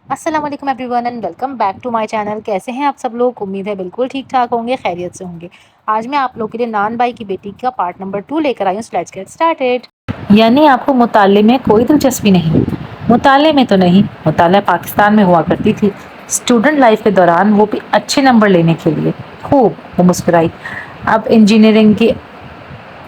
السلام علیکم everyone and welcome back to my channel. کیسے ہیں آپ سب لوگ؟ امید ہے بالکل ٹھیک ٹھاک ہوں گے، خیریت سے ہوں گے. آج میں آپ لوگ کے لیے نان بھائی کی بیٹی کا پارٹ نمبر 2 لے کر آئی ہوں. Let's get started. یعنی آپ کو مطالعے میں کوئی دلچسپی نہیں؟ مطالعے میں تو نہیں، مطالعہ پاکستان میں ہوا کرتی تھی اسٹوڈنٹ لائف کے دوران، وہ بھی اچھے نمبر لینے کے لیے. خوب وہ مسکرائی. اب انجینئرنگ کی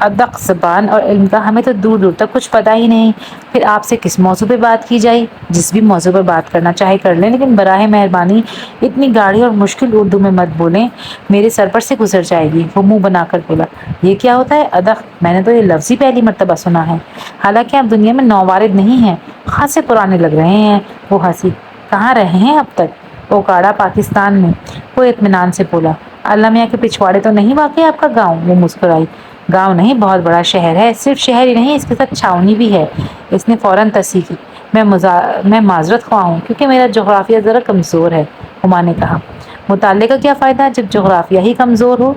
ادق زبان اور علم کا ہمیں تو دور دور تک کچھ پتا ہی نہیں. پھر آپ سے کس موضوع پہ بات کی جائے؟ جس بھی موضوع پر بات کرنا چاہے کر لیں، لیکن براہ مہربانی اتنی گاڑی اور مشکل اردو میں مت بولیں، میرے سر پر سے گزر جائے گی. وہ منہ بنا کر بولا. یہ کیا ہوتا ہے ادق؟ میں نے تو یہ لفظ ہی پہلی مرتبہ سنا ہے. حالانکہ آپ دنیا میں نووارد نہیں ہیں، خاصے پرانے لگ رہے ہیں. وہ ہنسی. کہاں رہے ہیں اب تک؟ اوکاڑا پاکستان میں. وہ اطمینان سے بولا. اللہ میاں کے پچھواڑے تو نہیں واقع آپ کا گاؤں؟ وہ مسکرائی. گاؤں نہیں، بہت بڑا شہر ہے. صرف شہر ہی نہیں، اس کے ساتھ چھاونی بھی ہے. اس نے فوراً تصحیح کی. میں معذرت خواہ ہوں کیونکہ میرا جغرافیہ ذرا کمزور ہے. ہما نے کہا. مطالعے کا کیا فائدہ جب جغرافیہ ہی کمزور ہو؟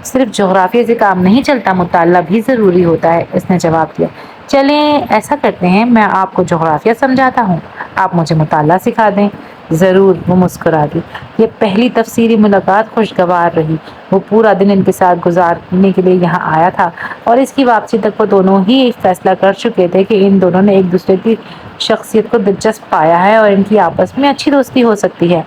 صرف جغرافیہ سے کام نہیں چلتا، مطالعہ بھی ضروری ہوتا ہے، اس نے جواب دیا. چلیں ایسا کرتے ہیں، میں آپ کو جغرافیہ سمجھاتا ہوں، آپ مجھے مطالعہ سکھا دیں. ضرور. وہ مسکرا دی. یہ پہلی تفصیلی ملاقات خوشگوار رہی. وہ پورا دن ان کے ساتھ گزارنے کے لیے یہاں آیا تھا، اور اس کی واپسی تک وہ دونوں ہی فیصلہ کر چکے تھے کہ ان دونوں نے ایک دوسرے کی شخصیت کو دلچسپ پایا ہے اور ان کی آپس میں اچھی دوستی ہو سکتی ہے.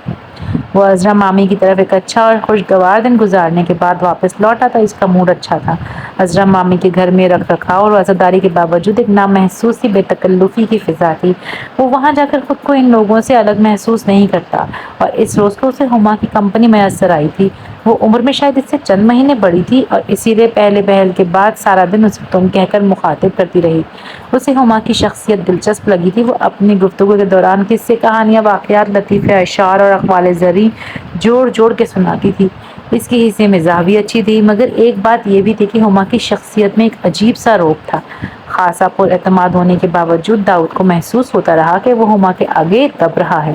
وہ عذرا مامی کی طرف ایک اچھا اور خوشگوار دن گزارنے کے بعد واپس لوٹا تھا. اس کا موڈ اچھا تھا. عذرا مامی کے گھر میں رکھ رکھاؤ اور وفاداری کے باوجود ایک نامحسوس سی بے تکلفی کی فضا تھی. وہ وہاں جا کر خود کو ان لوگوں سے الگ محسوس نہیں کرتا، اور اس روز کو اسے ہما کی کمپنی میسر آئی تھی. وہ عمر میں شاید اس سے چند مہینے بڑی تھی، اور اسی لیے پہلے پہل کے بعد سارا دن اسے تم کہہ کر مخاطب کرتی رہی. اسے ہما کی شخصیت دلچسپ لگی تھی. وہ اپنی گفتگو کے دوران قصے، کہانیاں، واقعات، لطیفے، اشعار اور اقوال زریں جوڑ جوڑ کے سناتی تھی. اس کی حصے مزاح بھی اچھی تھی، مگر ایک بات یہ بھی تھی کہ ہما کی شخصیت میں ایک عجیب سا رعب تھا. خاصا پر اعتماد ہونے کے باوجود داؤد کو محسوس ہوتا رہا کہ وہ ہما کے آگے دب رہا ہے.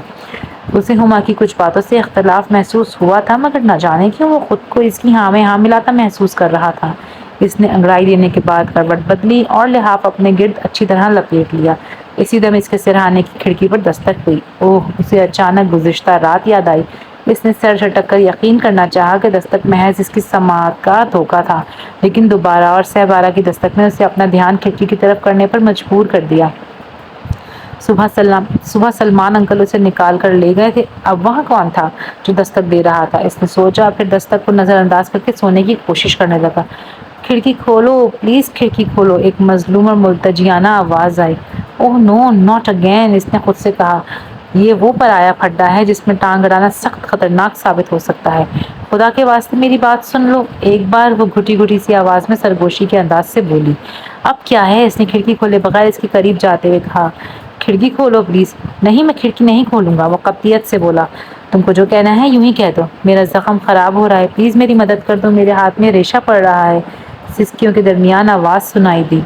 اسے ہما کی کچھ باتوں سے اختلاف محسوس ہوا تھا، مگر نہ جانے کیوں وہ خود کو اس کی ہاں میں ہاں ملاتا محسوس کر رہا تھا. اس نے انگڑائی لینے کے بعد کروٹ بدلی اور لحاف اپنے گرد اچھی طرح لپیٹ لیا. اسی دم اس کے سرہانے کی کھڑکی پر دستک ہوئی. اوہ! اسے اچانک گزشتہ رات یاد آئی. اس نے سر جھٹک کر یقین کرنا چاہا کہ دستک محض اس کی سماعت کا دھوکا تھا، لیکن دوبارہ اور سہ بارہ کی دستک نے اسے اپنا دھیان کھڑکی کی طرف کرنے پر مجبور کر دیا. صبح سلمان انکل اسے نکال کر لے گئے تھے. اب وہاں کون تھا جو دستک دے رہا تھا؟ اس نے سوچا، پھر دستک کو نظر انداز کر کے سونے کی کوشش کرنے لگا. کھڑکی کھولو پلیز، کھڑکی کھولو، ایک مظلوم اور ملتجیانہ آواز آئی. اوہ نو، ناٹ اگین، اس نے خود سے کہا. یہ وہ پرایا پھڈا ہے جس میں ٹانگ اڑانا سخت خطرناک ثابت ہو سکتا ہے. خدا کے واسطے میری بات سن لو. ایک بار وہ گھٹی گھٹی سی آواز میں سرگوشی کے انداز سے بولی. اب کیا ہے؟ اس نے کھڑکی کھولے بغیر اس کے قریب جاتے ہوئے کہا. کھڑکی کھولو پلیز. نہیں، میں کھڑکی نہیں کھولوں گا، وہ قطعیت سے بولا. تم کو جو کہنا ہے یوں ہی کہہ دو. میرا زخم خراب ہو رہا ہے، پلیز میری مدد کر دو، میرے ہاتھ میں ریشہ پڑ رہا ہے. سسکیوں کے درمیان آواز سنائی دی.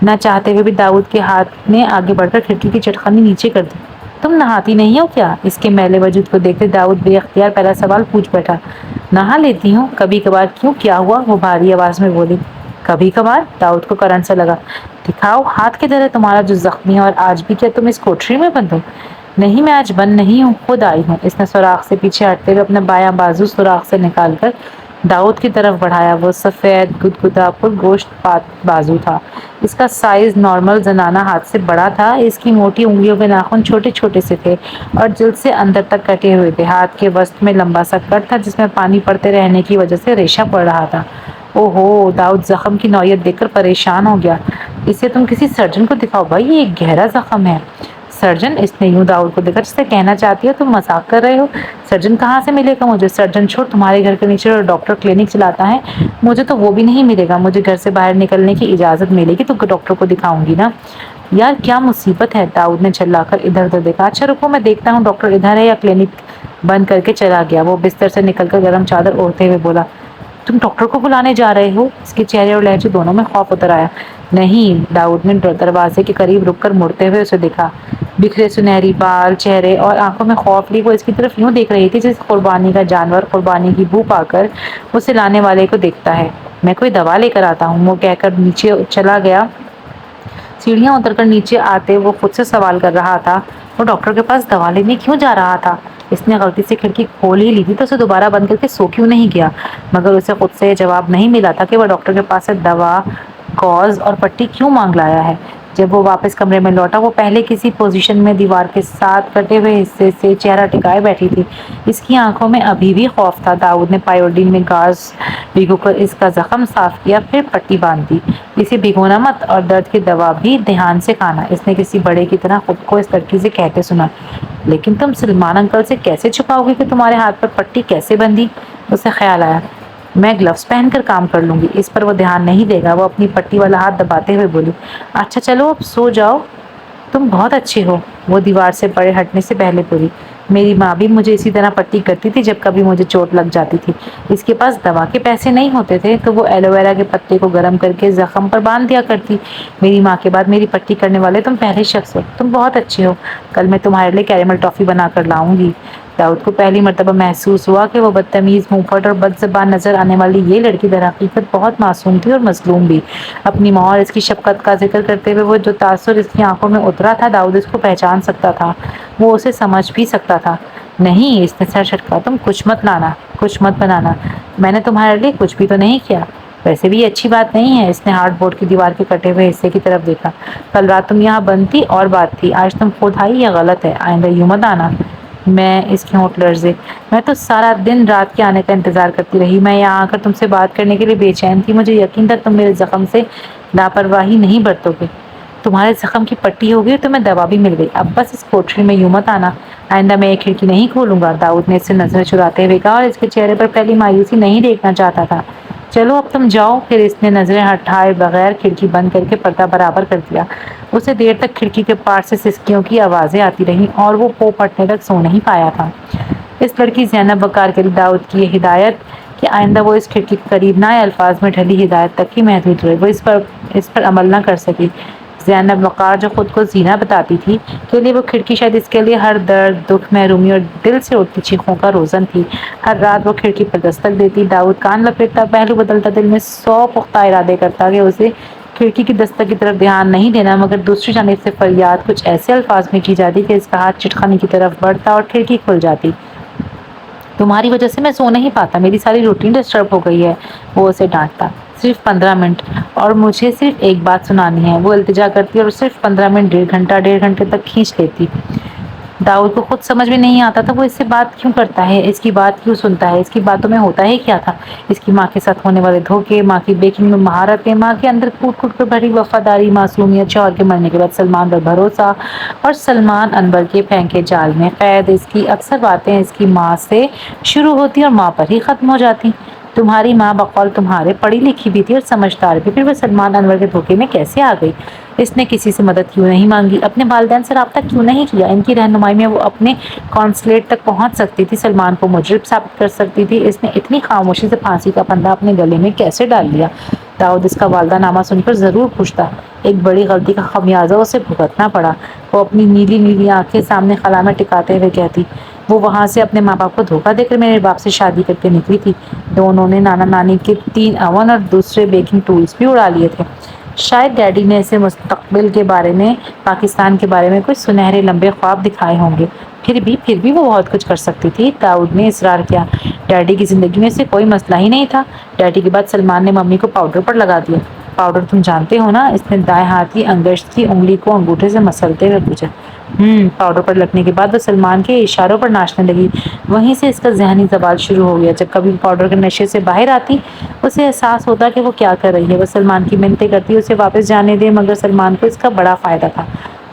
نہ چاہتے ہوئے بھی داؤد کے ہاتھ نے آگے بڑھ کر کھڑکی کی چٹخانی نیچے کر دی. تم نہاتی نہیں ہو کیا؟ اس کے میلے وجود کو دیکھتے داؤد بے اختیار پہلا سوال پوچھ بیٹھا. نہا لیتی ہوں کبھی کبھار. کیوں، کیا ہوا؟ وہ بھاری آواز میں بولی. کبھی کبھار؟ داؤد کو کرنٹ سے لگا. دکھاؤ ہاتھ کدھر ہے تمہارا جو زخمی ہے، اور آج بھی کیا تم اس کوٹری میں بند ہو؟ نہیں، میں آج بند نہیں ہوں، خود آئی ہوں. اس نے سوراخ سے پیچھے ہٹتے ہوئے اپنا بایاں بازو سوراخ سے نکال کر داؤد کی طرف بڑھایا. وہ سفید گدگدا پر گوشت پات بازو تھا. اس کا سائز نارمل زنانہ ہاتھ سے بڑا تھا. اس کی موٹی انگلیوں کے ناخن چھوٹے چھوٹے سے تھے اور جلد سے اندر تک کٹے ہوئے تھے. ہاتھ کے وسط میں لمبا سا کٹ تھا جس میں پانی پڑتے رہنے کی وجہ سے ریشہ پڑ رہا تھا. او ہو! داؤد زخم کی نوعیت دیکھ کر پریشان ہو گیا. اسے تم کسی سرجن کو دکھاؤ بھائی، یہ ایک گہرا زخم ہے. سرجن؟ اس نے یوں داؤد کو دیکھا جسے کہنا چاہتی ہو تم مذاق کر رہے ہو. سرجن کہاں سے ملے گا مجھے؟ سرجن چھوڑ، تمہارے گھر کے نیچے ڈاکٹر کلینک چلاتا ہے، مجھے تو وہ بھی نہیں ملے گا. مجھے گھر سے باہر نکلنے کی اجازت ملے گی تو ڈاکٹر کو دکھاؤں گی نا. یار کیا مصیبت ہے؟ داؤد نے جھلا کر ادھر ادھر دیکھا. اچھا رکو، میں دیکھتا ہوں ڈاکٹر ادھر ہے یا کلینک بند کر کے چلا گیا. وہ بستر سے نکل کر گرم چادر اوڑھتے ہوئے بولا. تم ڈاکٹر کو بلانے جا رہے ہو؟ اس کے چہرے اور لہجے دونوں میں خوف اتر آیا. نہیں. داؤد نے دروازے کے قریب رک کر مڑتے ہوئے اسے دیکھا. بکھرے سنہری بال، چہرے اور آنکھوں میں خوف لی وہ اس کی طرف یوں دیکھ رہی تھی جیسے قربانی کا جانور قربانی کی بو پا کر اسے لانے والے کو دیکھتا ہے. میں کوئی دوا لے کر آتا ہوں، وہ کہہ کر نیچے چلا گیا. سیڑھیاں اتر کر نیچے آتے وہ خود سے سوال کر رہا تھا. وہ ڈاکٹر کے پاس دوا لینے کیوں جا رہا تھا؟ اس نے غلطی سے کھڑکی کھول ہی لی تھی تو اسے دوبارہ بند کر کے سو کیوں نہیں گیا؟ مگر اسے خود سے یہ جواب نہیں ملا تھا کہ وہ ڈاکٹر کے پاس سے دوا، گوز اور پٹی کیوں مانگ لایا ہے۔ جب وہ واپس کمرے میں لوٹا، وہ پہلے کسی پوزیشن میں دیوار کے ساتھ کٹے ہوئے حصے سے چہرہ ٹکائے بیٹھی تھی۔ اس کی آنکھوں میں ابھی بھی خوف تھا۔ داؤد نے پائیوڈین میں گاز بھگو کر اس کا زخم صاف کیا، پھر پٹی باندھ دی۔ اسے بھگونا مت اور درد کی دوا بھی دھیان سے کھانا، اس نے کسی بڑے کی طرح خود کو اس لڑکی سے کہتے سنا۔ لیکن تم سلمان انکل سے کیسے چھپاؤ گے کہ تمہارے ہاتھ پر پٹی کیسے بندھی؟ اسے خیال آیا، میں گلوز پہن کر کام کر لوں گی۔ اس پر وہ دھیان نہیں دے گا۔ وہ اپنی پٹی والا ہاتھ دباتے ہوئے بولی، اچھا چلو اب سو جاؤ، تم بہت اچھے ہو۔ وہ دیوار سے بڑے ہٹنے سے پہلے بولی، میری ماں بھی مجھے اسی طرح پٹی کرتی تھی جب کبھی مجھے چوٹ لگ جاتی تھی۔ اس کے پاس دوا کے پیسے نہیں ہوتے تھے تو وہ ایلو ویرا کے پتے کو گرم کر کے زخم پر باندھ دیا کرتی۔ میری ماں کے بعد میری پٹی کرنے والے تم پہلے شخص ہو۔ تم بہت اچھے ہو، کل میں تمہارے لیے کیرمل ٹافی بنا کر لاؤں گی۔ داؤد کو پہلی مرتبہ محسوس ہوا کہ وہ بدتمیز، منہ پھٹ اور بد زبان نظر آنے والی یہ لڑکی در حقیقت بہت معصوم تھی اور مظلوم بھی۔ اپنی ماں اور اس کی شفقت کا ذکر کرتے ہوئے وہ جو تاثر اس کی آنکھوں میں اترا تھا، داؤد اس کو پہچان سکتا تھا، وہ اسے سمجھ بھی سکتا تھا۔ نہیں، اس نے سر جھٹکا، تم کچھ مت لانا، کچھ مت بنانا، میں نے تمہارے لیے کچھ بھی تو نہیں کیا۔ ویسے بھی یہ اچھی بات نہیں ہے۔ اس نے ہارڈ بورڈ کی دیوار کے کٹے ہوئے حصے کی طرف دیکھا، کل رات تم یہاں بند تھی اور بات تھی، آج تم خود آئی، یہ غلط ہے، آئندہ یوں مت آنا۔ میں، اس کے ہونٹ لرزے، میں تو سارا دن رات کے آنے کا انتظار کرتی رہی، میں یہاں آ کر تم سے بات کرنے کے لیے بے چین تھی، مجھے یقین تھا تم میرے زخم سے لاپرواہی نہیں برتو گے۔ تمہارے زخم کی پٹی ہو گئی، تمہیں دوا بھی مل گئی، اب بس اس کوٹری میں یوں مت آنا، آئندہ میں ایک کھڑکی نہیں کھولوں گا۔ داؤد نے اس سے نظریں چراتے ہوئے کہا اور اس کے چہرے پر پہلی مایوسی نہیں دیکھنا چاہتا تھا۔ چلو اب تم جاؤ۔ پھر اس نے نظریں ہٹائے بغیر کھڑکی بند کر کے پردہ برابر کر دیا۔ اسے دیر تک کھڑکی کے پار سے سسکیوں کی آوازیں آتی رہیں اور وہ پو پھٹنے تک سو نہیں پایا تھا۔ اس لڑکی زینب وقار کے لیے داؤد کی یہ ہدایت کہ آئندہ وہ اس کھڑکی کے قریب نہ آئے، الفاظ میں ڈھلی ہدایت تک ہی محدود رہے، وہ اس پر عمل نہ کر سکی۔ زینب وقار جو خود کو زینہ بتاتی تھی، کے لیے وہ کھڑکی شاید اس کے لیے ہر درد، دکھ، محرومی اور دل سے اٹھتی چیخوں کا روزن تھی۔ ہر رات وہ کھڑکی پر دستک دیتی، داؤد کان لپیٹتا، پہلو بدلتا، دل میں 100 پختہ ارادے کرتا کہ اسے کھڑکی کی دستک کی طرف دھیان نہیں دینا، مگر دوسری جانب سے فریاد کچھ ایسے الفاظ میں کی جاتی کہ اس کا ہاتھ چٹخانے کی طرف بڑھتا اور کھڑکی کھل جاتی۔ تمہاری وجہ سے میں سو نہیں پاتا، میری ساری روٹین ڈسٹرب ہو گئی ہے، وہ اسے ڈانٹتا۔ صرف 15 منٹ اور مجھے صرف ایک بات سنانی ہے، وہ التجا کرتی اور صرف 15 منٹ، ڈیڑھ گھنٹے تک کھینچ لیتی۔ داؤد کو خود سمجھ میں نہیں آتا تھا وہ اس سے بات کیوں کرتا ہے، اس کی بات کیوں سنتا ہے، اس کی باتوں میں ہوتا ہی کیا تھا۔ اس کی ماں کے ساتھ ہونے والے دھوکے، ماں کی بیکنگ میں مہارتیں، ماں کے اندر کھوٹ کھوٹ کر بھری وفاداری، معصومیت، شوہر کے مرنے کے بعد سلمان پر بھروسہ اور سلمان انور کے پھینکے جال میں قید۔ اس کی اکثر باتیں اس کی ماں سے شروع ہوتی اور ماں پر ہی ختم ہو جاتی۔ تمہاری ماں بقول تمہارے پڑھی لکھی بھی تھی اور سمجھدار بھی، پھر وہ سلمان انور کے دھوکے میں کیسے آ گئی؟ اس نے کسی سے مدد کیوں نہیں مانگی، اپنے والدین سے رابطہ کیوں نہیں کیا؟ ان کی رہنمائی میں وہ اپنے کانسلیٹ تک پہنچ سکتی تھی، سلمان کو مجرم ثابت کر سکتی تھی۔ اس نے اتنی خاموشی سے پھانسی کا پھندا اپنے گلے میں کیسے ڈال لیا؟ داؤد اس کا والدہ نامہ سن کر ضرور پوچھتا۔ ایک بڑی غلطی کا خمیازہ اسے بھگتنا پڑا۔ وہ اپنی نیلی نیلی آنکھیں سامنے خلا میں ٹکاتے ہوئے کہتی، وہ وہاں سے اپنے ماں باپ کو دھوکہ دے کر میرے باپ سے شادی کر کے نکلی تھی، دونوں نے نانا نانی کے 3 اوون اور دوسرے بیکنگ ٹولز بھی اڑا لیے تھے۔ شاید ڈیڈی نے اسے مستقبل کے بارے میں، پاکستان کے بارے میں کچھ سنہرے لمبے خواب دکھائے ہوں گے، پھر بھی وہ بہت کچھ کر سکتی تھی، داؤد نے اصرار کیا۔ ڈیڈی کی زندگی میں سے کوئی مسئلہ ہی نہیں تھا۔ ڈیڈی کے بعد سلمان نے ممی کو پاؤڈر پر لگا دیا۔ پاؤڈر تم جانتے ہو نا؟ اس نے دائیں ہاتھ کی انگشت کی انگلی کو انگوٹھے سے مسلتے ہوئے پوچھا۔ پاؤڈر پر لگنے کے بعد وہ سلمان کے اشاروں پر ناچنے لگی۔ وہیں سے اس کا ذہنی زوال شروع ہو گیا۔ جب کبھی پاؤڈر کے نشے سے باہر آتی، اسے احساس ہوتا کہ وہ کیا کر رہی ہے۔ وہ سلمان کی منتیں کرتی اسے واپس جانے دے، مگر سلمان کو اس کا بڑا فائدہ تھا۔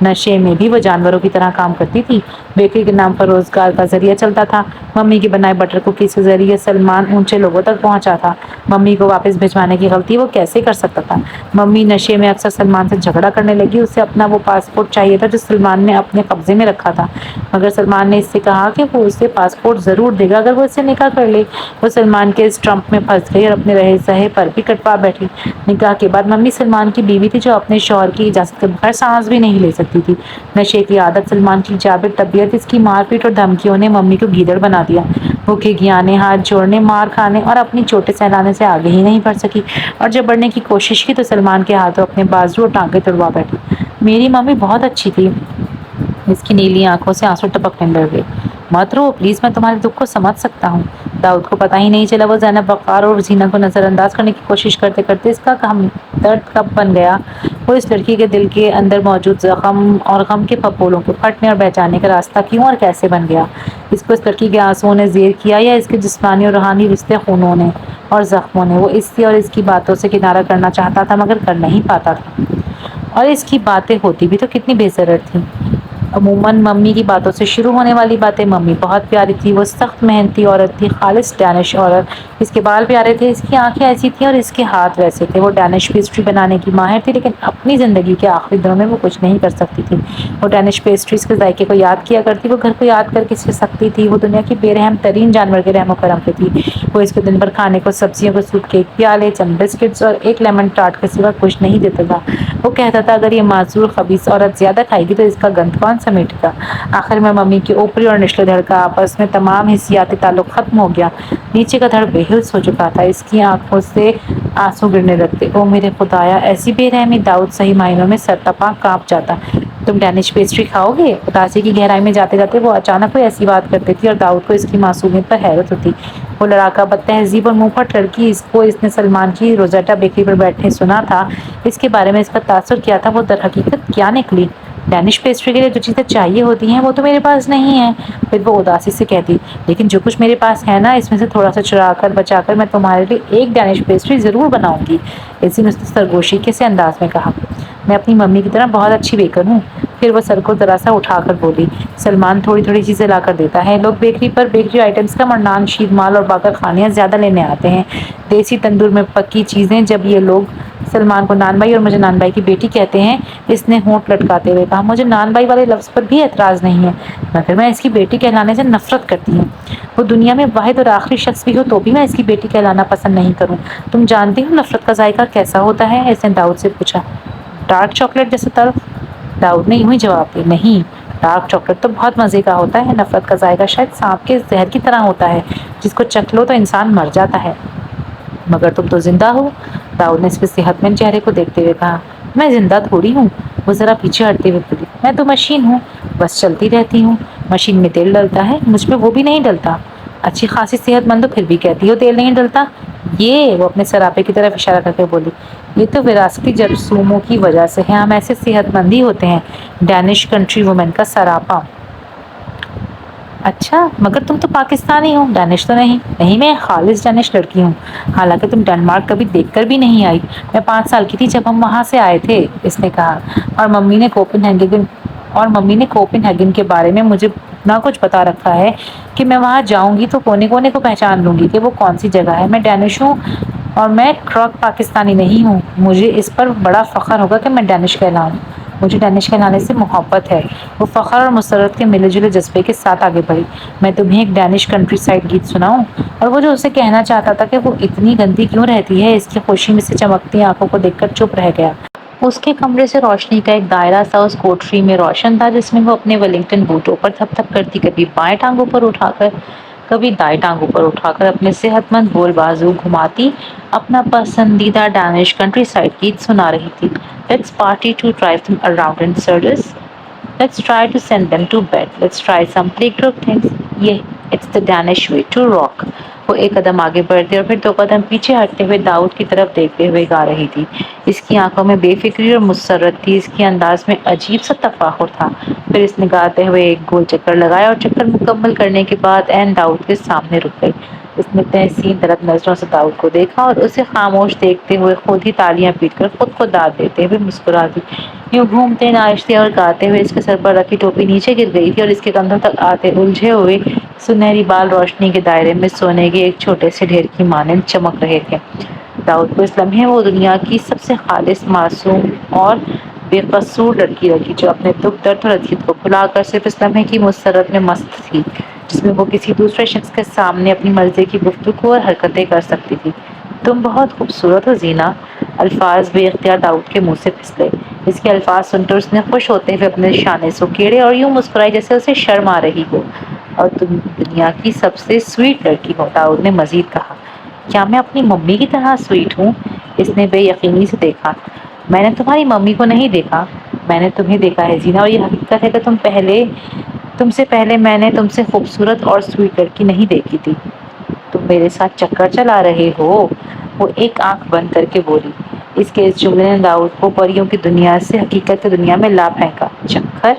نشے میں بھی وہ جانوروں کی طرح کام کرتی تھی۔ بیکری کے نام پر روزگار کا ذریعہ چلتا تھا۔ ممی کے بنائے بٹر کوکیز کے ذریعے سلمان اونچے لوگوں تک پہنچا تھا۔ ممی کو واپس بھجوانے کی غلطی وہ کیسے کر سکتا تھا؟ ممی نشے میں اکثر سلمان سے جھگڑا کرنے لگی۔ اسے اپنا وہ پاسپورٹ چاہیے تھا جو سلمان نے اپنے قبضے میں رکھا تھا، مگر سلمان نے اس سے کہا کہ وہ اسے پاسپورٹ ضرور دے گا اگر وہ اس سے نکاح کر لے۔ وہ سلمان کے اس ٹرمپ میں پھنس گئی اور اپنے رہے سہے پر بھی کٹوا بیٹھی۔ نکاح کے بعد ممی سلمان کی بیوی تھی جو اپنے شوہر کی اجازت کے بغیر سانس بھی نہیں لے سکتی تھی۔ نشے کی عادت، سلمان کی جابر طبیعت، اس کی مار پیٹ اور دھمکیوں نے ممی کو گیدڑ بنا دیا۔ وہ گھگیانے، ہاتھ جوڑنے، مار کھانے اور اپنی چوٹیں سہلانے سے آگے ہی نہیں بڑھ سکی، اور جب بڑھنے کی کوشش کی تو سلمان کے ہاتھوں اپنے بازو اور ٹانگیں تڑوا بیٹھی۔ میری ممی بہت اچھی تھی، اس کی نیلی آنکھوں سے آنسو ٹپکنے لگے۔ مت رو پلیز، میں تمہارے دکھ کو سمجھ سکتا ہوں۔ داؤد کو پتہ ہی نہیں چلا وہ زینب وقار اور زینہ کو نظر انداز کرنے کی کوشش کرتے کرتے اس کا درد کب بن گیا، وہ اس لڑکی کے دل کے اندر موجود زخم اور غم کے پھپھولوں کے پھٹنے اور بہہ جانے کا راستہ کیوں اور کیسے بن گیا۔ اس کو اس لڑکی کے آنسوؤں نے زیر کیا یا اس کے جسمانی اور روحانی رشتے خونوں نے اور زخموں نے۔ وہ اس سے اور اس کی باتوں سے کنارہ کرنا چاہتا تھا مگر کر نہیں پاتا تھا، اور اس کی باتیں ہوتی بھی تو کتنی بے ضرر تھیں۔ عموماً ممی کی باتوں سے شروع ہونے والی باتیں۔ ممی بہت پیاری تھی، وہ سخت محنتی عورت تھی، خالص ڈینش عورت۔ اس کے بال پیارے تھے، اس کی آنکھیں ایسی تھیں اور اس کے ہاتھ ویسے تھے۔ وہ ڈینش پیسٹری بنانے کی ماہر تھی، لیکن اپنی زندگی کے آخری دنوں میں وہ کچھ نہیں کر سکتی تھی۔ وہ ڈینش پیسٹریز کے ذائقے کو یاد کیا کرتی، وہ گھر کو یاد کر کے سکتی تھی، وہ دنیا کی بے رحم ترین جانور کے رحم و کرم پہ تھی۔ وہ اس کو دن بھر کھانے کو سبزیوں کو سوپ کیک پیالے چند بسکٹس اور ایک لیمن ٹارٹ کے سوا کچھ نہیں دیتا تھا۔ وہ کہتا تھا اگر یہ معذور خبیث عورت زیادہ کھائے گی تو اس کا گند کون سمیٹے گا۔ آخر میں ممی کی اوپری اور نچلے دھڑ کا آپس میں تمام حسیاتی تعلق ختم ہو گیا۔ نیچے کا دھڑ بے حس ہو چکا تھا، اس کی آنکھوں سے آنسو گرنے لگتے۔ او میرے خدایا، ایسی بے رحمی! داؤد صحیح معنوں میں سرتپا کانپ جاتا۔ تم ڈینش پیسٹری کھاؤ گے؟ اداسی کی گہرائی میں جاتے جاتے وہ اچانک کوئی ایسی بات کرتی تھی اور داؤد کو اس کی معصومیت پر حیرت ہوتی۔ وہ لڑاکا بد تہذیب اور منہ پھٹ لڑکی اس نے سلمان کی روزیٹا بیکری پر بیٹھے سنا تھا، اس کے بارے میں اس کا تاثر کیا تھا، وہ در حقیقت کیا نکلی۔ ڈینش پیسٹری کے لیے جو چیزیں چاہیے ہوتی ہیں وہ تو میرے پاس نہیں ہے۔ پھر وہ اداسی سے کہتی، لیکن جو کچھ میرے پاس ہے نا، اس میں سے تھوڑا سا چرا کر بچا کر میں تمہارے لیے ایک ڈینش پیسٹری ضرور بناؤں گی۔ اسی نے سرگوشی کے سے انداز میں کہا۔ میں اپنی ممی کی طرح بہت اچھی بیکر ہوں۔ پھر وہ سر کو ذرا سا اٹھا کر بولی، سلمان تھوڑی تھوڑی چیزیں لا کر دیتا ہے، لوگ بیکری پر بیکری آئٹمز کا منڈان شیر مال اور باقر خانیاں زیادہ لینے آتے ہیں، دیسی تندور میں پکی چیزیں۔ جب یہ لوگ سلمان کو نان بھائی اور مجھے نان بھائی کی بیٹی کہتے ہیں، اس نے ہونٹ لٹکاتے ہوئے کہا، مجھے نان بھائی والے لفظ پر بھی اعتراض نہیں ہے، مگر میں اس کی بیٹی کہلانے سے نفرت کرتی ہوں۔ وہ دنیا میں واحد اور آخری شخص بھی ہو تو بھی میں اس کی بیٹی کہلانا پسند نہیں کروں۔ تم جانتی ہو نفرت کا ذائقہ کیسا ہوتا ہے؟ اس نے داؤد سے پوچھا۔ ڈارک چاکلیٹ جیسے تلخ؟ داؤد نے یوں ہی جواب دیا، نہیں، ڈارک چاکلیٹ تو بہت مزے کا ہوتا ہے۔ نفرت کا ذائقہ شاید سانپ کے زہر کی طرح ہوتا ہے، جس کو چکھ لو تو انسان مر جاتا ہے۔ مگر تم تو زندہ ہو، داؤد نے اس کے صحت مند چہرے کو دیکھتے ہوئے کہا۔ میں زندہ تھوڑی ہوں، وہ ذرا پیچھے ہٹتے ہوئے بولی، میں تو مشین ہوں، بس چلتی رہتی ہوں۔ مشین میں تیل ڈلتا ہے، مجھ میں وہ بھی نہیں ڈلتا۔ اچھی خاصی صحت مند ہو پھر بھی کہتی ہو تیل نہیں ڈلتا؟ یہ، وہ اپنے سراپے کی طرف اشارہ کر کے بولی، یہ تو وراثتی جرثوموں کی وجہ سے ہے، ہم ایسے صحت مند ہی ہوتے ہیں۔ ڈینش کنٹری وومن کا سراپا۔ اچھا، مگر تم تو پاکستانی ہو، ڈینش تو نہیں۔ نہیں، میں خالص ڈینش لڑکی ہوں، حالانکہ تم ڈنمارک کبھی دیکھ کر بھی نہیں آئی۔ میں 5 سال کی تھی جب ہم وہاں سے آئے تھے، اس نے کہا، اور ممی نے کوپن ہیگن کے بارے میں مجھے اتنا کچھ بتا رکھا ہے کہ میں وہاں جاؤں گی تو کونے کونے کو پہچان لوں گی کہ وہ کون سی جگہ ہے۔ میں ڈینش ہوں اور میں کراک پاکستانی نہیں ہوں۔ مجھے اس پر بڑا فخر ہوگا کہ میں ڈینش کہلاؤں۔ مجھے ڈینش کہلانے سے محبت ہے۔ وہ فخر اور مسرت کے ملے جلے جذبے کے ساتھ آگے بڑھی۔ میں تمہیں ایک ڈینش کنٹری سائڈ گیت سناؤں؟ اور وہ جو اسے کہنا چاہتا تھا کہ وہ اتنی گندی کیوں رہتی ہے، اس کی خوشی میں سے چمکتی آنکھوں کو دیکھ کر چپ رہ گیا۔ اس کے کمرے سے روشنی کا ایک دائرہ سا اس کوٹری میں روشن تھا، جس میں وہ اپنے ولنگٹن بوٹوں پر تھپ تھپ کرتی، کبھی بائیں ٹانگوں پر اٹھا کر کبھی دائیں ٹانگوں پر اٹھا کر اپنے صحت مند گول بازو گھماتی اپنا پسندیدہ ڈینش کنٹری سائڈ گیت سنا رہی تھی۔ Let's party to drive them around in circus. Let's try to send them to bed. Let's try some playgroup things. Yeah, it's the Danish way to rock. وہ ایک قدم آگے بڑھتے اور پھر 2 قدم پیچھے ہٹتے ہوئے داؤد کی طرف دیکھتے ہوئے گا رہی تھی۔ اس کی آنکھوں میں بے فکری اور مسرت تھی، اس کے انداز میں عجیب سا تفاخر تھا۔ پھر اس نے گاتے ہوئے ایک گول چکر لگایا اور چکر مکمل کرنے کے بعد عین داؤد کے سامنے رک گئی۔ اس نے تحسین طلب نظروں سے داؤد کو دیکھا اور اسے خاموش دیکھتے ہوئے خود ہی تالیاں پیٹ کر خود کو داد دیتے ہوئے مسکرا دی۔ یوں گھومتے ناچتے اور گاتے ہوئے اس کے سر پر رکھی ٹوپی نیچے گر گئی تھی اور اس کے کندھوں تک آتے الجھے ہوئے سنہری بال روشنی کے دائرے میں سونے کے ایک چھوٹے سے ڈھیر کی مانند چمک رہے تھے۔ داؤد کو اس لمحے وہ دنیا کی سب سے خالص، معصوم اور بے قصور لڑکی لگی، جو اپنے دکھ درد اور اذیت کو بھلا کر صرف اس لمحے کی مسرت میں مست تھی، جس میں وہ کسی دوسرے شخص کے سامنے اپنی مرضی کی گفتگو اور حرکتیں کر سکتی تھی۔ تم بہت خوبصورت ہو زینہ، الفاظ بے اختیار داؤد کے منہ سے پھسلے۔ اس کے الفاظ سن کر اس نے خوش ہوتے ہوئے اپنے شانے سکیڑے اور یوں مسکرائی جیسے اسے شرم آ رہی ہو۔ اور تم دنیا کی سب سے سویٹ لڑکی ہو، داؤد نے مزید کہا۔ کیا میں اپنی ممی کی طرح سویٹ ہوں؟ اس نے بے یقینی سے دیکھا۔ میں نے تمہاری ممی کو نہیں دیکھا۔ میں نے تمہیں دیکھا ہے زینا، اور یہ حقیقت ہے کہ تم سے پہلے میں نے تم سے خوبصورت اور سویٹ لڑکی نہیں دیکھی تھی۔ تم میرے ساتھ چکر چلا رہے ہو؟ وہ ایک آنکھ بند کر کے بولی۔ اس کے اس جملے نے داؤد کو پریوں کی دنیا سے حقیقت کی دنیا میں لا پھینکا۔ چکر؟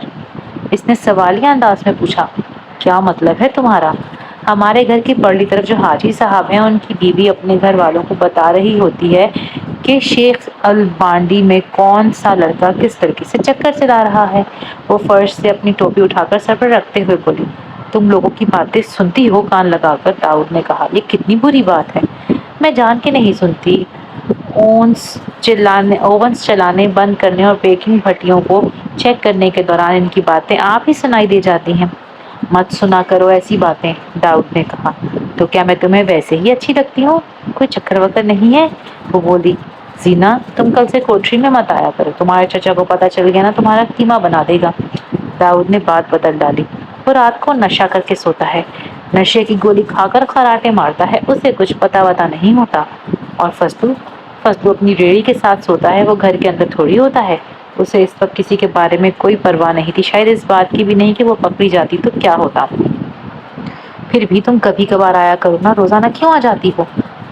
اس نے سوالیہ انداز میں پوچھا۔ کیا مطلب ہے تمہارا؟ ہمارے گھر کی پرلی طرف جو حاجی صاحب ہیں، ان کی بیوی اپنے گھر والوں کو بتا رہی ہوتی ہے کہ شیخ البانڈی میں کون سا لڑکا کس لڑکی سے چکر چلا رہا ہے۔ وہ فرش سے اپنی ٹوپی اٹھا کر سر پر رکھتے ہوئے بولی۔ تم لوگوں کی باتیں سنتی ہو کان لگا کر؟ داؤد نے کہا۔ یہ کتنی بری بات ہے۔ میں جان کے نہیں سنتی۔ اوونز چلانے بند کرنے اور بیکنگ بھٹیوں کو چیک کرنے کے دوران ان کی باتیں آپ ہی سنائی دے جاتی ہیں۔ مت سنا کرو ایسی باتیں، داؤد نے کہا۔ تو کیا میں تمہیں ویسے ہی اچھی لگتی ہوں؟ کوئی چکر وکر نہیں ہے؟ وہ بولی۔ زینا، تم کل سے کوٹری میں مت آیا کرو، تمہارے چچا کو پتہ چل گیا نا تمہارا قیمہ بنا دے گا۔ داؤد نے بات بدل ڈالی۔ وہ رات کو نشہ کر کے سوتا ہے، نشے کی گولی کھا کر خراٹے مارتا ہے، اسے کچھ پتا وتا نہیں ہوتا۔ اور فضلو اپنی ریڑھی کے ساتھ سوتا ہے، وہ گھر کے اندر تھوڑی ہوتا ہے۔ اسے اس وقت کسی کے بارے میں کوئی پرواہ نہیں تھی، شاید اس بات کی بھی نہیں کہ وہ پکڑی جاتی تو کیا ہوتا۔ پھر بھی تم کبھی کبھار آیا کرو نا، روزانہ کیوں آ جاتی ہو؟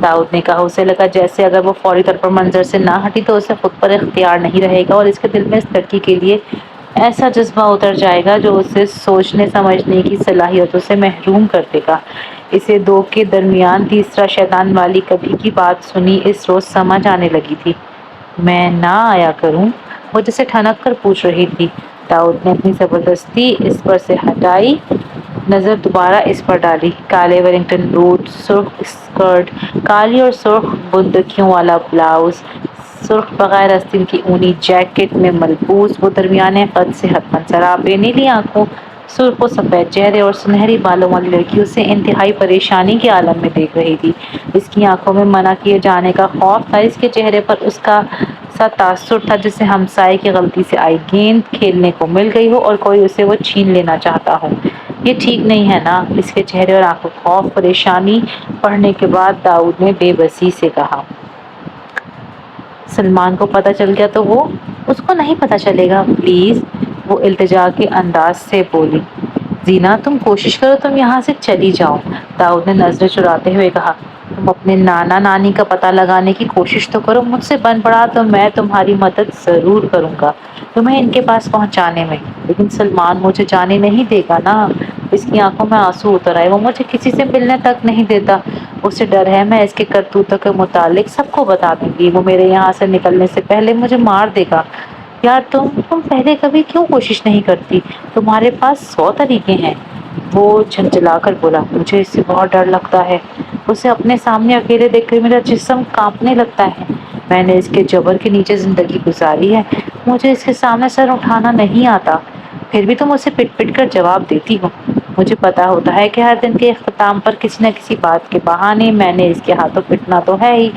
داؤد نے کہا۔ اسے لگا جیسے اگر وہ فوری طور پر منظر سے نہ ہٹی تو اسے خود پر اختیار نہیں رہے گا، اور اس کے دل میں اس لڑکی کے لیے ایسا جذبہ اتر جائے گا جو اسے سوچنے سمجھنے کی صلاحیتوں سے محروم کر دے گا۔ اسے دو کے درمیان تیسرا شیطان والی کبھی کی بات سنی اس روز سمجھ آنے لگی تھی۔ میں نہ آیا کروں؟ وہ جسے ٹھنک کر پوچھ رہی تھی۔ داؤد نے اپنی زبردستی اس پر سے ہٹائی نظر دوبارہ اس پر ڈالی۔ کالے ویلنگٹن بوٹ، سرخ اسکرٹ، کالی اور سرخ بندکیوں والا بلاؤز، سرخ بغیر آستین کی اونی جیکٹ میں ملبوس، وہ درمیانے قد، صحت مند، سراپے نیلی آنکھوں، سرخ و سفید چہرے اور سنہری بالوں والی لڑکی اسے انتہائی پریشانی کے عالم میں دیکھ رہی تھی۔ اس کی آنکھوں میں منع کیے جانے کا خوف تھا، اس کے چہرے پر اس کا سا تاثر تھا جیسے ہمسائے کی غلطی سے آئی گیند کھیلنے کو مل گئی ہو اور کوئی اسے وہ چھین لینا چاہتا ہو۔ یہ ٹھیک نہیں ہے نا؟ اس کے چہرے اور آنکھوں خوف، پریشانی پڑھنے کے بعد داؤد نے بے بسی سے کہا۔ سلمان کو پتہ چل گیا تو وہ؟ اس کو نہیں پتہ چلے گا، پلیز، وہ التجا کے انداز سے بولی۔ زینا، تم کوشش کرو تم یہاں سے چلی جاؤ، داؤد نے نظریں چراتے ہوئے کہا۔ تم اپنے نانا نانی کا پتہ لگانے کی کوشش تو کرو، مجھ سے بن پڑا تو میں تمہاری مدد ضرور کروں گا تمہیں ان کے پاس پہنچانے میں، لیکن سلمان مجھے جانے نہیں دے گا نا؟ اس کی آنکھوں میں آنسو اتر آئے۔ وہ مجھے کسی سے ملنے تک نہیں دیتا، اسے ڈر ہے میں اس کے کرتوتوں کے متعلق سب کو بتا دوں گی، وہ میرے یہاں سے نکلنے سے پہلے مجھے مار دے گا۔ یار تم پہلے کبھی کیوں کوشش نہیں کرتی؟ تمہارے پاس 100 طریقے ہیں، وہ جھنجھلا کر بولا۔ مجھے اس سے بہت ڈر لگتا ہے، اسے اپنے سامنے اکیلے دیکھ کر میرا جسم کانپنے لگتا ہے۔ میں نے اس کے جبر کے نیچے زندگی گزاری ہے، مجھے اس کے سامنے سر اٹھانا نہیں آتا، پھر بھی تم اسے پٹ پٹ کر جواب دیتی ہو۔ مجھے پتا ہوتا ہے کہ ہر دن کے اختتام پر کسی نہ کسی بات کے بہانے میں نے اس کے ہاتھوں پٹنا تو ہے ہی۔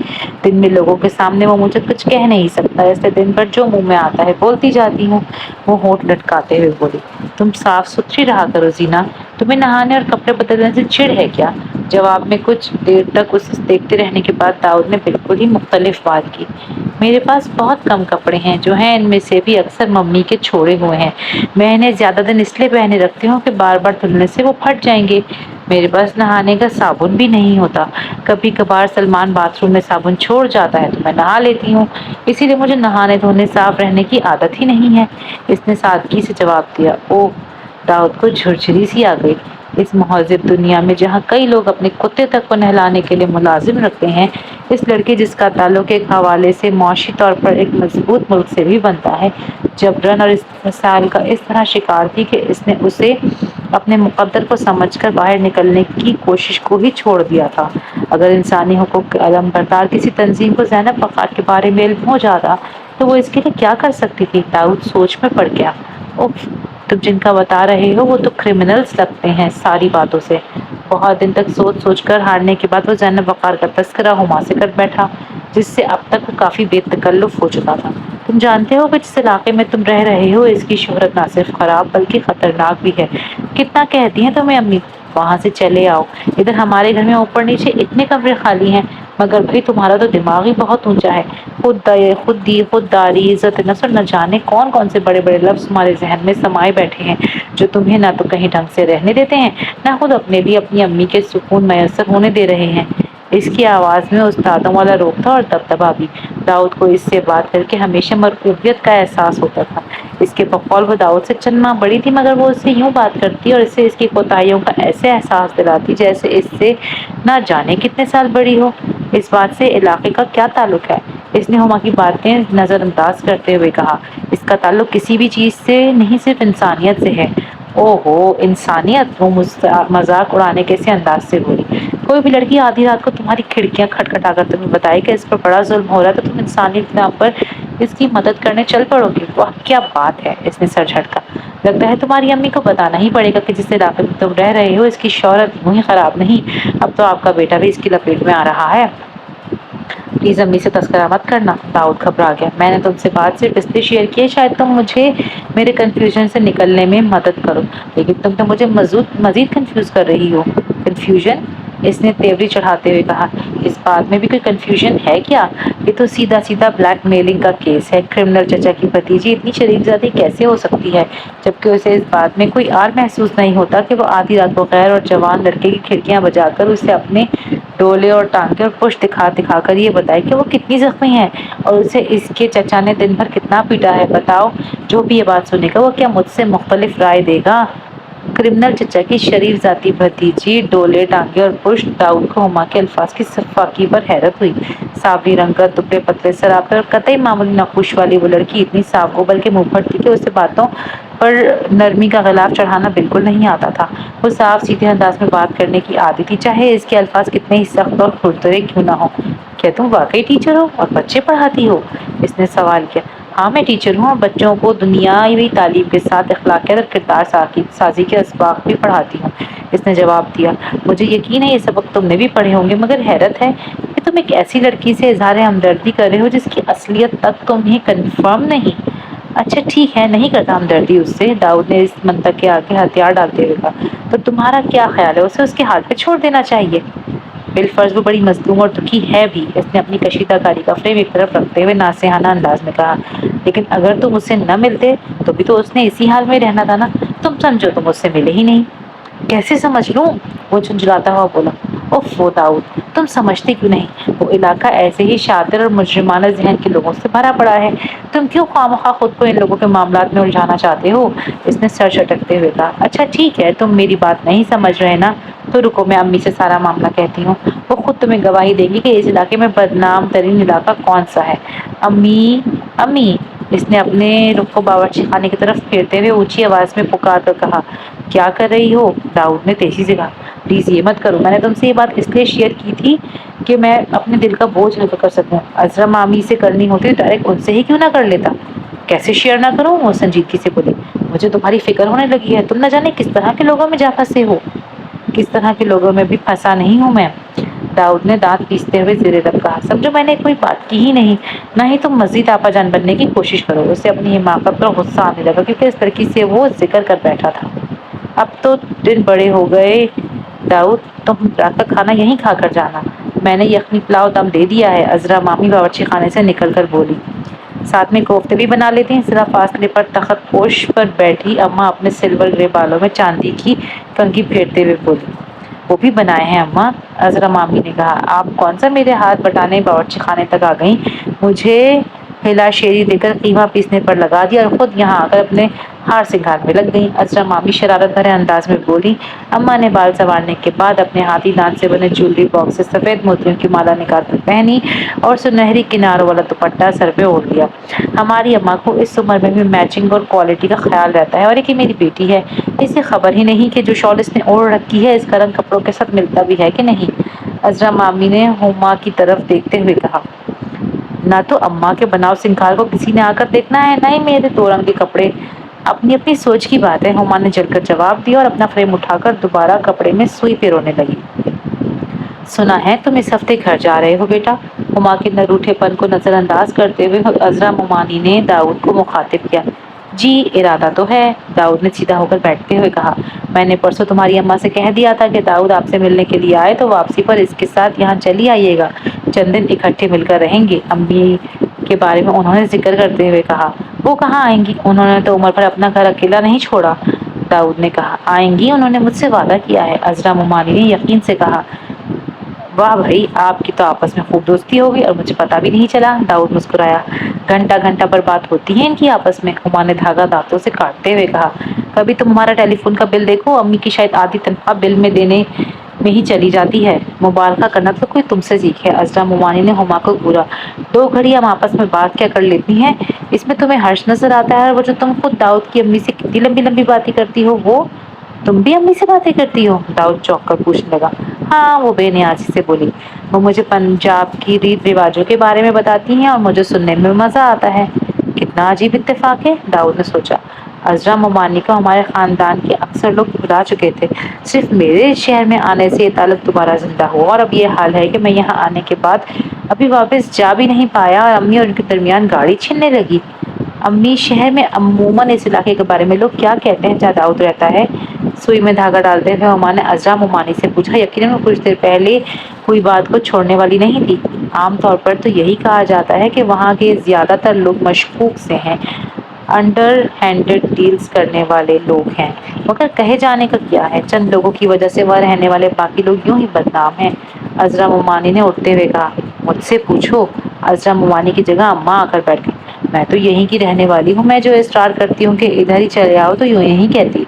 دن میں لوگوں کے سامنے وہ مجھے کچھ کہہ نہیں سکتا، اس لیے دن بھر جو منہ میں آتا ہے بولتی جاتی ہوں۔ وہ ہونٹ لٹکاتے ہوئے بولی۔ تم صاف ستھری رہا کرو زینا، تمہیں نہانے اور کپڑے بدلنے سے چڑ ہے کیا؟ جواب میں کچھ دیر تک اسے دیکھتے رہنے کے بعد داؤد نے بالکل ہی مختلف بات کی۔ میرے پاس بہت کم کپڑے ہیں، جو ہیں ان میں سے بھی اکثر ممی کے چھوڑے ہوئے ہیں، میں انہیں زیادہ دن اس لیے پہنے رکھتی ہوں کہ بار بار دھلنے سے وہ پھٹ جائیں گے۔ میرے پاس نہانے کا صابن بھی نہیں ہوتا، کبھی کبھار سلمان باتھ روم میں صابن چھوڑ جاتا ہے تو میں نہا لیتی ہوں، اسی لیے مجھے نہانے دھونے صاف رہنے کی عادت ہی نہیں ہے، اس نے سادگی سے جواب دیا۔ اوہ، داؤد کو جھرجھری سی آ گئی۔ اس مہذب دنیا میں جہاں کئی لوگ اپنے کتے تک کو نہلانے کے لیے ملازم رکھتے ہیں، اس لڑکی جس کا تعلق ایک حوالے سے معاشی طور پر ایک مضبوط ملک سے بھی بنتا ہے، جبرن اور استحصال کا اس طرح شکار تھی کہ اس نے اسے اپنے مقدر کو سمجھ کر باہر نکلنے کی کوشش کو ہی چھوڑ دیا تھا۔ اگر انسانی حقوق کے علم بردار کسی تنظیم کو زینب وقار کے بارے میں علم ہو جاتا تو وہ اس کے لیے کیا کر سکتی تھی؟ داؤد سوچ میں پڑ گیا۔ اف، تم جن کا بتا رہے ہو وہ تو کرمنلز لگتے ہیں ساری باتوں سے۔ بہت دن تک سوچ سوچ کر ہارنے کے بعد وہ زینب وقار کا تذکرہ ہما سے کر بیٹھا، جس سے اب تک وہ کافی بے تکلف ہو چکا تھا۔ تم جانتے ہو کہ جس علاقے میں تم رہ رہے ہو اس کی شہرت نہ صرف خراب بلکہ خطرناک بھی ہے۔ کتنا کہتی ہیں تمہیں امی، وہاں سے چلے آؤ، ادھر ہمارے گھر میں اوپر نیچے اتنے کمرے خالی ہیں، مگر بھائی تمہارا تو دماغ ہی بہت اونچا ہے، خودداری، عزت نفس اور نہ جانے کون کون سے بڑے بڑے لفظ تمہارے ذہن میں سمائے بیٹھے ہیں، جو تمہیں نہ تو کہیں ڈھنگ سے رہنے دیتے ہیں، نہ خود اپنے لیے اپنی امی کے سکون میسر ہونے دے رہے ہیں۔ اس کی آواز میں استادوں والا روب تھا اور دبدبا بھی۔ داؤد کو اس سے بات کر کے ہمیشہ مرکوبیت کا احساس ہوتا تھا۔ اس کے بقول وہ داؤد سے چند ماہ بڑی تھی، مگر وہ اس سے یوں بات کرتی اور اسے اس کی کوتاہیوں کا ایسے احساس دلاتی جیسے اس سے نہ جانے کتنے سال بڑی ہو۔ اس بات سے علاقے کا کیا تعلق ہے؟ اس نے ہما کی باتیں نظر انداز کرتے ہوئے کہا۔ اس کا تعلق کسی بھی چیز سے نہیں، صرف انسانیت سے ہے۔ او ہو، انسانیت؟ وہ مذاق اڑانے کے سے انداز سے بولی۔ کوئی بھی لڑکی آدھی رات کو تمہاری کھڑکیاں کھٹکھٹا کر تمہیں بتائے کہ اس پر بڑا ظلم ہو رہا ہے تو تم انسانیت کے نام پر اس کی مدد کرنے چل پڑو گے؟ واہ کیا بات ہے! اس نے سر جھٹکا۔ لگتا ہے تمہاری امی کو بتانا ہی پڑے گا کہ جس علاقے میں تم رہ رہے ہو اس کی شہرت یوں ہی خراب نہیں، اب تو آپ کا بیٹا بھی اس کی لپیٹ میں آ رہا ہے۔ پلیز امی سے تذکرہ مت کرنا۔ داؤد گھبرا گیا۔ میں نے تم سے بات صرف اس لیے شیئر کی ہے شاید تم مجھے میرے کنفیوژن سے نکلنے میں مدد کرو، لیکن تم تو مجھے مزید کنفیوز کر رہی ہو۔ کنفیوژن؟ اس نے تیوری چڑھاتے ہوئے کہا۔ اس بات میں بھی کوئی کنفیوژن ہے کیا؟ یہ تو سیدھا سیدھا بلیک میلنگ کا کیس ہے۔ کرمنل چچا کی بھتیجی اتنی شریف ذاتی کیسے ہو سکتی ہے، جبکہ اسے اس بات میں کوئی عار محسوس نہیں ہوتا کہ وہ آدھی رات کو غیر اور جوان لڑکے کی کھڑکیاں بجا کر اسے اپنے ڈولے اور ٹانکے اور پشت دکھا دکھا کر یہ بتائے کہ وہ کتنی زخمی ہے اور اسے اس کے چچا نے دن بھر کتنا پیٹا ہے۔ بتاؤ، جو بھی یہ بات سنے گا وہ کیا مجھ سے مختلف رائے دے گا؟ کرمنل چچا کی شریف ذاتی بھتیجی، ڈولے ٹانگے اور پشت! داؤد کو ہما کے الفاظ کی سفاکی پر حیرت ہوئی۔ سابری رنگت، دبلے پتلے سراپے اور قطعی معمولی نقوش والی وہ لڑکی اتنی صاف گو بلکہ منہ پھٹ تھی کہ اسے باتوں پر نرمی کا غلاف چڑھانا بالکل نہیں آتا تھا۔ وہ صاف سیدھے انداز میں بات کرنے کی عادی تھی، چاہے اس کے الفاظ کتنے ہی سخت اور کھردرے کیوں نہ ہوں۔ کیا تم واقعی ٹیچر ہو اور بچے پڑھاتی ہو؟ اس نے سوال کیا۔ ہاں میں ٹیچر ہوں اور بچوں کو دنیاوی تعلیم کے ساتھ اخلاقیات اور کردار سازی کے اسباق بھی پڑھاتی ہوں، اس نے جواب دیا۔ مجھے یقین ہے یہ سبق تم نے بھی پڑھے ہوں گے، مگر حیرت ہے کہ تم ایک ایسی لڑکی سے اظہار ہمدردی کر رہے ہو جس کی اصلیت تک تمہیں کنفرم نہیں۔ اچھا ٹھیک ہے، نہیں کرتا ہمدردی اس سے، داؤد نے اس منطق کے آگے ہتھیار ڈالتے ہوئے کہا۔ تو تمہارا کیا خیال ہے، اسے اس کے حال پہ چھوڑ دینا چاہیے؟ بالفرض وہ بڑی مظلوم اور دکھی ہے بھی، اس نے اپنی کشیدہ کاری کا فریم ایک طرف رکھتے ہوئے ناصحانہ انداز میں کہا، لیکن اگر تم اس سے نہ ملتے تو بھی تو اس نے اسی حال میں رہنا تھا نا۔ تم سمجھو تم اس سے ملے ہی نہیں۔ کیسے سمجھ لوں؟ وہ جھنجھلاتا ہوا بولا۔ اوف داؤد، تم سمجھتے کیوں نہیں؟ وہ علاقہ ایسے ہی شاطر اور مجرمانہ ذہن کے لوگوں سے بھرا پڑا ہے، تم کیوں خواہ خود کو ان لوگوں کے معاملات میں الجھانا چاہتے ہو؟ اس نے سر جھٹکتے ہوئے کہا۔ اچھا ٹھیک ہے، تم میری بات نہیں سمجھ رہے نا، تو رکو میں امی سے سارا معاملہ کہتی ہوں، وہ خود تمہیں گواہی دیں گی کہ اس علاقے میں بدنام ترین علاقہ کون سا ہے۔ امی، امی! اس نے اپنے رخ کو باورچی خانے کی طرف پھیرتے ہوئے اونچی آواز میں پکار کر کہا۔ کیا کر رہی ہو؟ داؤد نے تیزی سے کہا۔ پلیز یہ مت کرو، میں نے تم سے یہ بات اس لیے شیئر کی تھی کہ میں اپنے دل کا بوجھ ہلکا کر سکوں۔ عذرا مامی سے کرنی ہوتی تو ڈائریکٹ ان سے ہی کیوں نہ کر لیتا؟ کیسے شیئر نہ کروں؟ وہ سنجیدگی سے بولی۔ مجھے تمہاری فکر ہونے لگی ہے، تم نہ جانے کس طرح کے لوگوں میں جا پھنسے ہو۔ کس طرح کے لوگوں میں بھی پھنسا نہیں ہوں میں، داؤد نے دانت پیستے ہوئے زیر لب کہا۔ سمجھو میں نے کوئی بات کی ہی نہیں، نہ ہی تم مزید آپا جان بننے کی کوشش کرو۔ اسے اپنی حماقت پر غصہ آنے لگا کیونکہ اس لڑکی سے وہ ذکر کر بیٹھا تھا۔ اب تو دن بڑے ہو گئے داؤد، تم رات کا کھانا یہیں کھا کر جانا، میں نے یخنی پلاؤ دم دے دیا ہے، عذرا مامی باورچی خانے سے نکل کر بولی۔ ساتھ میں کوفتے بھی بنا لیتے ہیں، ذرا فاصلے پر تخت پوش پر بیٹھی اماں اپنے سلور گرے بالوں میں چاندی کی کنگھی پھیرتے ہوئے بولی۔ وہ بھی بنائے ہیں اماں، عذرا مامی نے کہا۔ آپ کون سا میرے ہاتھ بٹانے باورچی خانے تک آ گئیں، مجھے ہلا شیری دے کر قیمہ پیسنے پر لگا دیا اور خود یہاں آ کر اپنے ہار سنگھار میں لگ گئی، عذرا مامی شرارت بھرے انداز میں بولی۔ اماں نے بال سنوارنے کے بعد اپنے ہاتھی دانت سے بنے جویلری باکس سے سفید موتیوں کی مالا نکال کر پہنی اور سنہری کناروں والا دوپٹہ سر پہ اوڑھ لیا۔ ہماری اماں کو اس عمر میں بھی میچنگ اور کوالٹی کا خیال رہتا ہے، اور ایک یہ میری بیٹی ہے، اسے خبر ہی نہیں کہ جو شال اس نے اوڑھ رکھی ہے اس کا رنگ کپڑوں کے ساتھ ملتا بھی ہے کہ نہیں، عذرا مامی نے ہما کی طرف دیکھتے ہوئے کہا۔ نہ تو اماں کے بناؤ سنگھار کو کسی نے آ کر دیکھنا ہے، نہ ہی میرے دو رنگ کے کپڑے، اپنی اپنی سوچ کی بات ہے، ہما نے جل کر جواب دیا اور اپنا فریم اٹھا کر دوبارہ کپڑے میں سوئی پرونے لگی۔ سنا ہے تم اس ہفتے گھر جا رہے ہو بیٹا؟ ہما کے نروٹھے پن کو نظر انداز کرتے ہوئے عذرا ممانی نے داؤد کو مخاطب کیا۔ جی ارادہ تو ہے، داؤد نے سیدھا ہو کر بیٹھتے ہوئے کہا۔ میں نے پرسوں تمہاری اماں سے کہہ دیا تھا کہ داؤد آپ سے ملنے کے لیے آئے تو واپسی پر اس کے ساتھ یہاں چلی آئیے گا، چند دن اکٹھے مل کر رہیں گے۔ امی کے بارے میں انہوں نے ذکر کرتے ہوئے کہا۔ وہ کہاں آئیں گی، انہوں نے تو عمر پر اپنا گھر اکیلا نہیں چھوڑا، داؤد نے کہا۔ آئیں گی، انہوں نے مجھ سے وعدہ کیا ہے، عذرا ممانی نے یقین سے کہا۔ واہ بھائی، آپ کی تو آپس میں خوب دوستی ہوگی اور مجھے پتا بھی نہیں چلا، داؤد مسکرایا۔ گھنٹہ گھنٹہ پر بات ہوتی ہے ان کی آپس میں، ہما نے دھاگا دانتوں سے کاٹتے ہوئے کہا۔ کبھی تم ہمارا ٹیلی فون کا بل دیکھو، امی کی شاید آدھی تنخواہ بل میں دینے میں ہی چلی جاتی ہے۔ مبالغہ کرنا تو کوئی تم سے سیکھے، عذرا ممانی نے ہما کو گھورا۔ دو گھڑی ہم آپس میں بات کیا کر لیتی ہیں، اس میں تمہیں حرج نظر آتا ہے؟ وہ جو تم خود داؤد کی امی سے کتنی لمبی لمبی باتیں کرتی ہو، وہ تم بھی امی سے باتیں کرتی ہو؟ داؤد چونک کر پوچھنے لگا۔ ہاں، وہ بے نیازی سے بولی۔ وہ مجھے پنجاب کی ریت رواجوں کے بارے میں بتاتی ہیں اور مجھے سننے میں مزہ آتا ہے۔ کتنا عجیب اتفاق ہے، داؤد نے سوچا۔ عذرا ممانی کو ہمارے خاندان کے اکثر لوگ بھلا چکے تھے، صرف میرے شہر میں آنے سے یہ تعلق دوبارہ زندہ ہوا، اور اب یہ حال ہے کہ میں یہاں آنے کے بعد ابھی واپس جا بھی نہیں پایا اور امی اور ان کے درمیان گاڑی چھننے لگی۔ امی شہر میں عموماً اس علاقے کے بارے میں لوگ کیا کہتے ہیں جہاں داؤد رہتا ہے؟ سوئی میں دھاگا ڈالتے ہوئے ہما نے عذرا ممانی سے پوچھا۔ یقیناً وہ کچھ دیر پہلے کوئی بات کو چھوڑنے والی نہیں تھی۔ عام طور پر تو یہی کہا جاتا ہے کہ وہاں کے زیادہ تر لوگ مشکوک سے ہیں، انڈر ہینڈڈ ڈیلز کرنے والے لوگ ہیں، مگر کہے جانے کا کیا ہے، چند لوگوں کی وجہ سے وہاں رہنے والے باقی لوگ یوں ہی بدنام ہیں۔ عذرا ممانی نے اٹھتے ہوئے کہا۔ مجھ سے پوچھو، عذرا ممانی کی جگہ اماں آ کر بیٹھ گئی۔ میں تو یہیں کی رہنے والی ہوں، میں جو اصرار کرتی ہوں کہ ادھر ہی چلے آؤ تو یوں یہیں کہتی۔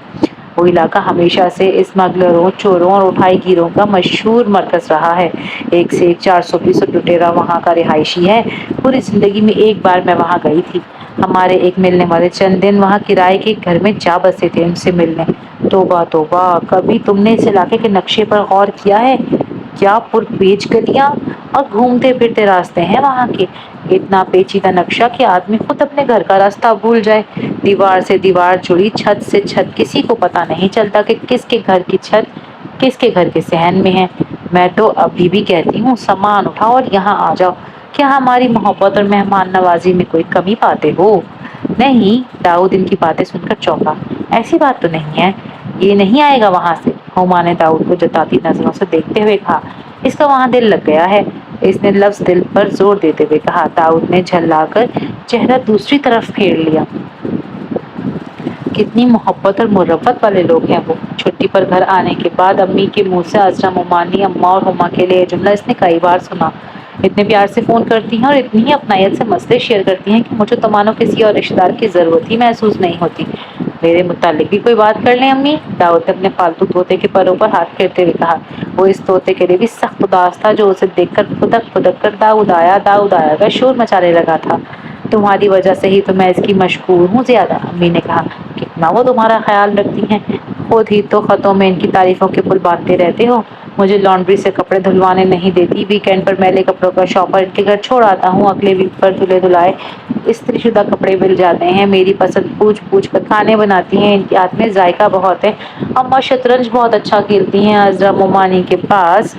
وہ علاقہ ہمیشہ سے اسمگلروں، چوروں اور اٹھائی گیروں کا مشہور مرکز رہا ہے۔ ایک سے ایک 400-500 لٹیرا وہاں کا رہائشی ہے۔ پوری زندگی میں ایک بار میں وہاں گئی تھی۔ ہمارے ایک ملنے والے چند دن وہاں کرائے کے گھر میں جا بسے تھے ان سے ملنے۔ توبہ توبہ، کبھی تم نے اس علاقے کے نقشے پر غور کیا ہے؟ کیا پرپیچ گلیاں اور گھومتے پھرتے راستے ہیں وہاں کے، اتنا پیچیدہ نقشہ کہ آدمی خود اپنے گھر کا راستہ بھول جائے۔ دیوار سے دیوار جڑی، چھت سے چھت، کسی کو پتا نہیں چلتا کہ کس کے گھر کی چھت کس کے گھر کے صحن میں ہے۔ میں تو ابھی بھی کہتی ہوں سامان اٹھاؤ اور یہاں آ جاؤ، کیا ہماری محبت اور مہمان نوازی میں کوئی کمی پاتے ہو؟ نہیں، داؤد ان کی باتیں سن کر چونکا۔ ایسی بات تو نہیں ہے، یہ نہیں آئے گا وہاں سے، ہما نے داؤد کو جتاتی نظروں سے دیکھتے ہوئے کہا۔ اس کا وہاں دل لگ گیا ہے، اس نے لفظ دل پر زور دیتے ہوئے کہا۔ داؤد نے جھلا کر چہرہ دوسری طرف پھیر لیا۔ کتنی محبت اور مروت والے لوگ ہیں وہ۔ چھٹی پر گھر آنے کے بعد امی کے منہ سے عذرا ممانی، اماں اور ہما کے لیے یہ جملہ اس نے کئی بار سنا۔ اتنے پیار سے فون کرتی ہیں اور اتنی ہی اپنائیت سے مسئلے شیئر کرتی ہیں کہ مجھے تو مانو کسی اور رشتہ دار کی ضرورت ہی محسوس نہیں ہوتی۔ میرے متعلق بھی کوئی بات کر لیں امی، داؤد نے اپنے پالتو طوطے کے پروں پر ہاتھ پھیرتے ہوئے کہا۔ وہ اس طوطے کے لیے بھی سخت اداس تھا جو اسے دیکھ کر پھدک پھدک کر داؤد آیا داؤد آیا کا شور مچانے لگا تھا۔ تمہاری وجہ سے ہی تو میں اس کی مشکور ہوں زیادہ، امی نے کہا۔ کتنا وہ تمہارا خیال رکھتی ہیں، خود ہی تو خطوں میں ان کی تعریفوں کے پل باندھتے رہتے ہو۔ مجھے لانڈری سے کپڑے دھلوانے نہیں دیتی، ویکینڈ پر میلے کپڑوں کا شاپر ان کے گھر چھوڑ آتا ہوں، اگلے ویک پر دھلے دھلائے استری شدہ کپڑے مل جاتے ہیں۔ میری پسند پوچھ پوچھ کر کھانے بناتی ہیں، ان کے ہاتھ میں ذائقہ بہت ہے۔ اماں شطرنج بہت اچھا کھیلتی ہیں، عذرا ممانی کے پاس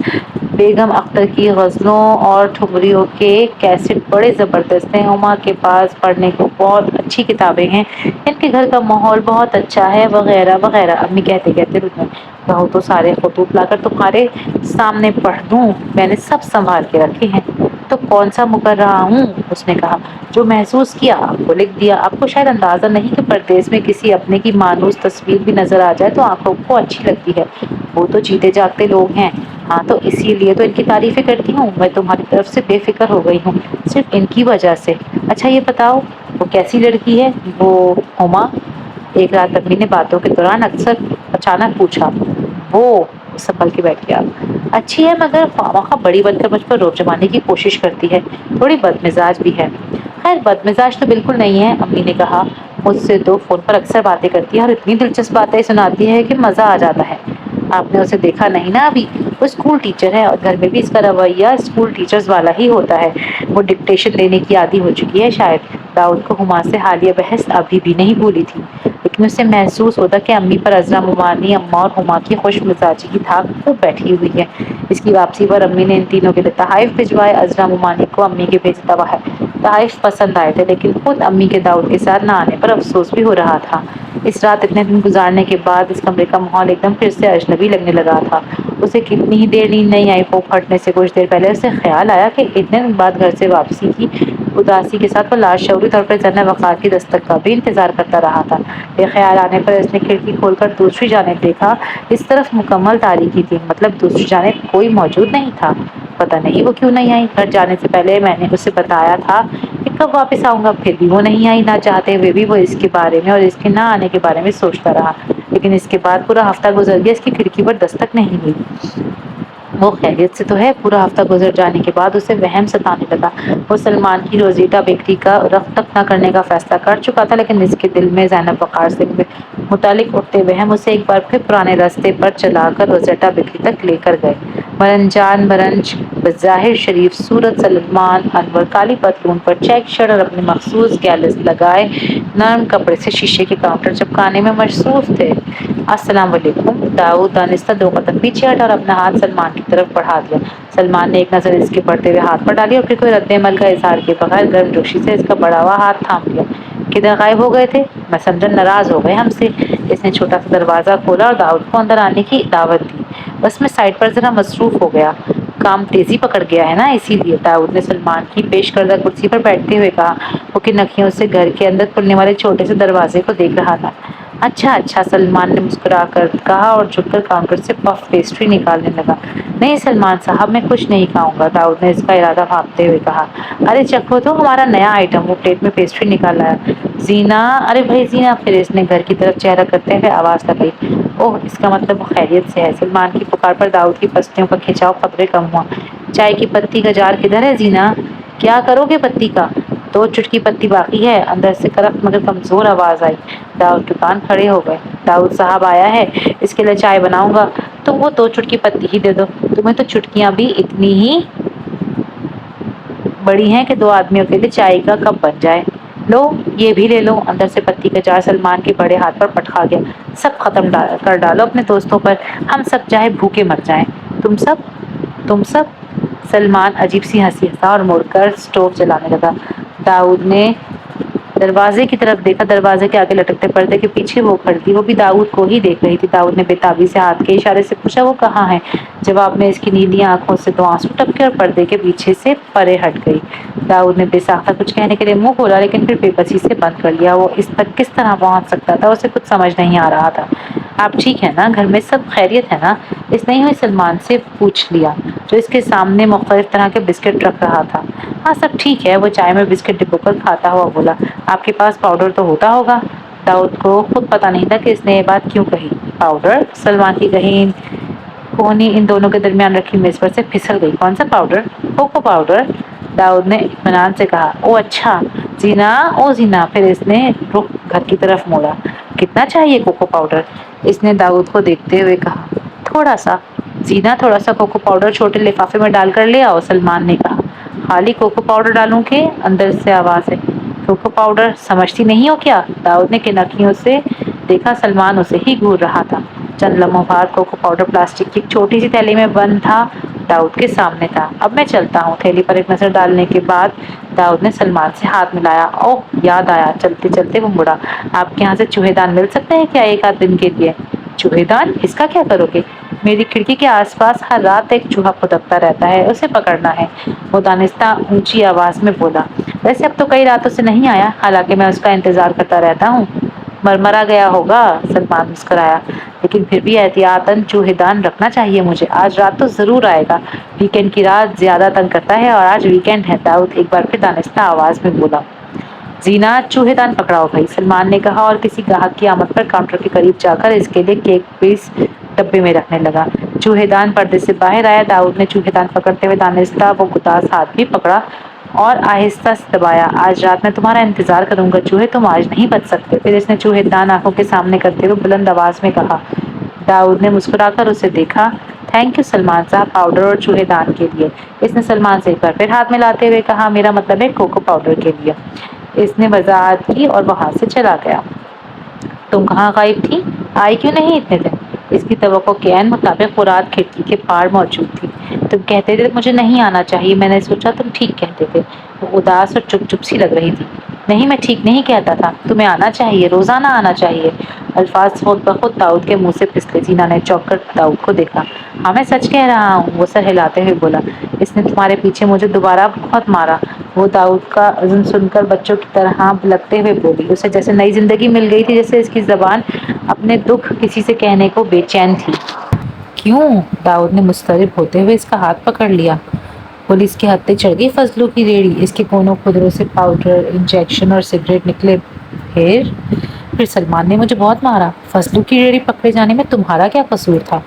بیگم اختر کی غزلوں اور ٹھمریوں کے کیسٹ بڑے زبردست ہیں، ہما کے پاس پڑھنے کو بہت اچھی کتابیں ہیں، ان کے گھر کا ماحول بہت اچھا ہے، وغیرہ وغیرہ۔ امی کہتے کہتے رک گئیں۔ کہو تو سارے خطوط لا کر تمہارے سامنے پڑھ دوں، میں نے سب سنبھال کے رکھے ہیں۔ تو کون سا مکر رہا ہوں، اس نے کہا۔ جو محسوس کیا آپ کو لکھ دیا۔ آپ کو شاید اندازہ نہیں کہ پردیس میں کسی اپنے کی مانوس تصویر بھی نظر آ جائے تو آنکھوں کو اچھی لگتی ہے۔ وہ تو جیتے جاگتے لوگ ہیں، ہاں تو اسی لیے تو ان کی تعریفیں کرتی ہوں۔ میں تمہاری طرف سے بے فکر ہو گئی ہوں صرف ان کی وجہ سے۔ اچھا یہ بتاؤ وہ کیسی لڑکی ہے، وہ ہما؟ ایک رات امی نے باتوں کے دوران اچانک پوچھا۔ وہ سنبھل کے بیٹھ گیا۔ اچھی ہے مگر خواہ بڑی بن کر مجھ پر روب جمانے کی کوشش کرتی ہے، تھوڑی بدمزاج بھی ہے۔ خیر بدمزاج تو بالکل نہیں ہے، امی نے کہا۔ مجھ سے تو فون پر اکثر باتیں کرتی ہے اور اتنی دلچسپ باتیں سناتی ہے کہ مزہ آ جاتا ہے۔ آپ نے اسے دیکھا نہیں نا ابھی، وہ اسکول ٹیچر ہے اور گھر میں بھی اس کا رویہ اسکول ٹیچرز والا ہی ہوتا ہے۔ وہ ڈکٹیشن لینے کی عادی ہو چکی ہے شاید۔ داؤد کو ہما سے حالیہ بحث ابھی بھی نہیں بھولی تھی، لیکن اسے محسوس ہوتا کہ امی پر عذرا ممانی، اماں اور ہما کی خوش مزاجی کی دھاک خوب بیٹھی ہوئی ہے۔ اس کی واپسی پر امی نے ان تینوں کے لیے تحائف بھجوائے، عذرا ممانی کو امی کے بھیجے تحائف پسند آئے تھے، لیکن خود امی کے داؤد کے ساتھ نہ آنے پر افسوس بھی ہو رہا تھا۔ اس رات اتنے دن گزارنے کے بعد اس کمرے کا ماحول ایک دم پھر سے اجنبی لگنے لگا تھا۔ اسے کتنی ہی دیر نیند نہیں آئی۔ وہ پھٹنے سے کچھ دیر پہلے اسے خیال آیا کہ اتنے دن بعد گھر سے واپسی کی اداسی کے ساتھ وہ لاشعوری طور پر جناب وقار کی دستک کا بھی انتظار کرتا رہا تھا۔ یہ خیال آنے پر اس نے کھڑکی کھول کر دوسری جانب دیکھا۔ اس طرف مکمل تاریکی تھی، مطلب دوسری جانب کوئی موجود نہیں تھا۔ پتہ نہیں وہ کیوں نہیں آئی۔ گھر جانے سے پہلے میں نے اسے بتایا تھا کہ کب واپس آؤں گا، پھر بھی وہ نہیں آئی۔ نہ چاہتے ہوئے بھی وہ اس کے بارے میں اور اس کے نہ آنے کے بارے میں سوچتا رہا، لیکن اس کے بعد پورا ہفتہ گزر گیا، اس کی کھڑکی پر دستک نہیں ہوئی۔ وہ خیریت سے تو ہے؟ پورا ہفتہ گزر جانے کے بعد اسے وہم ستانے لگا۔ وہ سلمان کی روزیٹا بیکری کا رخ تک نہ کرنے کا فیصلہ کر چکا تھا، لیکن اس کے دل میں زینب وقار سے متعلق اٹھتے وہم اسے ایک بار پھر پرانے راستے پر چلا کر روزیٹا بیکری تک لے کر گئے۔ مرنجان برنج بظاہر شریف صورت سلمان انور کالی پتلون پر چیک شرٹ اور اپنے مخصوص گیلز لگائے نرم کپڑے سے شیشے کے کاؤنٹر چپکانے میں مصروف تھے۔ السلام علیکم۔ داؤد دانستہ دو قدم پیچھے ہٹا اور اپنا ہاتھ سلمان کی طرف بڑھا دیا۔ سلمان نے ایک نظر اس کے بڑھتے ہوئے ہاتھ پر ڈالی اور پھر کوئی رد عمل کا اظہار کیے بغیر گرم جوشی سے اس کا بڑھا ہوا ہاتھ تھام لیا۔ کدھر غائب ہو گئے تھے؟ میں سمجھا ناراض ہو گئے ہم سے۔ اس نے چھوٹا سا دروازہ کھولا اور داؤد کو اندر آنے کی دعوت دی۔ بس میں سائڈ پر ذرا مصروف ہو گیا، کام تیزی پکڑ گیا ہے نا، اسی لیے۔ داؤد نے سلمان کی پیش کردہ کرسی پر بیٹھتے ہوئے کہا۔ وہ کن انکھیوں سے گھر کے اندر کھلنے والے چھوٹے سے دروازے کو دیکھ رہا تھا۔ اچھا اچھا، سلمان نے مسکرا کر کہا اور جھک کر کاؤنٹر سے پف پیسٹری نکالنے لگا۔ نہیں سلمان صاحب، میں کچھ نہیں کھاؤں گا، داؤد نے اس کا ارادہ بھانپتے ہوئے کہا۔ ارے چکھو تو ہمارا نیا آئٹم۔ وہ پلیٹ میں پیسٹری نکال لایا۔ زینہ، ارے بھائی زینہ، پھر اس نے گھر کی طرف چہرہ کرتے ہوئے آواز لگائی۔ اوہ، اس کا مطلب وہ خیریت سے ہے۔ سلمان کی پکار پر داؤد کی پسلیوں کا کھچاؤ قدرے کم ہوا۔ چائے کی پتی کا جار کدھر ہے زینہ؟ کیا کرو گے پتی کا؟ 2 چٹکی پتی باقی ہے، اندر سے کرخت مگر کمزور آواز آئی۔ داؤد کے کان کھڑے ہو گئے۔ داؤد صاحب آیا ہے، اس کے لیے چائے بناؤں گا، تم وہ 2 چٹکی پتی ہی دے دو۔ تمہیں تو چٹکیاں بھی اتنی ہی بڑی ہیں کہ 2 آدمیوں کے لیے چائے کا کپ بن جائے۔ لو، یہ بھی لے لو۔ اندر سے پتی کا جار سلمان کے بڑے ہاتھ پر پٹکا گیا۔ سب ختم کر ڈالو اپنے دوستوں پر، ہم سب چاہے بھوکے مر جائیں۔ تم سب؟ سلمان عجیب سی ہنسی ہنسا اور مڑ کر سٹوو جلانے لگا۔ داؤد نے دروازے کی طرف دیکھا۔ دروازے کے آگے لٹکتے پردے کے پیچھے وہ کھڑی تھی، وہ بھی داؤد کو ہی دیکھ رہی تھی۔ داؤد نے بے تابی سے ہاتھ کے اشارے سے پوچھا، وہ کہاں ہے؟ جواب میں اس کی نیلی آنکھوں سے 2 آنسو ٹپکے اور پردے کے پیچھے سے پرے ہٹ گئی۔ داؤد نے بے ساختہ کچھ کہنے کے لیے منہ کھولا، لیکن پھر بے بسی سے بند کر لیا۔ وہ اس تک کس طرح پہنچ سکتا تھا، اسے کچھ سمجھ نہیں آ رہا تھا۔ آپ ٹھیک ہیں نا؟ گھر میں سب خیریت ہے نا؟ اس نے ہی سلمان سے پوچھ لیا، جو اس کے سامنے مختلف طرح کے بسکٹ رکھ رہا تھا۔ ہاں سب ٹھیک ہے، وہ چائے میں بسکٹ ڈبو کر کھاتا ہوا بولا۔ آپ کے پاس پاؤڈر تو ہوتا ہوگا؟ داؤد کو خود پتہ نہیں تھا کہ اس نے یہ بات کیوں کہی۔ پاؤڈر؟ سلمان کی گہین کوہنی ان دونوں کے درمیان رکھی میز پر سے پھسل گئی۔ کون سا پاؤڈر؟ کوکو پاؤڈر، داؤد نے اطمینان سے کہا۔ او اچھا، زینہ، او زینہ، پھر اس نے رخ گھر کی طرف موڑا۔ کتنا چاہیے کوکو پاؤڈر؟ اس نے داؤد کو دیکھتے ہوئے کہا۔ تھوڑا سا۔ زینہ، تھوڑا سا کوکو پاؤڈر چھوٹے لفافے میں ڈال کر لے آؤ، سلمان نے کہا۔ خالی کوکو پاؤڈر ڈالوں کہ؟ اندر سے آواز ہے۔ کوکو پاؤڈر سمجھتی نہیں ہو کیا؟ داؤد نے کنکھیوں سے دیکھا، سلمان اسے ہی گھور رہا تھا۔ چند لمحوں بعد کوکو پاؤڈر پلاسٹک کی ایک چھوٹی سی تھیلی میں بند تھا، داؤد کے سامنے تھا۔ اب میں چلتا ہوں۔ تھیلی پر ایک نظر ڈالنے کے بعد داؤد نے سلمان سے ہاتھ ملایا۔ اوہ، یاد آیا۔ چلتے چلتے وہ مڑا۔ آپ کے یہاں سے چوہے دان مل سکتے ہیں کیا 1 آدھ دن کے لیے؟ چوہے دان؟ اس کا کیا کرو گے؟ میری کھڑکی کے آس پاس ہر رات ایک چوہا پھدکتا رہتا ہے، اسے پکڑنا ہے، وہ دانستہ اونچی آواز میں بولا۔ ویسے اب تو کئی راتوں سے نہیں آیا، حالانکہ میں اس کا انتظار کرتا رہتا ہوں۔ مرمرا گیا ہوگا، سلمان مسکرایا۔ لیکن پھر بھی احتیاطاً چوہے دان رکھنا چاہیے مجھے، آج رات تو ضرور آئے گا۔ ویکینڈ کی رات زیادہ تنگ کرتا ہے اور آج ویکینڈ ہے، داؤد ایک بار پھر دانستہ آواز میں بولا۔ زینہ، چوہے دان پکڑاؤ بھائی، سلمان نے کہا اور کسی گاہک کی آمد پر کاؤنٹر کے قریب جا کر اس کے لیے کیک پیس ڈبے میں رکھنے لگا۔ چوہے دان پردے سے باہر آیا۔ داؤد نے چوہے دان پکڑتے ہوئے دانستہ وہ گداز ہاتھ بھی پکڑا اور آہستہ سے دبایا۔ آج رات میں تمہارا انتظار کروں گا چوہے، تم آج نہیں بچ سکتے۔ پھر اس نے چوہے دان آنکھوں کے سامنے کرتے ہوئے بلند آواز میں کہا۔ داؤد نے مسکرا کر اسے دیکھا۔ تھینک یو سلمان صاحب، پاؤڈر اور چوہے دان کے لیے۔ اس نے سلمان سے ایک بار پھر ہاتھ ملاتے ہوئے کہا۔ میرا مطلب ہے کوکو پاؤڈر کے لیے، اس نے وضاحت کی اور وہاں سے چلا گیا۔ تم کہاں غائب تھی؟ آئی کیوں نہیں اتنے دن؟ اس کی توقع کے عین مطابق وہ رات کھڑکی کے پار موجود تھی۔ تم کہتے تھے مجھے نہیں آنا چاہیے، میں نے سوچا تم ٹھیک کہتے تھے۔ وہ اداس اور چپ چپ سی لگ رہی تھی۔ نہیں، میں ٹھیک نہیں کہتا تھا، تمہیں آنا چاہیے، روزانہ آنا چاہیے۔ الفاظ خود بخود داؤد کے منہ سے پھسلے۔ زینا نے چونک کر داؤد کو دیکھا۔ ہاں میں سچ کہہ رہا ہوں، وہ سر ہلاتے ہوئے بولا۔ اس نے تمہارے پیچھے مجھے دوبارہ بہت مارا۔ وہ داؤد کا عزم سن کر بچوں کی طرح لگتے ہوئے بولی۔ اسے جیسے نئی زندگی مل گئی تھی، جیسے اس کی زبان اپنے دکھ کسی سے کہنے کو بے چین تھی۔ کیوں؟ داؤد نے مضطرب ہوتے ہوئے اس کا ہاتھ پکڑ لیا۔ پولیس کے ہتھے چڑھ گئی فضلو کی ریڑھی، اس کے کونوں خودروں سے پاؤڈر، انجیکشن اور سگریٹ نکلے۔ پھر سلمان نے مجھے بہت مارا۔ فضلو کی ریڑھی پکڑے جانے میں تمہارا کیا قصور تھا؟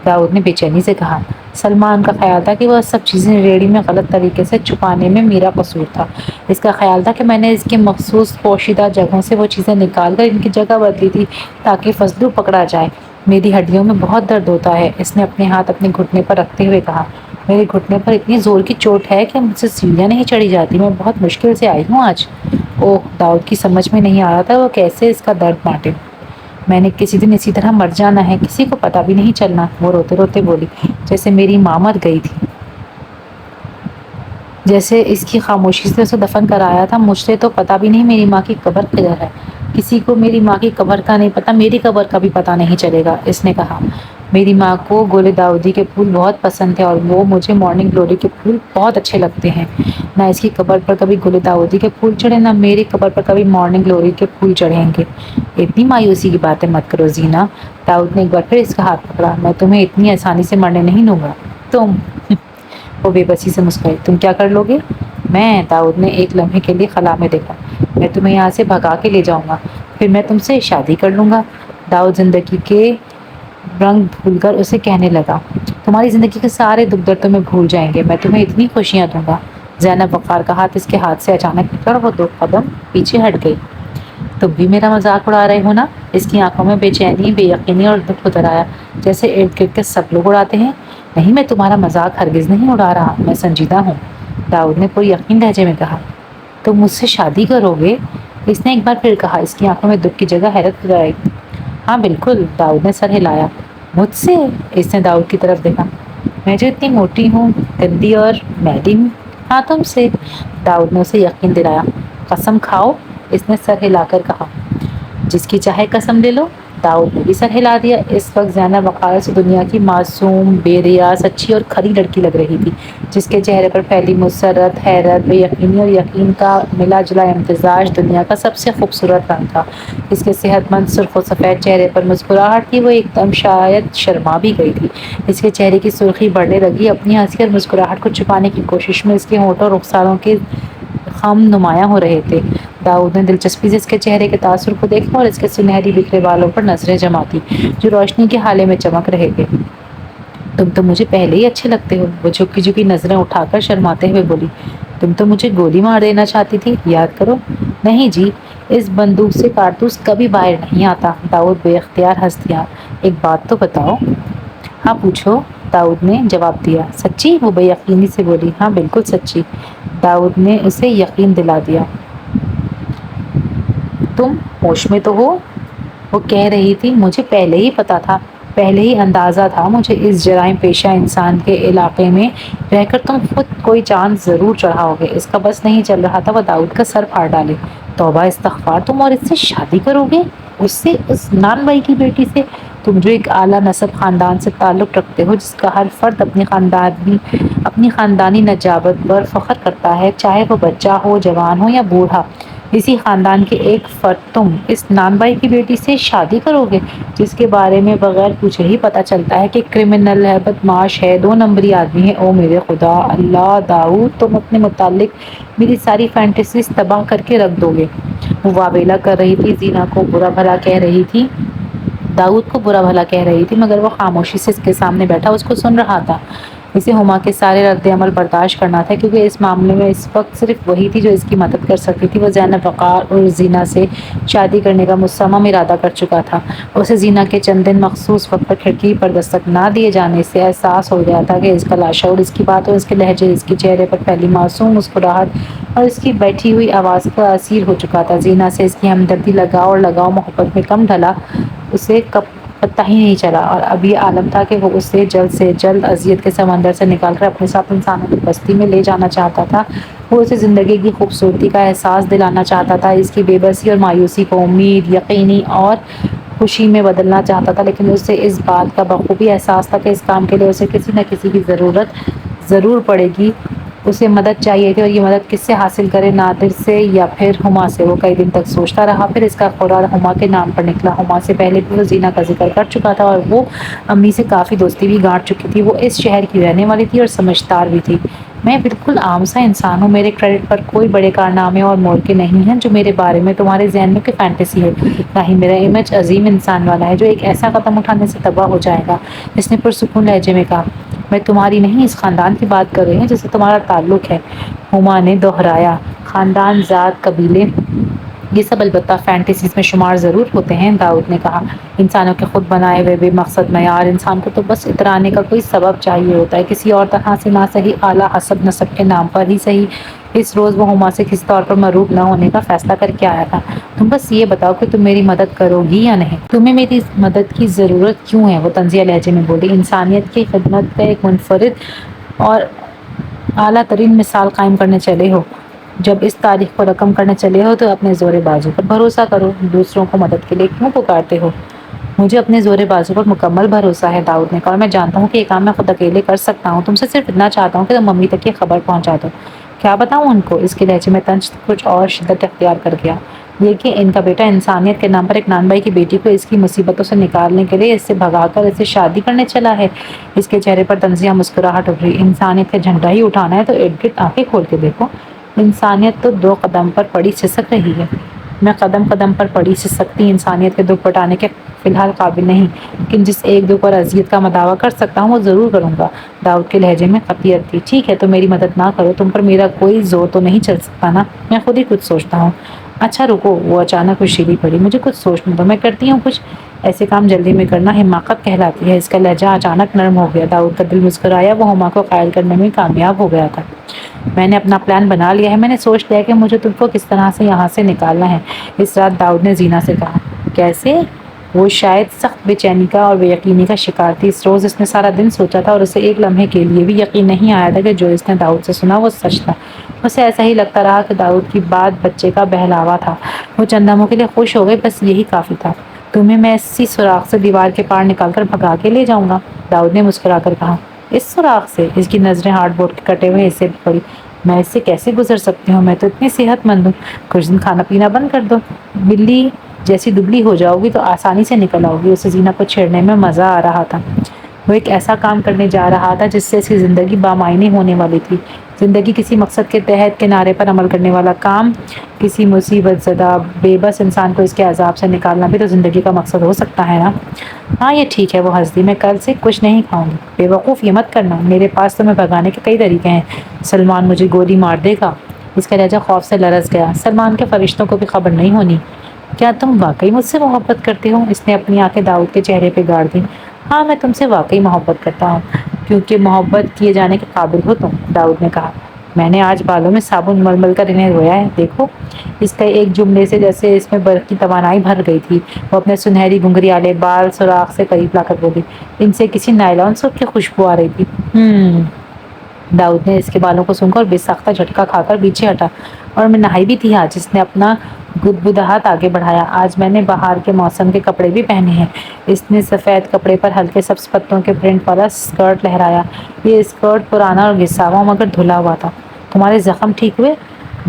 داؤد نے بے چینی سے کہا۔ سلمان کا خیال تھا کہ وہ سب چیزیں ریڑھی میں غلط طریقے سے چھپانے میں میرا قصور تھا۔ اس کا خیال تھا کہ میں نے اس کے مخصوص پوشیدہ جگہوں سے وہ چیزیں نکال کر ان کی جگہ بدلی تھی تاکہ فضلو پکڑا جائے۔ میری ہڈیوں میں بہت درد ہوتا ہے، اس نے اپنے ہاتھ اپنے گھٹنے پر رکھتے ہوئے کہا۔ میرے گھٹنے پر اتنی زور کی چوٹ ہے کہ مجھ سے سیڑھیاں نہیں چڑھی جاتی، میں بہت مشکل سے آئی ہوں آج۔ اوہ، داؤد کی سمجھ میں نہیں آ رہا تھا وہ کیسے اس کا درد بانٹے۔ میں نے کسی دن اسی طرح مر جانا ہے، کسی کو پتہ بھی نہیں چلنا، وہ روتے روتے بولی، جیسے میری ماں مر گئی تھی، جیسے اس کی خاموشی سے اسے دفن کرایا تھا۔ مجھ سے تو پتہ بھی نہیں میری ماں کی قبر کدھر ہے، کسی کو میری ماں کی قبر کا نہیں پتہ، میری قبر کا بھی پتہ نہیں چلے گا، اس نے کہا۔ میری ماں کو گل داؤدی کے پھول بہت پسند تھے اور وہ مجھے مارننگ گلوری کے پھول بہت اچھے لگتے ہیں۔ نہ اس کی قبر پر کبھی گل داؤدی کے پھول چڑھے، نہ میری قبر پر کبھی مارننگ گلوری کے پھول چڑھیں گے۔ اتنی مایوسی کی باتیں مت کرو زینا، داؤد نے ایک بار پھر اس کا ہاتھ پکڑا۔ میں تمہیں اتنی آسانی سے مرنے نہیں دوں گا۔ تم وہ بے بسی سے مسکرائی۔ تم کیا کر لو گے؟ میں، داؤد نے ایک لمحے کے لیے خلا میں دیکھا۔ میں تمہیں یہاں سے بھگا کے لے جاؤں گا، پھر میں تم سے شادی کر لوں گا۔ داؤد زندگی کے رنگ بھول کر اسے کہنے لگا۔ تمہاری زندگی کے سارے دکھ درد تمہیں بھول جائیں گے، میں تمہیں اتنی خوشیاں دوں گا۔ زینب وقار کا ہاتھ اس کے ہاتھ سے اچانک نکلا اور وہ 2 قدم پیچھے ہٹ گئی۔ تم بھی میرا مذاق اڑا رہے ہو نا؟ اس کی آنکھوں میں بے چینی، بے یقینی اور دکھ اتر آیا، جیسے ارد گرد کے سب لوگ اڑاتے ہیں۔ نہیں، میں تمہارا مذاق ہرگز نہیں اڑا رہا، میں سنجیدہ ہوں، داؤد نے پوری یقین لہجے میں کہا۔ تم مجھ سے شادی کرو گے؟ اس نے ایک بار پھر کہا، اس کی آنکھوں میں دکھ کی جگہ حیرت نظر آئی۔ ہاں بالکل، داؤد نے سر ہلایا۔ مجھ سے؟ اس نے داؤد کی طرف دیکھا۔ میں جو اتنی موٹی ہوں، گندی اور میلی ہوں؟ ہاں تم سے، داؤد نے اسے یقین دلایا۔ قسم کھاؤ، اس نے سر ہلا کر کہا۔ جس کی چاہے قسم لے لو، داؤد نے بھی سر ہلا دیا۔ اس وقت زینب وقار اس دنیا کی معصوم، بے ریا، سچی اور کھری لڑکی لگ رہی تھی، جس کے چہرے پر پھیلی مسرت، حیرت، بے یقینی اور یقین کا ملا جلا امتزاج دنیا کا سب سے خوبصورت رنگ تھا۔ اس کے صحت مند سرخ و سفید چہرے پر مسکراہٹ تھی، وہ ایک دم شاید شرما بھی گئی تھی۔ اس کے چہرے کی سرخی بڑھنے لگی، اپنی ہنسی اور مسکراہٹ کو چھپانے کی کوشش میں اس کے ہونٹ اور رخساروں کے خم نمایاں ہو رہے تھے۔ داؤد نے دلچسپی سے اس کے چہرے کے تاثر کو دیکھا اور اس کے سنہری بکھرے بالوں پر نظریں جما دی، جو روشنی کے ہالے میں چمک رہے تھے۔ تم تو مجھے پہلے ہی اچھے لگتے ہو، وہ جھکی جھکی نظریں اٹھا کر شرماتے ہوئے بولی۔ تم تو مجھے گولی مار دینا چاہتی تھی، یاد کرو۔ نہیں جی، اس بندوق سے کارتوس کبھی باہر نہیں آتا، داؤد بے اختیار ہنس دیا۔ ایک بات تو بتاؤ۔ ہاں پوچھو، داؤد نے جواب دیا۔ سچی؟ وہ بے یقینی سے بولی۔ ہاں بالکل سچی، داؤد نے اسے یقین دلا دیا۔ تم ہوش میں تو ہو؟ وہ کہہ رہی تھی۔ مجھے پہلے ہی پتا تھا، پہلے ہی اندازہ تھا مجھے، اس جرائم پیشہ انسان کے علاقے میں رہ کر تم خود کوئی جان ضرور چڑھاؤ گے۔ اس کا بس نہیں چل رہا تھا وہ داؤد کا سر پھاڑ ڈالے۔ توبہ استغفار، تم اور اس سے شادی کرو گے؟ اس سے؟ اس نان بھائی کی بیٹی سے؟ تم جو ایک اعلیٰ نسب خاندان سے تعلق رکھتے ہو، جس کا ہر فرد اپنی خاندانی نجابت پر فخر کرتا ہے، چاہے وہ بچہ ہو، جوان ہو یا بوڑھا، اسی خاندان کے ایک فرد، تم اس نان بھائی کی بیٹی سے شادی کرو گے، جس کے بارے میں بغیر پوچھے ہی پتا چلتا ہے کہ کرمنل ہے، بدمعاش ہے، 2 نمبری آدمی ہے؟ او میرے خدا، اللہ، داؤد، تم اپنے متعلق میری ساری فینٹیسیز تباہ کر کے رکھ دو گے۔ وہ واویلا کر رہی تھی، زینا کو برا بھلا کہہ رہی تھی، داؤد کو برا بھلا کہہ رہی تھی، مگر وہ خاموشی سے اس کے سامنے بیٹھا اس کو سن رہا تھا۔ اسے ہما کے سارے رد عمل برداشت کرنا تھا، کیونکہ اس معاملے میں اس وقت صرف وہی تھی جو اس کی مدد کر سکتی تھی۔ وہ زینب وقار اور زینا سے شادی کرنے کا مصمم ارادہ کر چکا تھا۔ اسے زینا کے چند دن مخصوص وقت پر کھڑکی پر دستک نہ دیے جانے سے احساس ہو گیا تھا کہ اس کا لاشعور اس کی باتوں، اس کے لہجے، اس کے چہرے پر پھیلی معصوم مسکراہٹ اور اس کی بیٹھی ہوئی آواز کا اسیر ہو چکا تھا۔ زینا سے اس کی ہمدردی، لگاؤ محبت میں کم ڈھلا، اسے پتہ ہی نہیں چلا، اور اب یہ عالم تھا کہ وہ اسے جلد سے جلد اذیت کے سمندر سے نکال کر اپنے ساتھ انسانوں کی بستی میں لے جانا چاہتا تھا۔ وہ اسے زندگی کی خوبصورتی کا احساس دلانا چاہتا تھا، اس کی بے بسی اور مایوسی کو امید، یقینی اور خوشی میں بدلنا چاہتا تھا، لیکن اسے اس بات کا بخوبی احساس تھا کہ اس کام کے لیے اسے کسی نہ کسی کی ضرورت ضرور پڑے گی۔ اسے مدد چاہیے تھی، اور یہ مدد کس سے حاصل کرے، نادر سے یا پھر ہما سے؟ وہ کئی دن تک سوچتا رہا، پھر اس کا قرار ہما کے نام پر نکلا۔ ہما سے پہلے بھی وہ زینہ کا ذکر کر چکا تھا، اور وہ امی سے کافی دوستی بھی گانٹ چکی تھی۔ وہ اس شہر کی رہنے والی تھی اور سمجھدار بھی تھی۔ میں بالکل عام سا انسان ہوں، میرے کریڈٹ پر کوئی بڑے کارنامے اور موقع نہیں ہیں جو میرے بارے میں تمہارے ذہن میں کوئی فینٹیسی ہے۔ نہ ہی میرا امیج عظیم انسان والا ہے جو ایک ایسا قدم اٹھانے سے تباہ ہو جائے گا۔ اس نے پرسکون لہجے میں کہا۔ میں تمہاری نہیں، اس خاندان کی بات کر رہی ہوں جس سے تمہارا تعلق ہے، ہما نے دہرایا۔ خاندان، ذات، قبیلے، یہ سب البتہ فینٹیسیز میں شمار ضرور ہوتے ہیں، داؤد نے کہا۔ انسانوں کے خود بنائے ہوئے بے مقصد معیار، انسان کو تو بس اترانے کا کوئی سبب چاہیے ہوتا ہے، کسی اور طرح سے نہ صحیح، اعلیٰ حسب نسب کے نام پر ہی صحیح۔ اس روز وہ ہما سے کسی طور پر مروب نہ ہونے کا فیصلہ کر کے آیا تھا۔ تم بس یہ بتاؤ کہ تم میری مدد کرو گی یا نہیں؟ تمہیں میری مدد کی ضرورت کیوں ہے؟ وہ طنزیہ لہجے میں بولی۔ انسانیت کی خدمت کا ایک منفرد اور اعلیٰ ترین مثال قائم کرنے چلے ہو، جب اس تاریخ کو رقم کرنے چلے ہو تو اپنے زور بازو پر بھروسہ کرو، دوسروں کو مدد کے لیے کیوں پکارتے ہو؟ مجھے اپنے زور بازو پر مکمل بھروسہ ہے، داؤد نے کہا، اور میں جانتا ہوں کہ یہ کام میں خود اکیلے کر سکتا ہوں۔ تم سے صرف اتنا چاہتا ہوں کہ تم امی تک یہ خبر پہنچا دو۔ کیا بتاؤں ان کو؟ اس کے لہجے میں طنز کچھ اور شدت اختیار کر گیا۔ یہ کہ ان کا بیٹا انسانیت کے نام پر ایک نان بھائی کی بیٹی کو اس کی مصیبتوں سے نکالنے کے لیے اس سے بھگا کر اس سے شادی کرنے چلا ہے۔ اس کے چہرے پر طنزیہ مسکراہٹ ابھری۔ انسانیت کا جھنڈا ہی اٹھانا ہے تو ارد گرد آنکھیں کھول کے دیکھو، انسانیت تو دو قدم پر پڑی سسک رہی ہے۔ میں قدم قدم پر پڑی سسکتی انسانیت کے دکھ پٹانے کے فی الحال قابل نہیں، لیکن جس ایک دکھ اور اذیت کا میں دعویٰ کر سکتا ہوں وہ ضرور کروں گا۔ داؤد کے لہجے میں قطعیت تھی۔ ٹھیک ہے، تو میری مدد نہ کرو، تم پر میرا کوئی زور تو نہیں چل سکتا نا، میں خود ہی کچھ سوچتا ہوں۔ اچھا رکو، وہ اچانک خوشیلی پڑی، مجھے کچھ سوچنے دو، میں کرتی ہوں کچھ۔ ایسے کام جلدی میں کرنا حماقت کہلاتی ہے۔ اس کا لہجہ اچانک نرم ہو گیا۔ داؤد کا دل مسکرایا، وہ ہما کو قائل کرنے میں کامیاب ہو گیا تھا۔ میں نے اپنا پلان بنا لیا ہے، میں نے سوچ لیا کہ مجھے تم کو کس طرح سے یہاں سے نکالنا ہے۔ اس رات داؤد نے زینہ سے کہا۔ کیسے؟ وہ شاید سخت بے چینی کا اور بے یقینی کا شکار تھی۔ اس روز اس نے سارا دن سوچا تھا اور اسے ایک لمحے کے لیے بھی یقین نہیں آیا تھا کہ جو اس نے داؤد سے سنا وہ سچ تھا۔ اسے ایسا ہی لگتا رہا کہ داؤد کی بات بچے کا بہلاوا تھا۔ وہ چند لمحوں کے لیے خوش ہو گئی، بس یہی کافی تھا۔ تمہیں میں اسی سوراخ سے دیوار کے پار نکال کر بھگا کے لے جاؤں گا، داؤد نے مسکرا کر کہا۔ اس سوراخ سے؟ اس کی نظریں ہارڈ بورڈ کے کٹے ہوئے حصے پر پڑی۔ میں اس سے کیسے گزر سکتی ہوں؟ میں تو اتنی صحت مند ہوں۔ کچھ دن کھانا پینا بند کر دو، بلی جیسی دبلی ہو جاؤ گی تو آسانی سے نکل آؤ گی۔ اسے زینہ کو چھیڑنے میں مزہ آ رہا تھا۔ وہ ایک ایسا کام کرنے جا رہا تھا جس سے اس کی زندگی بامعنی ہونے والی تھی۔ زندگی کسی مقصد کے تحت کنارے پر عمل کرنے والا کام۔ کسی مصیبت زدہ بے بس انسان کو اس کے عذاب سے نکالنا بھی تو زندگی کا مقصد ہو سکتا ہے نا۔ ہاں یہ ٹھیک ہے، وہ ہنس دی، میں کل سے کچھ نہیں کھاؤں گی۔ بے وقوف، یہ مت کرنا، میرے پاس تمہیں بھگانے کے کئی طریقے ہیں۔ سلمان مجھے گولی مار دے گا۔ اس کا لہجہ خوف سے لرز گیا۔ سلمان کے فرشتوں کو بھی خبر نہیں ہونی۔ کیا تم واقعی مجھ سے محبت کرتے ہو؟ اس نے اپنی آنکھیں داؤد کے چہرے پہ گاڑ دیں۔ ہاں میں تم سے واقعی محبت کرتا ہوں، کیونکہ محبت کیے جانے کے قابل ہو تم، داؤد نے کہا۔ میں نے آج بالوں میں صابن مل مل کر انہیں دھویا ہے، دیکھو۔ اس کے ایک جملے سے جیسے اس میں برق کی توانائی بھر گئی تھی۔ وہ اپنے سنہری گھنگریالے بال سوراخ سے قریب لا کر بولی۔ ان سے کسی نائلون سوٹ کی خوشبو آ رہی تھی۔ داؤد نے اس کے بالوں کو سن کر بے ساختہ جھٹکا کھا کر پیچھے ہٹا۔ اور میں نہائی بھی تھی آج، اس نے اپنا گدگداہٹ آگے بڑھایا۔ آج میں نے بہار کے موسم کے کپڑے بھی پہنے ہیں۔ اس نے سفید کپڑے پر ہلکے سبز پتوں کے پرنٹ والا اسکرٹ لہرایا۔ یہ اسکرٹ پرانا اور گھسا ہوا مگر دھلا ہوا تھا۔ تمہارے زخم ٹھیک ہوئے؟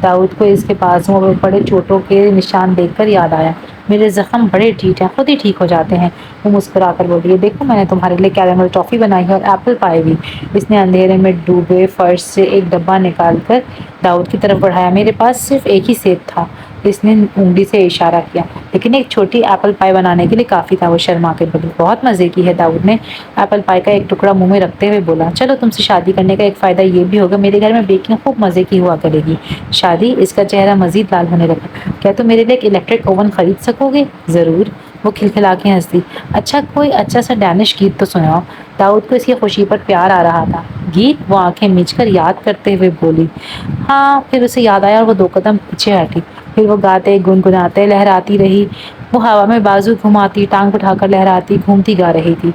داؤد کو اس کے بازوؤں پر پڑے چوٹوں کے نشان دیکھ کر یاد آیا۔ میرے زخم بڑے ٹھیک ہیں، خود ہی ٹھیک ہو جاتے ہیں، وہ مسکرا کر بولی۔ دیکھو میں نے تمہارے لیے کیرمل ٹافی بنائی ہے اور ایپل پائے بھی۔ اس نے اندھیرے میں ڈوبے فرش سے ایک ڈبہ نکال کر داؤد کی طرف بڑھایا۔ میرے پاس صرف ایک ہی سیب تھا، اس نے انگلی سے اشارہ کیا، لیکن ایک چھوٹی ایپل پائی بنانے کے لیے کافی تھا، وہ شرما کے بولی۔ بہت مزے کی ہے، داؤد نے ایپل پائی کا ایک ٹکڑا منہ میں رکھتے ہوئے بولا۔ چلو تم سے شادی کرنے کا ایک فائدہ یہ بھی ہوگا، میرے گھر میں بیکنگ خوب مزے کی ہوا کرے گی۔ شادی؟ اس کا چہرہ مزید لال ہونے لگا۔ کیا تم میرے لیے ایک الیکٹرک اوون خرید سکو گے؟ ضرور، وہ کھلکھلا کے ہنس دی۔ اچھا کوئی اچھا سا ڈینش گیت تو سناؤ۔ داؤد کو اس کی خوشی پر پیار آ رہا تھا۔ گیت؟ وہ آنکھیں میچ کر یاد کرتے ہوئے بولی۔ ہاں، پھر اسے یاد آیا اور وہ دو قدم پیچھے ہٹی۔ پھر وہ گاتے گنگناتے لہراتی رہی۔ وہ ہوا میں بازو گھماتی، ٹانگ اٹھا کر لہراتی، گھومتی گا رہی تھی۔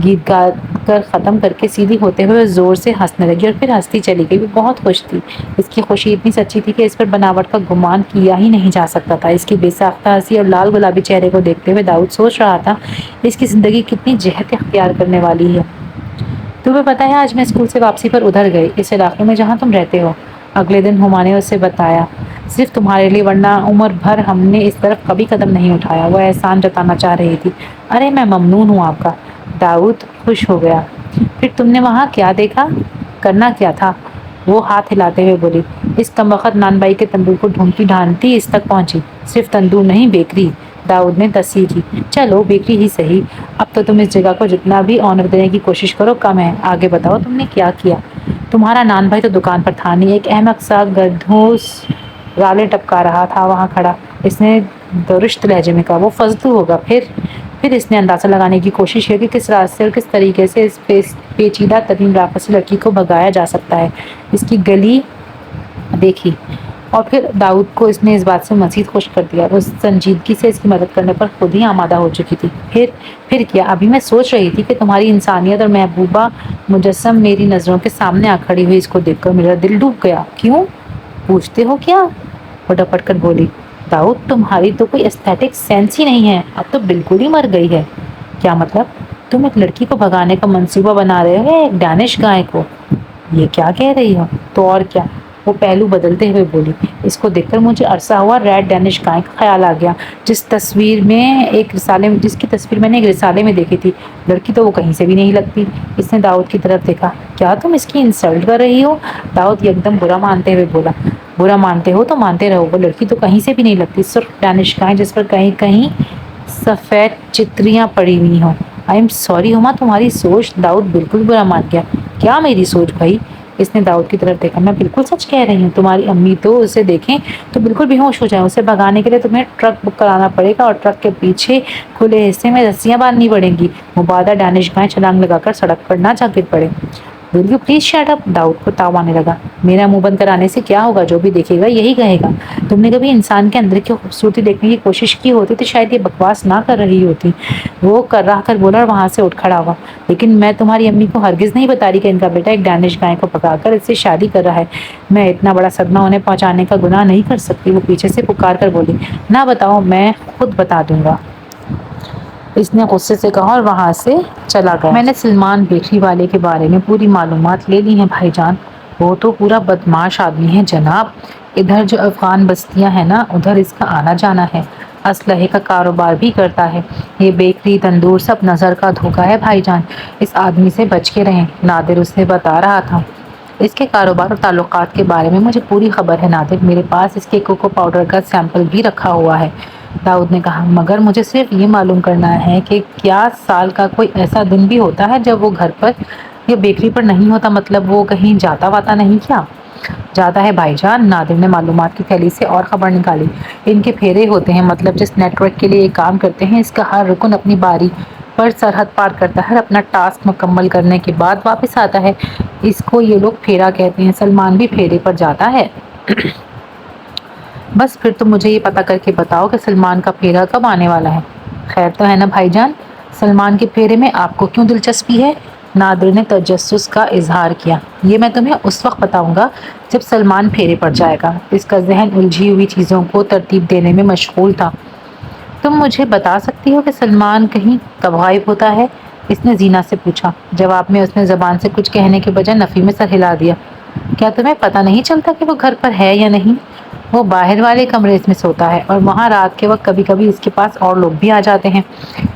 گیت گا کر ختم کر کے سیدھی ہوتے ہوئے زور سے ہنسنے لگی اور پھر ہنستی چلی گئی۔ وہ بہت خوش تھی۔ اس کی خوشی اتنی سچی تھی کہ اس پر بناوٹ کا گمان کیا ہی نہیں جا سکتا تھا۔ اس کی بے ساختہ ہنسی اور لال گلابی چہرے کو دیکھتے ہوئے داؤد سوچ رہا تھا، اس کی زندگی کتنی جہت اختیار کرنے والی ہے۔ تمہیں پتا ہے آج میں اسکول سے واپسی پر ادھر گئی، اس علاقے میں جہاں تم رہتے ہو۔ اگلے دن ہما نے اسے بتایا، صرف تمہارے لیے، ورنہ عمر بھر ہم نے اس طرف کبھی قدم نہیں اٹھایا۔ وہ احسان جتانا چاہ رہی تھی۔ ارے میں ممنون ہوں آپ کا۔ داؤد خوش ہو گیا۔ پھر تم نے وہاں کیا دیکھا؟ کرنا کیا تھا؟ وہ ہاتھ ہلاتے ہوئے بولی۔ اس کمبخت نان بائی کے تندور کو ڈھونڈتی ڈھانڈتی اس تک پہنچی۔ صرف تندور نہیں، بیکری، داؤد نے تصحیح کی۔ چلو بیکری ہی صحیح۔ اب تو تم اس جگہ کو جتنا بھی آنر دینے کی کوشش کرو کم ہے۔ آگے بتاؤ تم نے کیا کیا؟ تمہارا نان بھائی تو دکان پر تھا نہیں، ایک احمق سا گدھوس رالے ٹپکا رہا تھا وہاں کھڑا۔ اس نے درشت لہجے میں کہا۔ وہ فضلو ہوگا۔ پھر اس نے اندازہ لگانے کی کوشش کی کہ کس راستے اور کس طریقے سے اس پیچیدہ ترین راقصی لڑکی کو بھگایا جا سکتا ہے۔ اس کی گلی دیکھی اور پھر داؤد کو اس نے اس بات سے مزید خوش کر دیا۔ وہ سنجیدگی سے اس کی مدد کرنے پر خود ہی آمادہ ہو چکی تھی۔ پھر کیا؟ ابھی میں سوچ رہی تھی کہ تمہاری انسانیت اور محبوبہ مجسم میری نظروں کے سامنے آ کھڑی ہوئی، اس کو دیکھ کر میرا دل ڈوب گیا۔ کیوں پوچھتے ہو کیا؟ وہ ڈپٹ کر بولی۔ داؤد تمہاری تو کوئی ایستھیٹک سینس ہی نہیں ہے، اب تو بالکل ہی مر گئی ہے۔ کیا مطلب؟ تم ایک لڑکی کو بھگانے کا منصوبہ بنا رہے ہو، ایک ڈینش گائے کو؟ یہ کیا کہہ رہی ہو؟ تو اور کیا، وہ پہلو بدلتے ہوئے بولی۔ اس کو دیکھ کر مجھے عرصہ ہوا ریڈ ڈینش گائے کا خیال آ گیا، جس کی تصویر میں نے ایک رسالے میں دیکھی تھی۔ لڑکی تو وہ کہیں سے بھی نہیں لگتی۔ اس نے داؤد کی طرف دیکھا۔ کیا تم اس کی انسلٹ کر رہی ہو؟ داؤد یکدم برا مانتے ہوئے بولا۔ برا مانتے ہو تو مانتے رہو، وہ لڑکی تو کہیں سے بھی نہیں لگتی، صرف ڈینش گائے جس پر کہیں کہیں سفید چتریاں پڑی ہوئی ہوں۔ آئی ایم سوری ہما، تمہاری سوچ۔ داؤد بالکل برا مان گیا۔ کیا میری سوچ بھائی؟ اس نے داؤد کی طرف دیکھا۔ میں بالکل سچ کہہ رہی ہوں، تمہاری امی تو اسے دیکھیں تو بالکل بے ہوش ہو جائیں۔ اسے بھگانے کے لیے تمہیں ٹرک بک کرانا پڑے گا اور ٹرک کے پیچھے کھلے حصے میں رسیاں باندھنی پڑیں گی، مبادا ڈینش گائے چھلانگ لگا کر سڑک پر نہ جا گر پڑے۔ Will you please shut up? Dawood کو تاؤ آنے لگا۔ میرا منہ بند کرانے سے کیا ہوگا؟ جو بھی دیکھے گا یہی کہے گا۔ تم نے کبھی انسان کے اندر کی خوبصورتی دیکھنے کی کوشش کی ہوتی تو شاید یہ بکواس نہ کر رہی ہوتی۔ وہ کرا کر بولا اور وہاں سے اٹھ کھڑا ہوا۔ لیکن میں تمہاری امی کو ہرگز نہیں بتا رہی کہ ان کا بیٹا ایک ڈینش گائے کو بھگا کر اس سے شادی کر رہا ہے۔ میں اتنا بڑا صدمہ انہیں پہنچانے کا گناہ نہیں کر سکتی۔ وہ پیچھے سے پکار کر بولی۔ نہ بتاؤ، میں خود بتا دوں گا، اس نے غصے سے کہا اور وہاں سے چلا گیا۔ میں نے سلمان بیکری والے کے بارے میں پوری معلومات لے لی ہیں بھائی جان۔ وہ تو پورا بدمعاش آدمی ہے جناب۔ ادھر جو افغان بستیاں ہیں نا، ادھر اس کا آنا جانا ہے۔ اسلحے کا کاروبار بھی کرتا ہے۔ یہ بیکری، تندور سب نظر کا دھوکہ ہے بھائی جان۔ اس آدمی سے بچ کے رہیں، نادر اسے بتا رہا تھا۔ اس کے کاروبار اور تعلقات کے بارے میں مجھے پوری خبر ہے نادر، میرے پاس اس کے کوکو پاؤڈر کا سیمپل بھی رکھا ہوا ہے۔ داؤد نے کہا۔ مگر مجھے صرف یہ معلوم کرنا ہے کہ کیا سال کا کوئی ایسا دن بھی ہوتا ہے جب وہ گھر پر یا بیکری پر نہیں ہوتا؟ مطلب وہ کہیں جاتا واتا نہیں کیا؟ جاتا ہے بھائی جان، نادر نے معلومات کی تھیلی سے اور خبر نکالی۔ ان کے پھیرے ہوتے ہیں، مطلب جس نیٹ ورک کے لیے یہ کام کرتے ہیں، اس کا ہر رکن اپنی باری پر سرحد پار کرتا ہے اور اپنا ٹاسک مکمل کرنے کے بعد واپس آتا ہے۔ اس کو یہ لوگ پھیرا کہتے ہیں۔ سلمان بھی پھیرے پر جاتا ہے؟ بس پھر تم مجھے یہ پتہ کر کے بتاؤ کہ سلمان کا پھیرا کب آنے والا ہے۔ خیر تو ہے نا بھائی جان؟ سلمان کے پھیرے میں آپ کو کیوں دلچسپی ہے؟ نادر نے تجسس کا اظہار کیا۔ یہ میں تمہیں اس وقت بتاؤں گا جب سلمان پھیرے پر جائے گا۔ اس کا ذہن الجھی ہوئی چیزوں کو ترتیب دینے میں مشغول تھا۔ تم مجھے بتا سکتی ہو کہ سلمان کہیں کب غائب ہوتا ہے؟ اس نے زینہ سے پوچھا۔ جواب میں اس نے زبان سے کچھ کہنے کے بجائے نفی میں سر ہلا دیا۔ کیا تمہیں پتہ نہیں چلتا کہ وہ گھر پر ہے یا نہیں؟ وہ باہر والے کمرے میں سوتا ہے اور وہاں رات کے وقت کبھی کبھی اس کے پاس اور لوگ بھی آ جاتے ہیں۔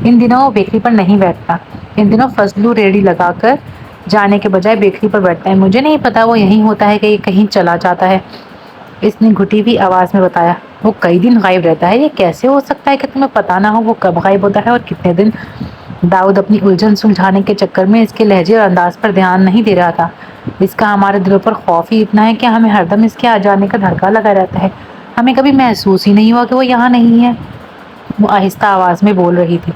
ان دنوں وہ بیکری پر نہیں بیٹھتا۔ ان دنوں فضلو ریڑھی لگا کر جانے کے بجائے بیکری پر بیٹھتا ہے۔ مجھے نہیں پتا وہ یہیں ہوتا ہے کہ یہ کہیں چلا جاتا ہے۔ اس نے گھٹی ہوئی آواز میں بتایا۔ وہ کئی دن غائب رہتا ہے؟ یہ کیسے ہو سکتا ہے کہ تمہیں پتہ نہ ہو وہ کب غائب ہوتا ہے اور کتنے دن؟ داؤد اپنی الجھن سلجھانے کے چکر میں اس کے لہجے اور انداز پر دھیان نہیں دے رہا تھا۔ اس کا ہمارے دلوں پر خوف ہی اتنا ہے کہ ہمیں ہر دم اس کے آ جانے کا دھڑکا لگا رہتا ہے۔ ہمیں کبھی محسوس ہی نہیں ہوا کہ وہ یہاں نہیں ہے۔ وہ آہستہ آواز میں بول رہی تھی۔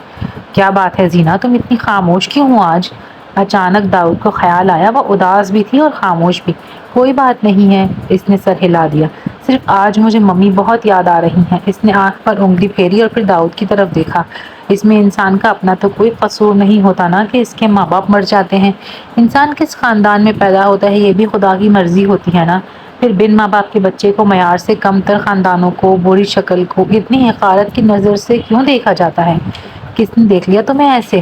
کیا بات ہے زینہ، تم اتنی خاموش کیوں ہو آج؟ اچانک داؤد کو خیال آیا وہ اداس بھی تھی اور خاموش بھی۔ کوئی بات نہیں ہے، اس نے سر ہلا دیا۔ صرف آج مجھے ممی بہت یاد آ رہی ہیں۔ اس نے آنکھ پر انگلی پھیری اور پھر داؤد کی طرف دیکھا۔ اس میں انسان کا اپنا تو کوئی قصور نہیں ہوتا نا کہ اس کے ماں باپ مر جاتے ہیں۔ انسان کس خاندان میں پیدا ہوتا ہے یہ بھی خدا کی مرضی ہوتی ہے نا۔ پھر بن ماں باپ کے بچے کو معیار سے کم تر خاندانوں کو، بری شکل کو اتنی حقارت کی نظر سے کیوں دیکھا جاتا ہے؟ کس نے دیکھ لیا تمہیں ایسے؟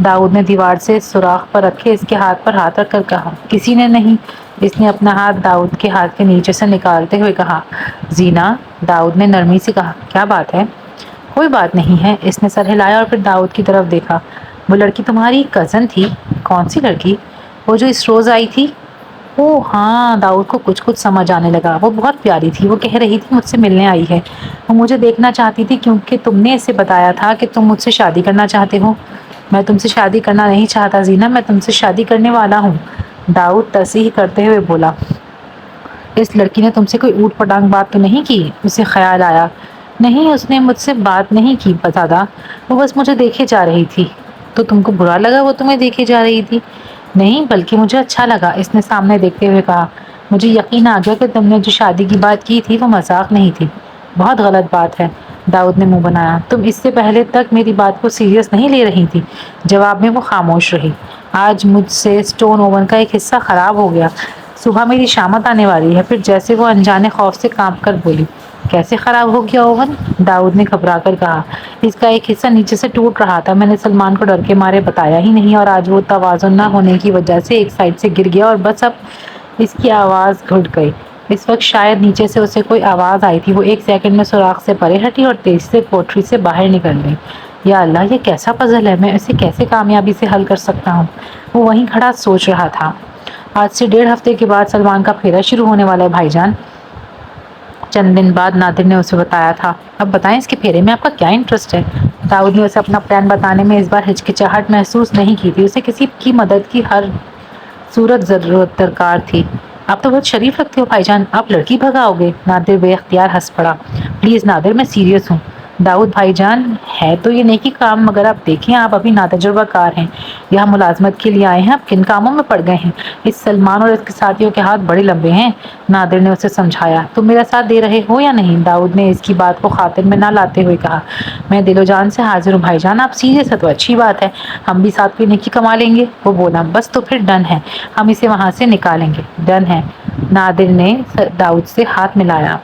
داؤد نے دیوار سے سوراخ پر رکھے اس کے ہاتھ پر ہاتھ رکھ کر کہا۔ کسی نے نہیں۔ اس نے اپنا ہاتھ داؤد کے ہاتھ کے نیچے سے نکالتے ہوئے کہا۔ زینا، داؤد نے نرمی سے کہا، کیا بات ہے؟ کوئی بات نہیں ہے۔ اس نے سر ہلایا اور پھر داؤد کی طرف دیکھا۔ وہ لڑکی تمہاری کزن تھی؟ کون سی لڑکی؟ وہ جو اس روز آئی تھی؟ او ہاں، داؤد کو کچھ سمجھ آنے لگا۔ وہ بہت پیاری تھی۔ وہ کہہ رہی تھی مجھ سے ملنے آئی ہے۔ وہ مجھے دیکھنا چاہتی تھی کیونکہ تم نے اسے بتایا تھا کہ تم مجھ سے شادی کرنا چاہتے ہو۔ میں تم سے شادی کرنا نہیں چاہتا زینا، میں تم سے شادی کرنے والا ہوں، داؤد تصحیح کرتے ہوئے بولا۔ اس لڑکی نے تم سے کوئی اوٹ پٹانگ بات تو نہیں کی؟ اسے خیال آیا۔ نہیں، اس نے مجھ سے بات نہیں کی دادا، وہ بس مجھے دیکھے جا رہی تھی۔ تو تم کو برا لگا وہ تمہیں دیکھے جا رہی تھی؟ نہیں، بلکہ مجھے اچھا لگا، اس نے سامنے دیکھتے ہوئے کہا۔ مجھے یقین آ گیا کہ تم نے جو شادی کی بات کی تھی وہ مذاق نہیں تھی۔ بہت غلط بات ہے، داؤد نے منہ بنایا۔ تم اس سے پہلے تک میری بات کو سیریس نہیں لے رہی تھی۔ جواب میں وہ خاموش رہی۔ آج مجھ سے اسٹون اوون کا ایک حصہ خراب ہو گیا۔ صبح میری شامت آنے والی ہے۔ پھر جیسے وہ انجانے خوف سے کانپ کر بولی۔ کیسے خراب ہو گیا اوون؟ داؤد نے گھبرا کر کہا۔ اس کا ایک حصہ نیچے سے ٹوٹ رہا تھا۔ میں نے سلمان کو ڈر کے مارے بتایا ہی نہیں اور آج وہ توازن نہ ہونے کی وجہ سے ایک سائڈ سے گر گیا اور بس اب اس کی آواز گھٹ گئی۔ اس وقت شاید نیچے سے اسے کوئی آواز آئی تھی۔ وہ ایک سیکنڈ میں سوراخ سے پرے ہٹی اور تیزی سے کوٹری سے باہر نکل گئی۔ یا اللہ، یہ کیسا پزل ہے، میں اسے کیسے کامیابی سے حل کر سکتا ہوں؟ وہ وہیں کھڑا سوچ رہا تھا۔ آج سے 1.5 ہفتے کے بعد سلمان کا پھیرا شروع ہونے والا ہے بھائی جان، چند دن بعد نادر نے اسے بتایا تھا۔ اب بتائیں اس کے پھیرے میں آپ کا کیا انٹرسٹ ہے؟ داؤد نے اسے اپنا پلان بتانے میں اس بار ہچکچاہٹ محسوس نہیں کی تھی۔ اسے کسی کی مدد کی ہر صورت ضرورت درکار تھی۔ آپ تو بہت شریف لگتے ہو بھائی جان، آپ لڑکی بھگاؤ گے؟ نادر بے اختیار ہنس پڑا۔ پلیز نادر، میں سیریس ہوں۔ داؤد بھائی جان، ہے تو یہ نیکی کام، مگر آپ دیکھیں آپ ابھی ناتجربہ کار ہیں، یہاں ملازمت کے لیے آئے ہیں، آپ کن کاموں میں پڑ گئے ہیں؟ اس سلمان اور اس کے ساتھیوں کے ہاتھ بڑے لمبے ہیں، نادر نے اسے سمجھایا۔ تم میرا ساتھ دے رہے ہو یا نہیں؟ داؤد نے اس کی بات کو خاطر میں نہ لاتے ہوئے کہا۔ میں دل و جان سے حاضر ہوں بھائی جان، آپ سیریس ہے تو اچھی بات ہے، ہم بھی ساتھ کوئی نیکی کما لیں گے۔ وہ بولا۔ بس تو پھر ڈن ہے، ہم اسے وہاں سے نکالیں گے۔ ڈن ہے، نادر نے داؤد سے ہاتھ ملایا۔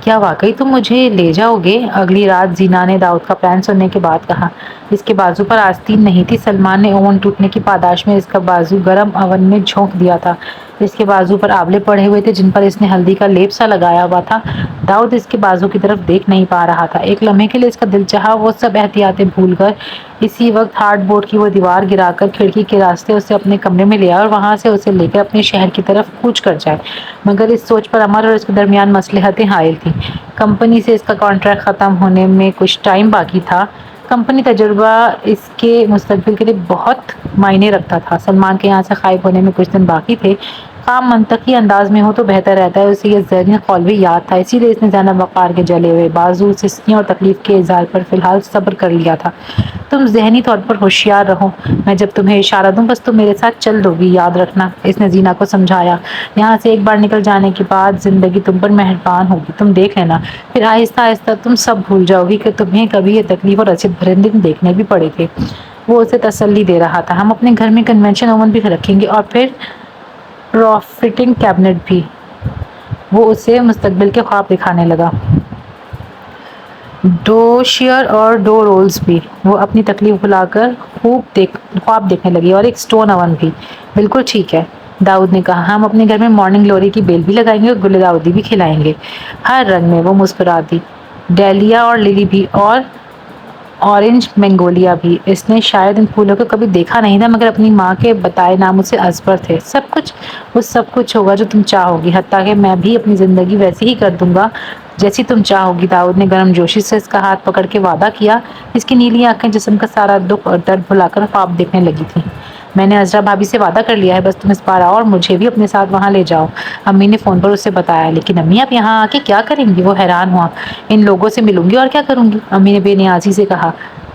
کیا واقعی تم مجھے لے جاؤ گے؟ اگلی رات زینا نے داؤد کا پلان سننے کے بعد کہا۔ اس کے بازو پر آستین نہیں تھی۔ سلمان نے اوون ٹوٹنے کی پاداش میں اس کا بازو گرم اوون میں جھونک دیا تھا۔ اس کے بازو پر آولے پڑے ہوئے تھے جن پر اس نے ہلدی کا لیپ سا لگایا ہوا تھا۔ داؤد اس کے بازو کی طرف دیکھ نہیں پا رہا تھا۔ ایک لمحے کے لیے اس کا دل چاہا وہ سب احتیاطیں بھول کر اسی وقت ہارڈ بورڈ کی وہ دیوار گرا کر کھڑکی کے راستے اسے اپنے کمرے میں لے آئے اور وہاں سے اسے لے کر اپنے شہر کی طرف کوچ کر جائے، مگر اس سوچ پر عمر اور اس کے درمیان مصلحتیں حائل تھیں۔ کمپنی سے اس کا کانٹریکٹ ختم ہونے میں کچھ ٹائم باقی تھا۔ کمپنی تجربہ اس کے مستقبل کے لیے بہت معنی رکھتا تھا۔ سلمان کے یہاں سے غائب ہونے میں کچھ دن باقی تھے۔ کام منطقی انداز میں ہو تو بہتر رہتا ہے۔ اسے یہ ذہنی قول بھی یاد تھا، اسی لیے اس نے زینب وقار کے جلے ہوئے بازو، سسکیوں اور تکلیف کے اظہار پر فی الحال صبر کر لیا تھا۔ تم ذہنی طور پر ہوشیار رہو، میں جب تمہیں اشارہ دوں بس تم میرے ساتھ چل دو گی، یاد رکھنا، اس نے زینا کو سمجھایا۔ یہاں سے ایک بار نکل جانے کے بعد زندگی تم پر مہربان ہوگی، تم دیکھ لینا، پھر آہستہ آہستہ تم سب بھول جاؤ گی کہ تمہیں کبھی یہ تکلیف اور اذیت بھرے دن دیکھنے بھی پڑے تھے۔ وہ اسے تسلی دے رہا تھا۔ ہم اپنے گھر میں کنونشن اوون بھی رکھیں گے اور پھر پروفٹنگ کیبنٹ بھی۔ وہ اسے مستقبل کے خواب دکھانے لگا۔ ڈوشیر اور ڈو رولز بھی۔ وہ اپنی تکلیف بھلا کر خواب دیکھنے لگی۔ اور ایک اسٹون اوون بھی۔ بالکل ٹھیک ہے، داؤد نے کہا۔ ہم اپنے گھر میں مارننگ گلوری کی بیل بھی لگائیں گے اور گل داؤدی بھی کھلائیں گے، ہر رنگ میں۔ وہ مسکرا دی۔ ڈیلیا اور للی بھی، اور اورنج مینگولیا بھی۔ اس نے شاید ان پھولوں کو کبھی دیکھا نہیں تھا مگر اپنی ماں کے بتائے نام اسے ازپر تھے۔ سب کچھ، وہ سب کچھ ہوگا جو تم چاہو گی، حتیٰ کہ میں بھی اپنی زندگی ویسی ہی کر دوں گا جیسی تم چاہو گی۔ داؤد نے گرم جوشی سے اس کا ہاتھ پکڑ کے وعدہ کیا۔ اس کی نیلی آنکھیں جسم کا سارا دکھ اور درد بھلا کر خواب دیکھنے لگی تھیں۔ میں نے عذرا بھابی سے وعدہ کر لیا ہے، بس تم اس بار آؤ اور مجھے بھی اپنے ساتھ وہاں لے جاؤ، امی نے فون پر اسے بتایا۔ لیکن امی، آپ یہاں آ کے کیا کریں گی؟ وہ حیران ہوا۔ ان لوگوں سے ملوں گی اور کیا کروں گی، امی نے بے نیازی سے کہا۔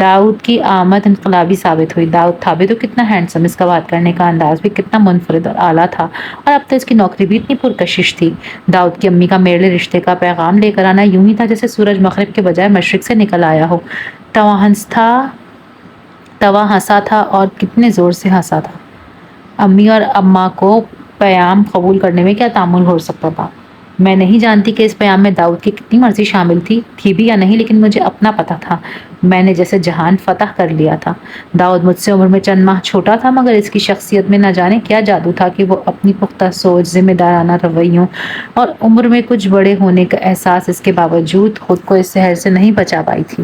داؤد کی آمد انقلابی ثابت ہوئی۔ داؤد تھا بھی تو کتنا ہینڈسم، اس کا بات کرنے کا انداز بھی کتنا منفرد اور اعلیٰ تھا، اور اب تو اس کی نوکری بھی اتنی پرکشش تھی۔ داؤد کی امی کا میرے لیے رشتے کا پیغام لے کر آنا یوں ہی تھا جیسے سورج مغرب کے بجائے مشرق سے نکل آیا ہو۔ توا ہنسا تھا اور کتنے زور سے ہنسا تھا۔ امی اور اماں کو پیام قبول کرنے میں کیا تعامل ہو سکتا تھا؟ میں نہیں جانتی کہ اس پیام میں داؤد کی کتنی مرضی شامل تھی بھی یا نہیں، لیکن مجھے اپنا پتہ تھا، میں نے جیسے جہان فتح کر لیا تھا۔ داؤد مجھ سے عمر میں چند ماہ چھوٹا تھا، مگر اس کی شخصیت میں نہ جانے کیا جادو تھا کہ وہ اپنی پختہ سوچ، ذمہ دارانہ رویوں اور عمر میں کچھ بڑے ہونے کا احساس اس کے باوجود خود کو اس زہر سے نہیں بچا پائی تھی۔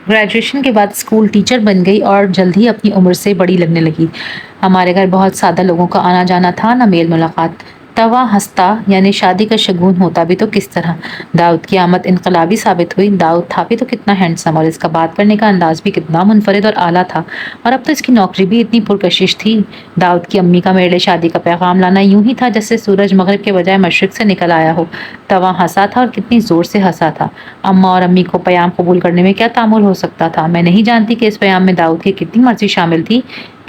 گریجویشن کے بعد اسکول ٹیچر بن گئی اور جلد ہی اپنی عمر سے بڑی لگنے لگی۔ ہمارے گھر بہت سادہ لوگوں کا آنا جانا تھا، نہ میل ملاقات۔ توا ہنستا یعنی شادی کا شگون ہوتا بھی تو کس طرح؟ داؤد کی آمد انقلابی ثابت ہوئی۔ داؤد تھا بھی تو کتنا ہینڈسم، اور اس کا بات کرنے کا انداز بھی کتنا منفرد اور اعلیٰ تھا، اور اب تو اس کی نوکری بھی اتنی پرکشش تھی۔ داؤد کی امی کا میرے لیے شادی کا پیغام لانا یوں ہی تھا جیسے سورج مغرب کے بجائے مشرق سے نکل آیا ہو۔ توا ہنسا تھا اور کتنی زور سے ہنسا تھا۔ اماں اور امی کو پیام قبول کرنے میں کیا تعامل ہو سکتا تھا؟ میں نہیں جانتی کہ اس پیام میں داؤد کی کتنی مرضی شامل تھی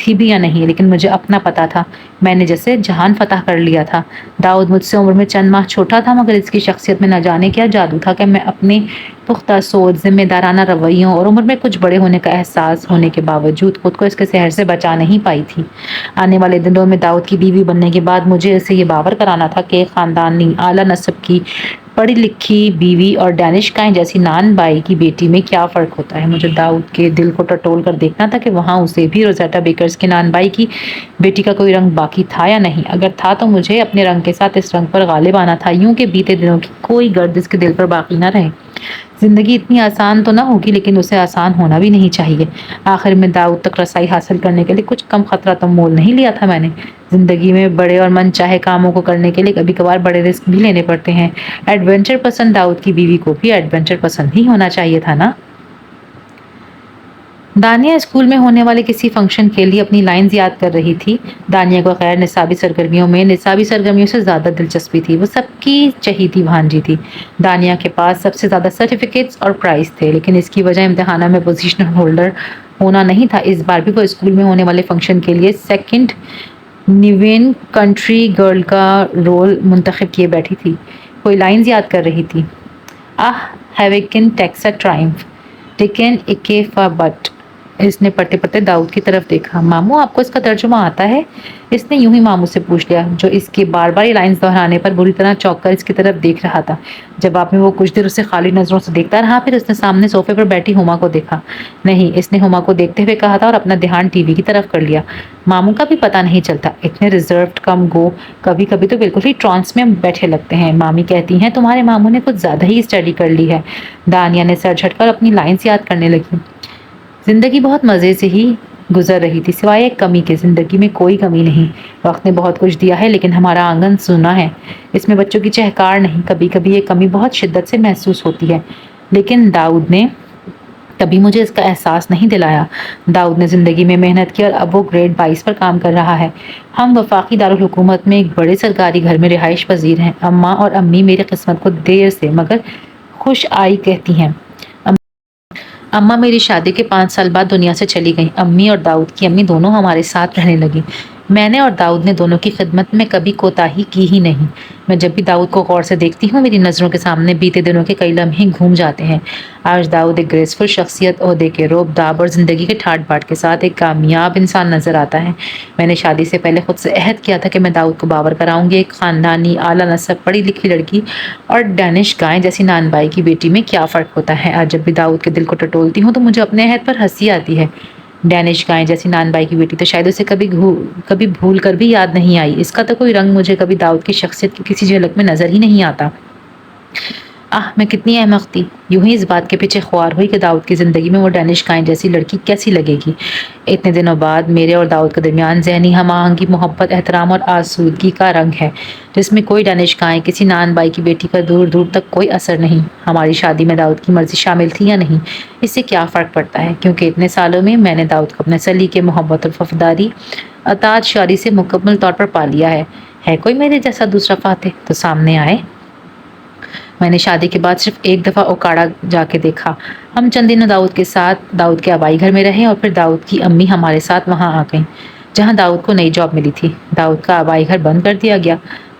بھی یا نہیں، لیکن مجھے اپنا پتہ تھا، میں نے جیسے جہان فتح کر لیا تھا۔ داؤد مجھ سے عمر میں چند ماہ چھوٹا تھا، مگر اس کی شخصیت میں نہ جانے کیا جادو تھا کہ میں اپنے پختہ سوچ، ذمہ دارانہ رویوں اور عمر میں کچھ بڑے ہونے کا احساس ہونے کے باوجود خود کو اس کے زہر سے بچا نہیں پائی تھی۔ آنے والے دنوں میں داؤد کی بیوی بننے کے بعد مجھے اسے یہ باور کرانا تھا کہ ایک خاندانی اعلیٰ نسب کی پڑھی لکھی بیوی اور ڈینش گائے جیسی نان بائی کی بیٹی میں کیا فرق ہوتا ہے۔ مجھے داؤد کے دل کو ٹٹول کر دیکھنا تھا کہ وہاں اسے بھی روزیٹا بیکرز کے نان بائی کی بیٹی کا کوئی رنگ باقی تھا یا نہیں۔ اگر تھا تو مجھے اپنے رنگ کے ساتھ اس رنگ پر غالب آنا تھا، یوں کہ بیتے دنوں کی کوئی گرد اس کے دل پر باقی نہ رہے۔ زندگی اتنی آسان تو نہ ہوگی، لیکن اسے آسان ہونا بھی نہیں چاہیے۔ آخر میں داؤد تک رسائی حاصل کرنے کے لیے کچھ کم خطرہ تو مول نہیں لیا تھا میں نے۔ زندگی میں بڑے اور من چاہے کاموں کو کرنے کے لیے کبھی کبھار بڑے رسک بھی لینے پڑتے ہیں۔ ایڈونچر پسند داؤد کی بیوی کو بھی ایڈونچر پسند ہی ہونا چاہیے تھا نا۔ دانیہ اسکول میں ہونے والے کسی فنکشن کے لیے اپنی لائنز یاد کر رہی تھی۔ دانیہ کو غیر نصابی سرگرمیوں سے زیادہ دلچسپی تھی۔ وہ سب کی چہیتی بھانجی تھی۔ دانیہ کے پاس سب سے زیادہ سرٹیفکیٹس اور پرائز تھے، لیکن اس کی وجہ امتحانوں میں پوزیشن ہولڈر ہونا نہیں تھا۔ اس بار بھی وہ اسکول میں ہونے والے فنکشن کے لیے سیکنڈ نیوین کنٹری گرل کا رول منتخب کیے بیٹھی تھی۔ کوئی لائنز یاد کر رہی تھی۔ ہیویکن ٹیکسا ٹرائمف ٹیکن اکے فا بٹ۔ اس نے پڑھتے پڑھتے داؤد کی طرف دیکھا۔ ماموں، آپ کو اس کا ترجمہ آتا ہے؟ اس نے یوں ہی ماموں سے پوچھ لیا، جو اس کے بار بار یہ لائنز دہرانے پر بری طرح چونک کر اس کی طرف دیکھ رہا تھا۔ جواب میں وہ کچھ دیر اسے خالی نظروں سے دیکھتا رہا، پھر اس نے سامنے صوفے پر بیٹھی ہما کو دیکھا۔ نہیں، اس نے ہما کو دیکھتے ہوئے کہا تھا اور اپنا دھیان ٹی وی کی طرف کر لیا۔ ماموں کا بھی پتہ نہیں چلتا، اتنے ریزروڈ کم گو، کبھی کبھی تو بالکل ہی ٹرانس میں بیٹھے لگتے ہیں۔ مامی کہتی ہیں تمہارے ماموں نے کچھ زیادہ ہی اسٹڈی کر لی ہے۔ دانیہ نے سر جھٹکا اور اپنی لائنز یاد کرنے لگی۔ زندگی بہت مزے سے ہی گزر رہی تھی، سوائے ایک کمی کے۔ زندگی میں کوئی کمی نہیں۔ وقت نے بہت کچھ دیا ہے، لیکن ہمارا آنگن سونا ہے، اس میں بچوں کی چہکار نہیں۔ کبھی کبھی یہ کمی بہت شدت سے محسوس ہوتی ہے، لیکن داؤد نے کبھی مجھے اس کا احساس نہیں دلایا۔ داؤد نے زندگی میں محنت کی اور اب وہ گریڈ 22 پر کام کر رہا ہے۔ ہم وفاقی دارالحکومت میں ایک بڑے سرکاری گھر میں رہائش پذیر ہیں۔ اماں اور امی میری قسمت کو دیر سے مگر خوش آئی کہتی ہیں۔ اماں میری شادی کے 5 سال بعد دنیا سے چلی گئیں۔ امی اور داؤد کی امی دونوں ہمارے ساتھ رہنے لگیں۔ میں نے اور داؤد نے دونوں کی خدمت میں کبھی کوتاہی کی ہی نہیں۔ میں جب بھی داؤد کو غور سے دیکھتی ہوں، میری نظروں کے سامنے بیتے دنوں کے کئی لمحے گھوم جاتے ہیں۔ آج داؤد ایک گریسفل شخصیت، عہدے کے روب داب اور زندگی کے ٹھاٹ باٹ کے ساتھ ایک کامیاب انسان نظر آتا ہے۔ میں نے شادی سے پہلے خود سے عہد کیا تھا کہ میں داؤد کو باور کراؤں گی ایک خاندانی اعلیٰ نسب پڑھی لکھی لڑکی اور ڈینش گائے جیسی نان بائی کی بیٹی میں کیا فرق ہوتا ہے۔ آج جب بھی داؤد کے دل کو ٹٹولتی ہوں تو مجھے اپنے عہد پر ہنسی آتی ہے۔ ڈینش گائے جیسی نان بائی کی بیٹی تو شاید اسے کبھی بھول کر بھی یاد نہیں آئی۔ اس کا تو کوئی رنگ مجھے کبھی داؤد کی شخصیت کی کسی جھلک میں نظر ہی نہیں آتا۔ میں کتنی احمق تھی، یوں ہی اس بات کے پیچھے خوار ہوئی کہ داؤد کی زندگی میں وہ ڈینش گائے جیسی لڑکی کیسی لگے گی۔ اتنے دنوں بعد میرے اور داؤد کے درمیان ذہنی ہم آہنگی، محبت، احترام اور آسودگی کا رنگ ہے، جس میں کوئی ڈینش گائے کسی نان بائی کی بیٹی کا دور دور تک کوئی اثر نہیں۔ ہماری شادی میں داؤد کی مرضی شامل تھی یا نہیں، اس سے کیا فرق پڑتا ہے، کیونکہ اتنے سالوں میں نے داؤد کو اپنے سلیقے، محبت اور وفاداری، اطاعت شاری سے مکمل طور پر پا لیا ہے۔ کوئی میرے جیسا دوسرا فاتح تو سامنے آئے۔ میں نے شادی کے بعد صرف ایک دفعہ اوکاڑا جا کے دیکھا۔ ہم چند دنوں داؤد کے ساتھ داؤد کے آبائی گھر میں رہے اور پھر داؤد کی امی ہمارے ساتھ وہاں آ گئیں جہاں داؤد کو نئی جاب ملی تھی۔ داؤد کا آبائی گھر بند کر دیا گیا۔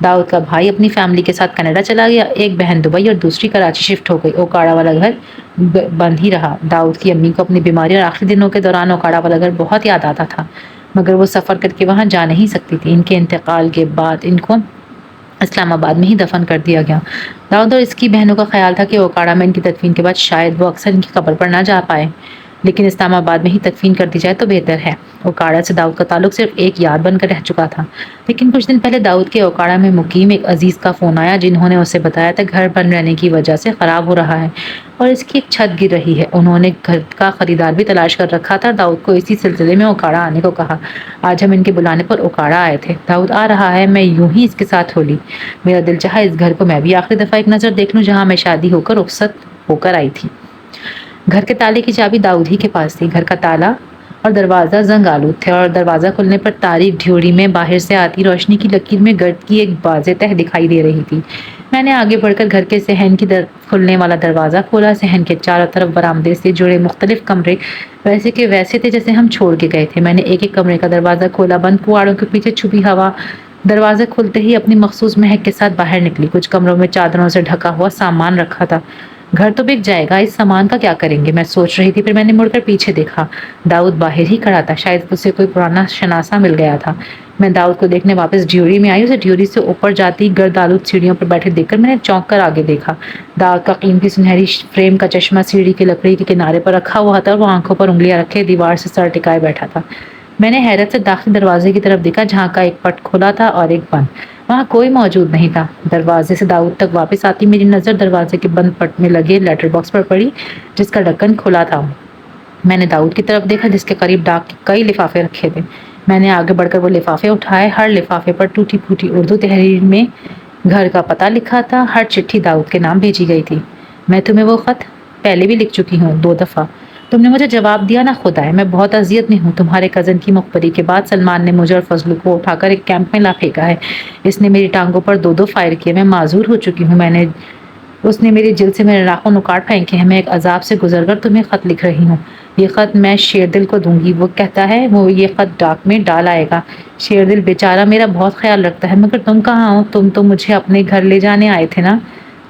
داؤد کا بھائی اپنی فیملی کے ساتھ کینیڈا چلا گیا، ایک بہن دبئی اور دوسری کراچی شفٹ ہو گئی۔ اوکاڑا والا گھر بند ہی رہا۔ داؤد کی امی کو اپنی بیماری اور آخری دنوں کے دوران اوکاڑا والا گھر بہت یاد آتا تھا، مگر وہ سفر کر کے وہاں جا نہیں سکتی تھی۔ ان کے انتقال کے بعد ان کو اسلام آباد میں ہی دفن کر دیا گیا۔ داؤد اور اس کی بہنوں کا خیال تھا کہ اوکاڑا میں ان کی تدفین کے بعد شاید وہ اکثر ان کی قبر پر نہ جا پائے، لیکن اسلام آباد میں ہی تدفین کر دی جائے تو بہتر ہے۔ اوکاڑا سے داؤد کا تعلق صرف ایک یاد بن کر رہ چکا تھا، لیکن کچھ دن پہلے داؤد کے اوکاڑا میں مقیم ایک عزیز کا فون آیا جنہوں نے اسے بتایا تھا گھر بند رہنے کی وجہ سے خراب ہو رہا ہے اور اس کی ایک چھت گر رہی ہے۔ انہوں نے گھر کا خریدار بھی تلاش کر رکھا تھا۔ داؤد کو اسی سلسلے میں اوکاڑا آنے کو کہا۔ آج ہم ان کے بلانے پر اوکاڑا آئے تھے۔ داؤد آ رہا ہے، میں یوں ہی اس کے ساتھ ہو لی۔ میرا دل چاہا اس گھر کو میں بھی آخری دفعہ ایک نظر دیکھ لوں جہاں میں شادی ہو کر رخصت ہو کر آئی تھی۔ گھر کے تالے کی چابی داؤد ہی کے پاس تھی۔ گھر کا تالا اور دروازہ زنگ آلود تھے اور دروازہ کھلنے پر تاریک ڈھیوری میں باہر سے آتی روشنی کی لکیر میں گرد کی ایک واضح تہہ دکھائی دے رہی تھی۔ میں نے آگے بڑھ کر گھر کے صحن کی کھلنے والا دروازہ کھولا۔ صحن کے چاروں طرف برآمدے سے جڑے مختلف کمرے ویسے کے ویسے تھے جیسے ہم چھوڑ کے گئے تھے۔ میں نے ایک ایک کمرے کا دروازہ کھولا، بند کواڑوں کے پیچھے چھپی ہوا دروازہ کھلتے ہی اپنی مخصوص مہک کے ساتھ باہر نکلی۔ کچھ کمروں میں چادروں سے ڈھکا ہوا سامان رکھا تھا۔ گھر تو بک جائے گا، اس سامان کا کیا کریں گے، میں سوچ رہی تھی۔ پھر میں نے مڑ کر پیچھے دیکھا، داؤد باہر ہی کھڑا تھا، شاید اسے کوئی پرانا شناسا مل گیا تھا۔ میں داؤد کو دیکھنے واپس ڈیوری میں آئی۔ اسے ڈیوری سے اوپر جاتی گرد آلود سیڑھیوں پر بیٹھے دیکھ کر میں نے چونک کر آگے دیکھا۔ داؤد کا قیمتی سنہری فریم کا چشمہ سیڑھی کی لکڑی کے کنارے پر رکھا ہوا تھا اور وہ آنکھوں پر انگلیاں رکھے دیوار سے سر ٹکائے بیٹھا تھا۔ میں نے حیرت سے داخلی دروازے کی طرف دیکھا جہاں کا ایک پٹ کھلا تھا اور ایک بند۔ وہاں کوئی موجود نہیں تھا۔ دروازے سے داؤد تک واپس آتی میری نظر دروازے کے بند پٹ میں لگے لیٹر باکس پر پڑی جس کا ڈھکن کھلا تھا۔ میں نے داؤد کی طرف دیکھا جس کے قریب ڈاک کے کئی لفافے رکھے تھے۔ میں نے آگے بڑھ کر وہ لفافے اٹھائے۔ ہر لفافے پر ٹوٹی پھوٹی اردو تحریر میں گھر کا پتہ لکھا تھا۔ ہر چٹھی داؤد کے نام بھیجی گئی تھی۔ میں تمہیں وہ خط پہلے بھی لکھ چکی ہوں 2 دفعہ، تم نے مجھے جواب دیا نہ خدائے، میں بہت اذیت میں ہوں۔ تمہارے کزن کی مخبری کے بعد سلمان نے مجھے اور فضلو کو اٹھا کر ایک کیمپ میں لا پھینکا ہے۔ اس نے میری ٹانگوں پر 2 فائر کیے، میں معذور ہو چکی ہوں۔ اس نے میری جلد سے میرے ناخن اکاڑ پھینکے ہیں۔ میں ایک عذاب سے گزر کر تمہیں خط لکھ رہی ہوں۔ یہ خط میں شیردل کو دوں گی، وہ کہتا ہے وہ یہ خط ڈاک میں ڈال آئے گا۔ شیردل بیچارہ میرا بہت خیال رکھتا ہے، مگر تم کہاں ہو؟ تم تو مجھے اپنے گھر لے جانے آئے تھے نا،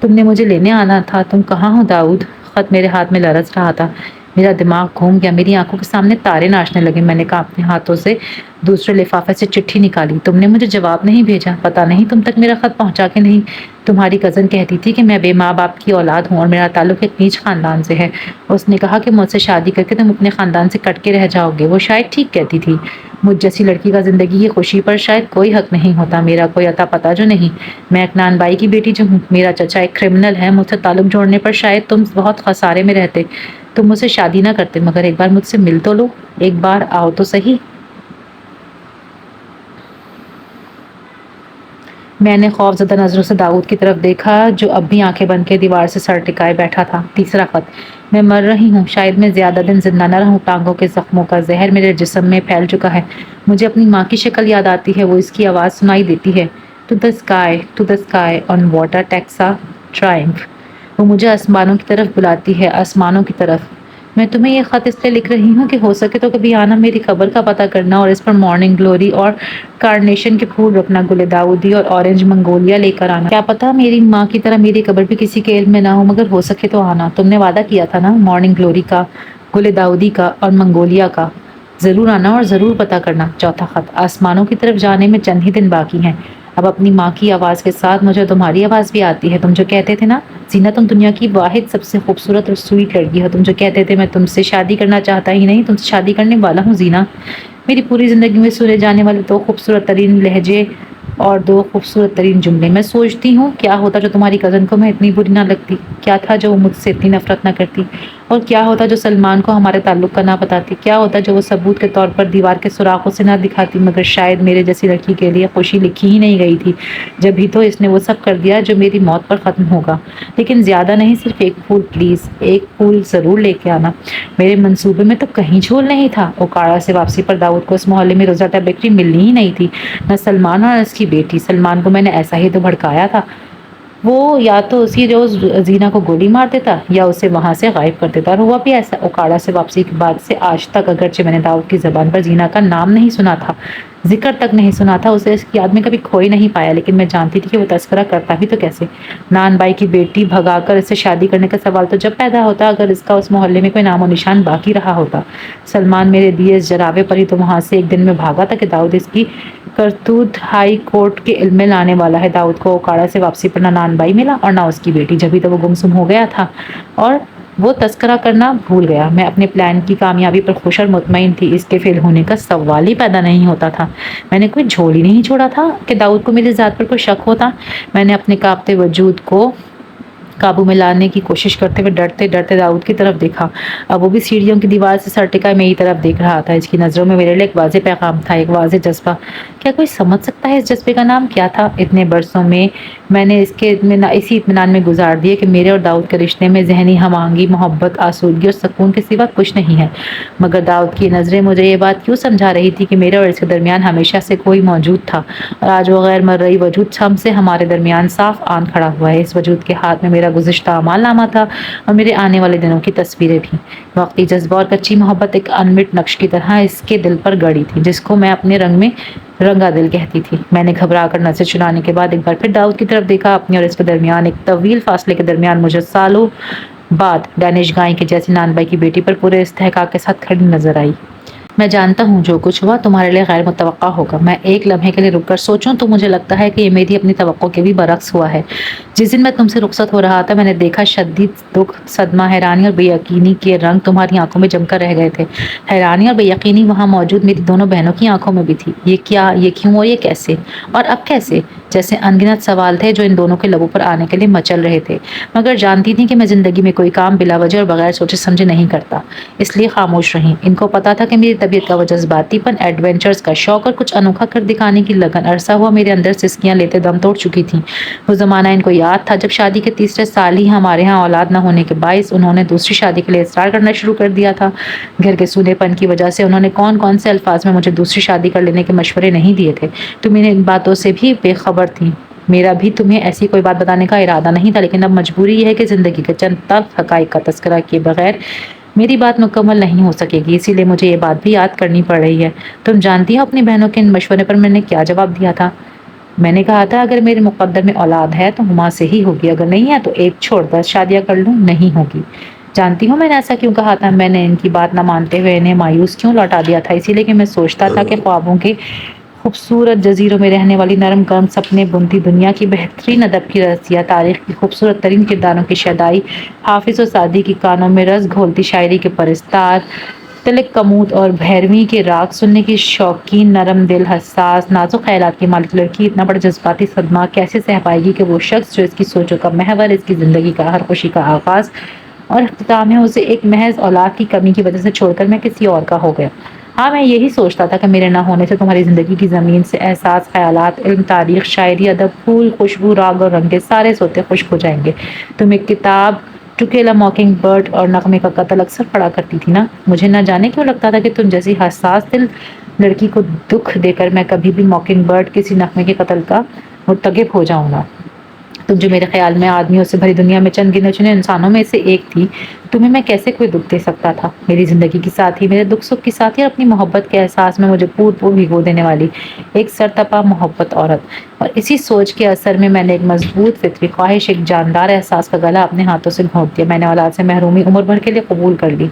تم نے مجھے لینے آنا تھا، تم کہاں ہو داؤد؟ خط میرے ہاتھ میں لرز رہا تھا۔ میرا دماغ گھوم گیا، میری آنکھوں کے سامنے تارے ناچنے لگے۔ میں نے کانپتے ہاتھوں سے دوسرے لفافے سے چٹھی نکالی۔ تم نے مجھے جواب نہیں بھیجا، پتہ نہیں تم تک میرا خط پہنچا کہ نہیں۔ تمہاری کزن کہتی تھی کہ میں بے ماں باپ کی اولاد ہوں اور میرا تعلق ایک نیچ خاندان سے ہے۔ اس نے کہا کہ مجھ سے شادی کر کے تم اپنے خاندان سے کٹ کے رہ جاؤ گے۔ وہ شاید ٹھیک کہتی تھی۔ مجھ جیسی لڑکی کا زندگی کی خوشی پر شاید کوئی حق نہیں ہوتا۔ میرا کوئی اتا پتا جو نہیں، میں عدنان بائی کی بیٹی جو ہوں، میرا چچا ایک کرمنل ہے۔ مجھ سے تعلق جوڑنے پر شاید تم بہت خسارے میں رہتے، تم مجھ سے شادی نہ کرتے، مگر ایک بار مجھ سے مل تو لو، ایک بار آؤ تو صحیح۔ میں نے خوف زدہ نظروں سے داؤد کی طرف دیکھا جو اب بھی آنکھیں بند کے دیوار سے سر ٹکائے بیٹھا تھا۔ تیسرا خط، میں مر رہی ہوں، شاید میں زیادہ دن زندہ نہ رہوں۔ ٹانگوں کے زخموں کا زہر میرے جسم میں پھیل چکا ہے۔ مجھے اپنی ماں کی شکل یاد آتی ہے، وہ اس کی آواز سنائی دیتی ہے، to the sky, to the sky on water ٹیکسا ٹرائمف۔ وہ مجھے آسمانوں کی طرف بلاتی ہے، آسمانوں کی طرف۔ میں تمہیں یہ خط اس لیے لکھ رہی ہوں کہ ہو سکے تو کبھی آنا، میری قبر کا پتہ کرنا اور اس پر مارننگ گلوری اور کارنیشن کے پھول رکھنا، گل داؤدی اور اورنج منگولیا لے کر آنا۔ کیا پتہ میری ماں کی طرح میری قبر بھی کسی کے علم میں نہ ہو، مگر ہو سکے تو آنا۔ تم نے وعدہ کیا تھا نا، مارننگ گلوری کا، گل داؤدی کا اور منگولیا کا، ضرور آنا اور ضرور پتہ کرنا۔ چوتھا خط، آسمانوں کی طرف جانے میں چند ہی دن باقی ہیں۔ اب اپنی ماں کی آواز کے ساتھ مجھے تمہاری آواز بھی آتی ہے۔ تم جو کہتے تھے نا، زینا تم دنیا کی واحد سب سے خوبصورت اور سویٹ لڑکی ہو۔ تم جو کہتے تھے میں تم سے شادی کرنا چاہتا ہی نہیں، تم سے شادی کرنے والا ہوں زینا۔ میری پوری زندگی میں سنے جانے والے 2 خوبصورت ترین لہجے اور 2 خوبصورت ترین جملے۔ میں سوچتی ہوں کیا ہوتا جو تمہاری کزن کو میں اتنی بری نہ لگتی، کیا تھا جو وہ مجھ سے اتنی نفرت نہ کرتی، اور کیا ہوتا جو سلمان کو ہمارے تعلق کا نہ بتاتی، کیا ہوتا جو وہ ثبوت کے طور پر دیوار کے سوراخوں سے نہ دکھاتی۔ مگر شاید میرے جیسی لڑکی کے لیے خوشی لکھی ہی نہیں گئی تھی، جب ہی تو اس نے وہ سب کر دیا جو میری موت پر ختم ہوگا۔ لیکن زیادہ نہیں، صرف ایک پھول پلیز، ایک پھول ضرور لے کے آنا۔ میرے منصوبے میں تو کہیں جھول نہیں تھا۔ اوکاڑا سے واپسی پر داؤد کو اس محلے میں روزاٹا بیکری ملنی ہی نہیں تھی، نہ سلمان اور اس کی بیٹی۔ سلمان کو میں نے ایسا ہی تو بھڑکایا تھا وہ یا تو اسی روز زینا کو گولی مار دیتا یا اسے وہاں سے غائب کر دیتا، اور ہوا بھی ایسا۔ اوکاڑا سے واپسی کے بعد سے آج تک اگرچہ میں نے داؤد کی زبان پر زینا کا نام نہیں سنا تھا، ذکر تک نہیں سنا تھا، اسے اس کی یاد میں کبھی کھوئی نہیں پایا، لیکن میں جانتی تھی کہ وہ تذکرہ کرتا بھی تو کیسے۔ نان بائی کی بیٹی بھگا کر اس سے شادی کرنے کا سوال تو جب پیدا ہوتا اگر اس کا اس محلے میں کوئی نام و نشان باقی رہا ہوتا۔ سلمان میرے دیے اس جراوے پر ہی تو وہاں سے ایک دن میں بھاگا تھا کہ داؤد اس کی کرتوت ہائی کورٹ کے علم میں لانے والا ہے۔ داؤد کو اوکاڑا سے واپسی پر نہ نان بائی ملا اور نہ اس کی بیٹی، جبھی تو وہ گمسم ہو گیا تھا اور وہ تذکرہ کرنا بھول گیا۔ میں اپنے پلان کی کامیابی پر خوش اور مطمئن تھی، اس کے فیل ہونے کا سوال ہی پیدا نہیں ہوتا تھا۔ میں نے کوئی جھول ہی نہیں چھوڑا تھا کہ داؤد کو میری ذات پر کوئی شک ہوتا۔ میں نے اپنے کانپتے وجود کو قابو میں لانے کی کوشش کرتے ہوئے ڈرتے ڈرتے داؤد کی طرف دیکھا۔ اب وہ بھی سیڑھیوں کی دیوار سے سر ٹکائے میری طرف دیکھ رہا تھا۔ اس کی نظروں میں میرے لیے ایک واضح پیغام تھا، ایک واضح جذبہ۔ کیا کوئی سمجھ سکتا ہے اس جذبے کا نام کیا تھا؟ اتنے برسوں میں نے اسی اطمینان میں گزار دیے کہ میرے اور داؤد کے رشتے میں ذہنی ہم آہنگی، محبت، آسودگی اور سکون کے سوا کچھ نہیں ہے، مگر داؤد کی نظریں مجھے یہ بات کیوں سمجھا رہی تھی کہ میرے اور اس کے درمیان ہمیشہ سے کوئی موجود تھا، اور آج وہ غیر مرئی وجود ہم سے ہمارے درمیان صاف آن کھڑا ہوا ہے۔ اس وجود کے ہاتھ میں میرا گزشتہ اعمال نامہ تھا اور میرے آنے والے دنوں کی تصویریں بھی۔ وقتی جذبہ اور کچی محبت ایک انمٹ نقش کی طرح اس کے دل پر گڑی تھی، جس کو میں اپنے رنگ میں رنگا دل کہتی تھی۔ میں نے گھبرا کر نظر چرانے کے بعد ایک بار پھر داؤد کی طرف دیکھا۔ اپنے اور اس کے درمیان ایک طویل فاصلے کے درمیان مجھے سالوں بعد ڈینش گائے کے جیسی نان بائی کی بیٹی پر پورے استحقاق کے ساتھ کھڑی نظر آئی۔ میں جانتا ہوں جو کچھ ہوا تمہارے لیے غیر متوقع ہوگا۔ میں ایک لمحے کے لیے رک کر سوچوں تو مجھے لگتا ہے کہ یہ میری اپنی توقع کے بھی برعکس ہوا ہے۔ جس دن میں تم سے رخصت ہو رہا تھا میں نے دیکھا شدید دکھ، صدمہ، حیرانی اور بے یقینی کے رنگ تمہاری آنکھوں میں جم کر رہ گئے تھے۔ حیرانی اور بے یقینی وہاں موجود میری دونوں بہنوں کی آنکھوں میں بھی تھی۔ یہ کیا، یہ کیوں اور یہ کیسے؟ اور اب کیسے؟ جیسے انگنت سوال تھے جو ان دونوں کے لبوں پر آنے کے لیے مچل رہے تھے، مگر جانتی تھی کہ میں زندگی میں کوئی کام بلا وجہ اور بغیر سوچے سمجھے نہیں کرتا، اس لیے خاموش رہی۔ ان کو پتا تھا کہ میری طبیعت کا وہ جذباتی پن، ایڈونچرز کا شوق اور کچھ انوکھا کر دکھانے کی لگن عرصہ ہوا میرے اندر سسکیاں لیتے دم توڑ چکی تھیں۔ وہ زمانہ ان کو یاد تھا جب شادی کے تیسرے سال ہی ہمارے ہاں اولاد نہ ہونے کے باعث انہوں نے دوسری شادی کے لیے اصرار کرنا شروع کر دیا تھا۔ گھر کے سودے پن کی وجہ سے انہوں نے کون سے الفاظ میں مجھے دوسری شادی کر لینے کے مشورے نہیں دیے تھے۔ تم ان باتوں سے بھی بے خبر تھی۔ میرا بھی تمہیں ایسی کوئی بات بتانے کا ارادہ نہیں تھا، لیکن اب مجبوری یہ ہے کہ زندگی کے چند تلخ حقائق کا تذکرہ کیے بغیر میری بات مکمل نہیں ہو سکے گی، اسی لیے مجھے یہ بات بھی یاد کرنی پڑ رہی ہے۔ تم جانتی ہو اپنی بہنوں کے ان مشورے پر میں نے کیا جواب دیا تھا؟ میں نے کہا تھا اگر میرے مقدر میں اولاد ہے تو ہما سے ہی ہوگی، اگر نہیں ہے تو ایک چھوڑ 10 شادیاں کر لوں، نہیں ہوگی۔ جانتی ہوں میں نے ایسا کیوں کہا تھا؟ میں نے ان کی بات نہ مانتے ہوئے انہیں مایوس کیوں لوٹا دیا تھا؟ اسی لیے کہ میں سوچتا تھا کہ خوابوں کے خوبصورت جزیروں میں رہنے والی نرم گرم سپنے بنتی دنیا کی بہترین ادب کی رسیا، تاریخ کی خوبصورت ترین کرداروں کی شیدائی، حافظ و سعدی کی کانوں میں رس گھولتی شاعری کے پرستار، تلک کمود اور بھیرویں کے راگ سننے کی شوقین، نرم دل، حساس، نازک خیالات کی مالک لڑکی اتنا بڑا جذباتی صدمہ کیسے سہ پائے گی کہ وہ شخص جو اس کی سوچوں کا محور، اس کی زندگی کا ہر خوشی کا آغاز اور اختتام ہے، اسے ایک محض اولاد کی کمی کی وجہ سے چھوڑ کر میں کسی اور کا ہو گیا۔ ہاں میں یہی سوچتا تھا کہ میرے نہ ہونے سے تمہاری زندگی کی زمین سے احساس، خیالات، علم، تاریخ، شاعری، ادب، پھول، خوشبو، راگ اور رنگ سارے سوتے خشک ہو جائیں گے۔ تم ایک کتاب to kill a mocking bird اور نغمے کا قتل اکثر پڑھا کرتی تھی نا؟ مجھے نہ جانے کیوں لگتا تھا کہ تم جیسی حساس دل لڑکی کو دکھ دے کر میں کبھی بھی موکنگ برڈ کسی نغمے کے قتل کا مرتکب ہو جاؤں گا۔ تم جو میرے خیال میں آدمیوں سے بھری دنیا میں چند گنے چنے انسانوں میں سے ایک تھی، تمہیں میں کیسے کوئی دکھ دے سکتا تھا؟ میری زندگی کی ساتھی، میرے دکھ سکھ کی ساتھی اور اپنی محبت کے احساس میں مجھے پور پور بھگو دینے والی ایک سرتپا محبت عورت۔ اور اسی سوچ کے اثر میں میں نے ایک مضبوط فطری خواہش، ایک جاندار احساس کا گلا اپنے ہاتھوں سے گھونٹ دیا۔ میں نے اولاد سے محرومی عمر بھر کے لیے قبول کر لی۔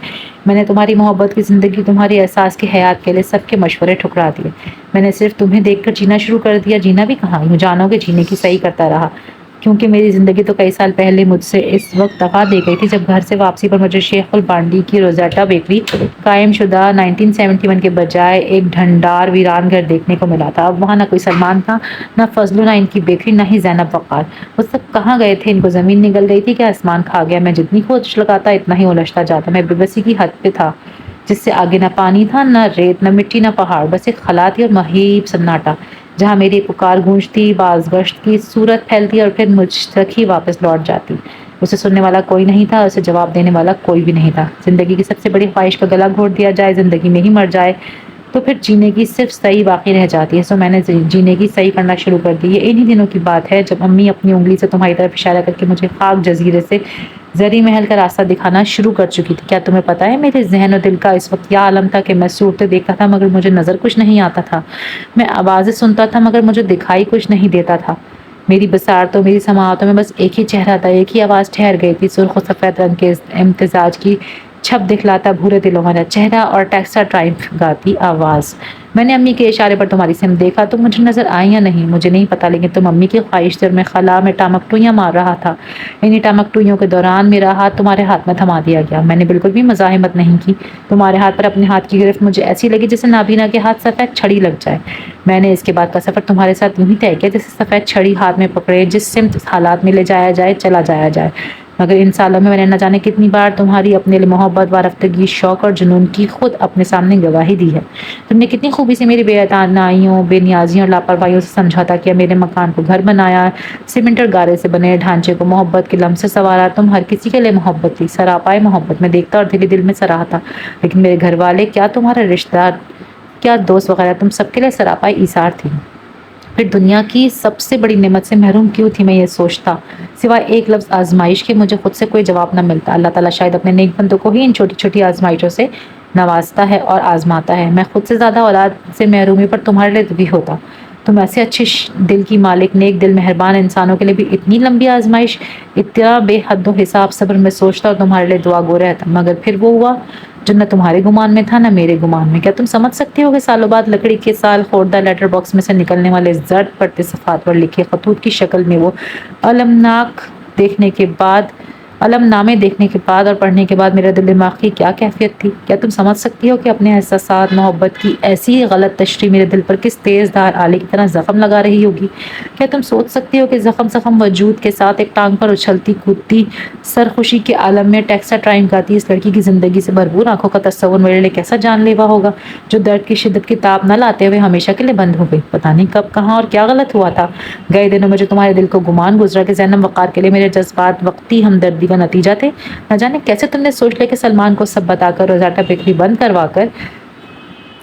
میں نے تمہاری محبت کی زندگی، تمہاری احساس کی حیات کے لیے سب کے مشورے ٹھکرا دیے۔ میں نے صرف تمہیں دیکھ کر جینا شروع کر دیا، جینا بھی کہاں، یوں جانو کہ جینے کی صحیح کرتا رہا، کیونکہ میری زندگی تو کئی سال پہلے مجھ سے اس وقت دفع دی گئی تھی جب گھر سے واپسی پر مجھے شیخ البانڈی کی روزیٹا بیکری قائم شدہ 1971 کے بجائے ایک ڈھنڈار ویران گھر دیکھنے کو ملا تھا۔ اب وہاں نہ کوئی سلمان تھا، نہ فضلو، نہ ان کی بیکری، نہ ہی زینب وقار۔ وہ سب کہاں گئے تھے؟ ان کو زمین نگل گئی تھی کہ آسمان کھا گیا؟ میں جتنی کوشش لگاتا اتنا ہی الجھتا جاتا۔ میں بے بسی کی حد پہ تھا، جس سے آگے نہ پانی تھا، نہ ریت، نہ مٹی، نہ پہاڑ، بس ایک خلا تھی اور مہیب سناٹا، جہاں میری پکار گونجتی، بازگشت کی صورت پھیلتی اور پھر مجھ تک ہی واپس لوٹ جاتی۔ اسے سننے والا کوئی نہیں تھا، اسے جواب دینے والا کوئی بھی نہیں تھا۔ زندگی کی سب سے بڑی خواہش کا گلا گھونٹ دیا جائے، زندگی میں ہی مر جائے، تو پھر جینے کی صرف صحیح باقی رہ جاتی ہے۔ سو میں نے جینے کی صحیح کرنا شروع کر دی ہے۔ انہی دنوں کی بات ہے جب امی اپنی انگلی سے تمہاری طرف اشارہ کر کے مجھے خاک جزیرے سے زری محل کا راستہ دکھانا شروع کر چکی تھی۔ کیا تمہیں پتا ہے میرے ذہن اور دل کا اس وقت کیا عالم تھا کہ میں صورتیں دیکھتا تھا مگر مجھے نظر کچھ نہیں آتا تھا، میں آوازیں سنتا تھا مگر مجھے دکھائی کچھ نہیں دیتا تھا۔ میری بصارتوں میری سماعتوں میں بس ایک ہی چہرہ تھا، ایک ہی آواز ٹھہر گئی تھی، سرخ و سفید رنگ کے امتزاج کی چھپ دکھلاتا بھورے دلوں والا چہرہ اور ٹیکسا ٹرائمف گاتی آواز۔ میں نے امی کے اشارے پر تمہاری سمت دیکھا، تم مجھے نظر آئی یا نہیں مجھے نہیں پتا، لیکن تم امی کی خواہش سے میں خلا میں ٹامکٹوئیاں مار رہا تھا۔ انہی ٹامکٹوئیوں کے دوران میرا ہاتھ تمہارے ہاتھ میں تھما دیا گیا۔ میں نے بالکل بھی مزاحمت نہیں کی، تمہارے ہاتھ پر اپنے ہاتھ کی گرفت مجھے ایسی لگی جیسے نابینا کے ہاتھ سفید چھڑی لگ جائے۔ میں نے اس کے بعد کا سفر تمہارے ساتھ یوں ہی طے کیا جیسے سفید چھڑی ہاتھ میں پکڑے جس سمت حالات میں لے جایا جائے چلا جایا جائے۔ مگر ان سالوں میں نے نہ جانے کتنی بار تمہاری اپنے لیے محبت، وارفتگی، شوق اور جنون کی خود اپنے سامنے گواہی دی ہے۔ تم نے کتنی خوبی سے میری بے اعتنائیوں، بے نیازیوں اور لاپرواہیوں سے سمجھوتا کیا، میرے مکان کو گھر بنایا، سیمنٹ اور گارے سے بنے ڈھانچے کو محبت کے لمس سے سنوارا۔ تم ہر کسی کے لیے محبت تھی، سراپائے محبت میں دیکھتا اور دل میں سراہتا، لیکن میرے گھر والے، کیا تمہارا رشتہ دار، کیا دوست وغیرہ، تم سب کے لیے سراپائے ایثار تھی۔ پھر دنیا کی سب سے بڑی نعمت سے محروم کیوں تھی میں یہ سوچتا، سوائے ایک لفظ آزمائش کے مجھے خود سے کوئی جواب نہ ملتا۔ اللہ تعالیٰ شاید اپنے نیک بندوں کو ہی ان چھوٹی چھوٹی آزمائشوں سے نوازتا ہے اور آزماتا ہے۔ میں خود سے زیادہ اولاد سے محرومی پر تمہارے لیے دبی ہوتا، تم ایسے اچھے دل کی مالک، نیک دل، مہربان انسانوں کے لیے بھی اتنی لمبی آزمائش، اتنا بے حد و حساب صبر میں سوچتا اور تمہارے لیے دعا گو رہتا، مگر پھر وہ ہوا جو نہ تمہارے گمان میں تھا نہ میرے گمان میں۔ کیا تم سمجھ سکتے ہو کہ سالوں بعد لکڑی کے سال خوردہ لیٹر باکس میں سے نکلنے والے زرد پڑتے صفحات پر لکھے خطوط کی شکل میں وہ علم نامے دیکھنے کے بعد اور پڑھنے کے بعد میرے دل دماغ کی کیا کیفیت تھی؟ کیا تم سمجھ سکتی ہو کہ اپنے احساسات، محبت کی ایسی غلط تشریح میرے دل پر کس تیز دھار آلے کی طرح زخم لگا رہی ہوگی؟ کیا تم سوچ سکتی ہو کہ زخم وجود کے ساتھ ایک ٹانگ پر اچھلتی کودتی سرخوشی کے عالم میں ٹیکسا ٹرائم گاتی اس لڑکی کی زندگی سے بھرپور آنکھوں کا تصور میرے لیے کیسا جان لیوا ہوگا، جو درد کی شدت کی تاب نہ لاتے ہوئے ہمیشہ کے لیے بند ہو گئی؟ پتہ نہیں کب، کہاں اور کیا غلط ہوا تھا۔ گئے دنوں میں جو تمہارے دل کو گمان گزرا کہ زینب وقار کے لیے میرے جذبات وقتی ہمدردی کا نتیجہ تھے، نہ جانے کیسے تم نے سوچ لیا کہ سلمان کو سب بتا کر، روزاٹا بیکری بند کروا کر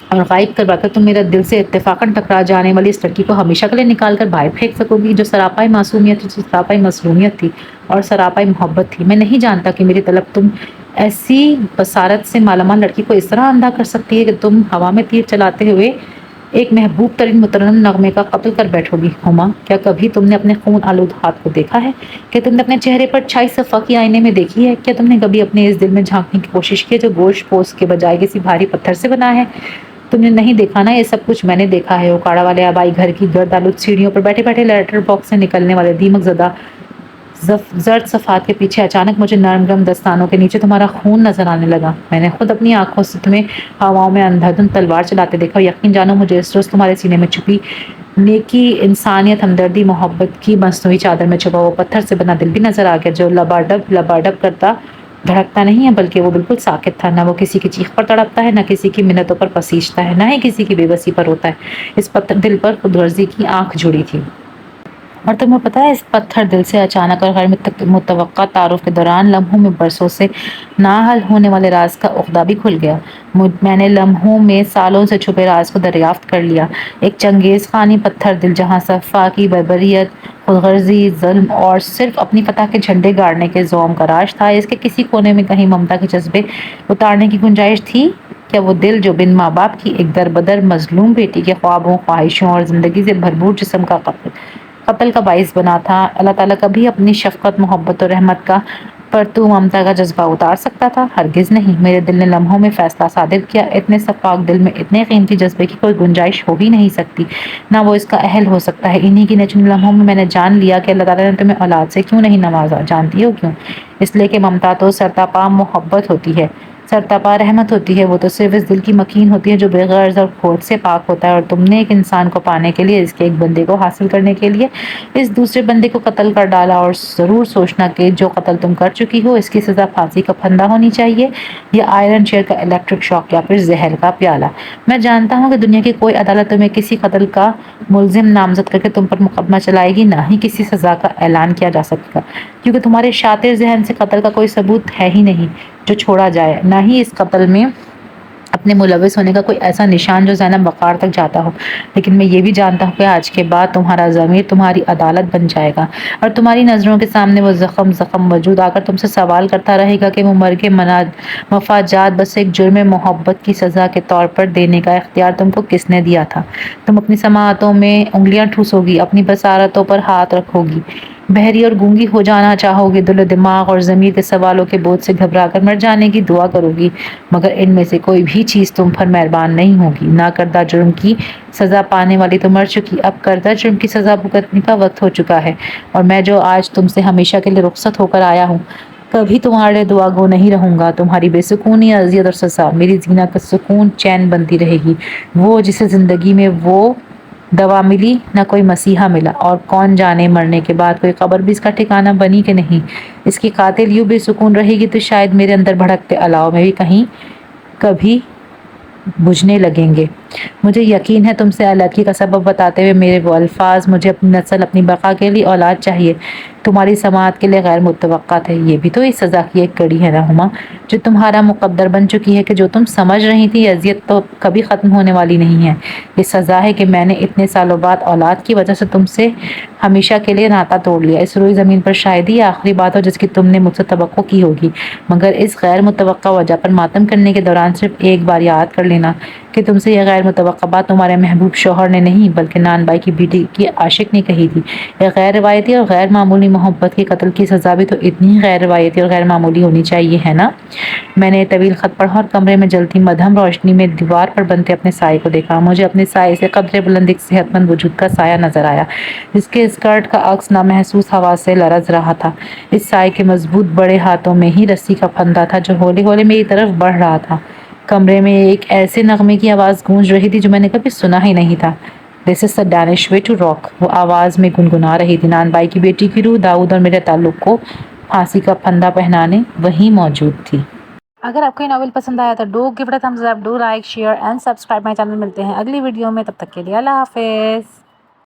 اور غائب کروا کر تم میرا دل سے اتفاقاً ٹکرا جانے والی اس لڑکی کو ہمیشہ کے لیے نکال کر باہر پھینک سکو گی، جو سراپائی معصومیت تھی، جو سراپائی مظلومیت تھی اور سراپائی محبت تھی۔ میں نہیں جانتا کہ میری طلب تم ایسی بصارت سے مالامال لڑکی کو اس طرح اندھا کر سکتی ہے کہ تم ہوا میں تیر چلاتے ہوئے ایک محبوب ترین مترنم نغمے کا قتل کر بیٹھو گی۔ ہما، کیا کبھی تم نے اپنے خون آلود ہاتھ کو دیکھا ہے؟ کیا تم نے اپنے چہرے پر چھائی صفا کی آئینے میں دیکھی ہے؟ کیا تم نے کبھی اپنے اس دل میں جھانکنے کی کوشش کی جو گوشت پوست کے بجائے کسی بھاری پتھر سے بنا ہے؟ تم نے نہیں دیکھا نا، یہ سب کچھ میں نے دیکھا ہے۔ اکاڑا والے آبائی گھر کی گرد آلود سیڑھیوں پر بیٹھے بیٹھے لیٹر باکس سے نکلنے والے دیمک زدہ زرد صفحات کے پیچھے اچانک مجھے نرم گرم دستانوں کے نیچے تمہارا خون نظر آنے لگا۔ میں نے خود اپنی آنکھوں سے تمہیں ہواؤں میں اندھادھند تلوار چلاتے دیکھا، اور یقین جانو مجھے اس روز تمہارے سینے میں چھپی نیکی، انسانیت، ہمدردی، محبت کی مصنوعی چادر میں چھپا وہ پتھر سے بنا دل بھی نظر آ گیا، جو لباڈب کرتا دھڑکتا نہیں ہے بلکہ وہ بالکل ساکت تھا، نہ وہ کسی کی چیخ پر تڑپتا ہے، نہ کسی کی منتوں پر پسیجتا ہے، نہ ہی کسی کی بے بسی پر روتا ہے۔ اس پتھر دل پر خود غرضی کی آنکھ جڑی تھی، اور تمہیں پتا ہے اس پتھر دل سے اچانک اور غیر متوقع تعارف کے دوران لمحوں میں برسوں سے ناحل ہونے والے راز کا عقدہ بھی کھل گیا۔ میں نے لمحوں میں سالوں سے چھپے راز کو دریافت کر لیا۔ ایک چنگیز خانی پتھر دل جہاں صفا کی بربریت، خود غرضی، ظلم اور صرف اپنی فتح کے جھنڈے گاڑنے کے زوم کا راج تھا، اس کے کسی کونے میں کہیں ممتا کے جذبے اتارنے کی گنجائش تھی؟ کیا وہ دل جو بن ماں باپ کی ایک دربدر مظلوم بیٹی کے خوابوں، خواہشوں اور زندگی سے بھرپور جسم کا قتل کا باعث بنا تھا، اللہ تعالیٰ کبھی اپنی شفقت، محبت اور رحمت کا پرتو ممتا کا جذبہ اتار سکتا تھا؟ ہرگز نہیں۔ میرے دل نے لمحوں میں فیصلہ صادر کیا، اتنے شفاف دل میں اتنے قیمتی جذبے کی کوئی گنجائش ہو ہی نہیں سکتی، نہ وہ اس کا اہل ہو سکتا ہے۔ انہی کی نچلی لمحوں میں نے جان لیا کہ اللہ تعالیٰ نے تمہیں اولاد سے کیوں نہیں نوازا۔ جانتی ہو کیوں؟ اس لیے کہ ممتا تو سرتاپا محبت ہوتی ہے، سرتاپا رحمت ہوتی ہے، وہ تو صرف اس دل کی مکین ہوتی ہے جو بے غرض اور کھوٹ سے پاک ہوتا ہے، اور تم نے ایک انسان کو پانے کے لیے، اس کے ایک بندے کو حاصل کرنے کے لیے اس دوسرے بندے کو قتل کر ڈالا، اور ضرور سوچنا کہ جو قتل تم کر چکی ہو اس کی سزا پھانسی کا پھندا ہونی چاہیے، یا آئرن چیئر کا الیکٹرک شاک، یا پھر زہر کا پیالہ۔ میں جانتا ہوں کہ دنیا کی کوئی عدالت تمہیں کسی قتل کا ملزم نامزد کر کے تم پر مقدمہ چلائے گی، نہ ہی کسی سزا کا اعلان کیا جا سکے گا، کیونکہ تمہارے شاطر ذہن سے قتل کا کوئی ثبوت ہے ہی نہیں جو چھوڑا جائے، نہ ہی اس قتل میں اپنے ملوث ہونے کا کوئی ایسا نشان جو زینب وقار تک جاتا ہو، لیکن میں یہ بھی جانتا ہوں کہ آج کے بعد تمہارا ضمیر تمہاری عدالت بن جائے گا اور تمہاری نظروں کے سامنے وہ زخم وجود آ کر تم سے سوال کرتا رہے گا کہ وہ مرگ مفاجات بس ایک جرم محبت کی سزا کے طور پر دینے کا اختیار تم کو کس نے دیا تھا؟ تم اپنی سماعتوں میں انگلیاں ٹھوسو گی، اپنی بصارتوں پر ہاتھ رکھو گی، بحری اور گونگی ہو جانا چاہو گی، دل و دماغ اور ضمیر کے سوالوں کے بوجھ سے گھبرا کر مر جانے کی دعا کرو گی، مگر ان میں سے کوئی بھی چیز تم پر مہربان نہیں ہوگی۔ نہ کردہ جرم کی سزا پانے والی تو مر چکی، اب کردہ جرم کی سزا بھگتنے کا وقت ہو چکا ہے، اور میں جو آج تم سے ہمیشہ کے لیے رخصت ہو کر آیا ہوں، کبھی تمہارے دعا گو نہیں رہوں گا۔ تمہاری بے سکونی، اذیت اور سزا میری زینہ کا سکون چین بنتی رہے گی، وہ جسے زندگی میں وہ دوا ملی نہ کوئی مسیحا ملا، اور کون جانے مرنے کے بعد کوئی قبر بھی اس کا ٹھکانہ بنی کہ نہیں۔ اس کی قاتل یوں بے سکون رہے گی تو شاید میرے اندر بھڑکتے الاؤ میں بھی کہیں کبھی بجھنے لگیں گے۔ مجھے یقین ہے تم سے علیحدگی کا سبب بتاتے ہوئے میرے وہ الفاظ، مجھے اپنی نسل، اپنی بقا کے لیے اولاد چاہیے، تمہاری سماعت کے لیے غیر متوقع تھے۔ یہ بھی تو اس سزا کی ایک کڑی ہے نا ہما، جو تمہارا مقدر بن چکی ہے، کہ جو تم سمجھ رہی تھی اذیت تو کبھی ختم ہونے والی نہیں ہے۔ یہ سزا ہے کہ میں نے اتنے سالوں بعد اولاد کی وجہ سے تم سے ہمیشہ کے لیے ناطا توڑ لیا۔ اس روئی زمین پر شاید یہ آخری بات ہو جس کی تم نے مجھ سے توقع کی ہوگی، مگر اس غیر متوقع وجہ پر ماتم کرنے کے دوران صرف ایک بار یاد کر لینا کہ تم سے یہ غیر متوقع بات تمہارے محبوب شوہر نے نہیں بلکہ نان بائی کی بیٹی کی عاشق نے کہی تھی۔ ایک غیر روایتی اور غیر معمولی محبت کے قتل کی سزا بھی تو اتنی غیر روایتی اور غیر معمولی ہونی چاہیے، ہے نا؟ میں نے طویل خط پڑھا اور کمرے میں جلتی مدھم روشنی میں دیوار پر بنتے اپنے سائے کو دیکھا۔ مجھے اپنے سائے سے قدرے بلند ایک صحت مند وجود کا سایہ نظر آیا، جس کے اسکرٹ کا عکس نامحسوس ہوا سے لرز رہا تھا۔ اس سائے کے مضبوط بڑے ہاتھوں میں ہی رسی کا پھندا تھا جو ہولے ہولے میری طرف بڑھ رہا تھا۔ کمرے میں ایک ایسے نغمے کی آواز گونج رہی تھی جو میں نے کبھی سنا ہی نہیں تھا۔ "This is the Danish way to rock." وہ آواز میں گنگنا رہی تھی۔ نان بائی کی بیٹی کی روح داؤد اور میرے تعلق کو پھانسی کا پھندا پہنانے وہیں موجود تھی۔ اگر آپ کو یہ ناول پسند آیا تو do give it a thumbs up, do like, share and subscribe my channel. ملتے ہیں اگلی ویڈیو میں، تب تک کے لیے اللہ حافظ۔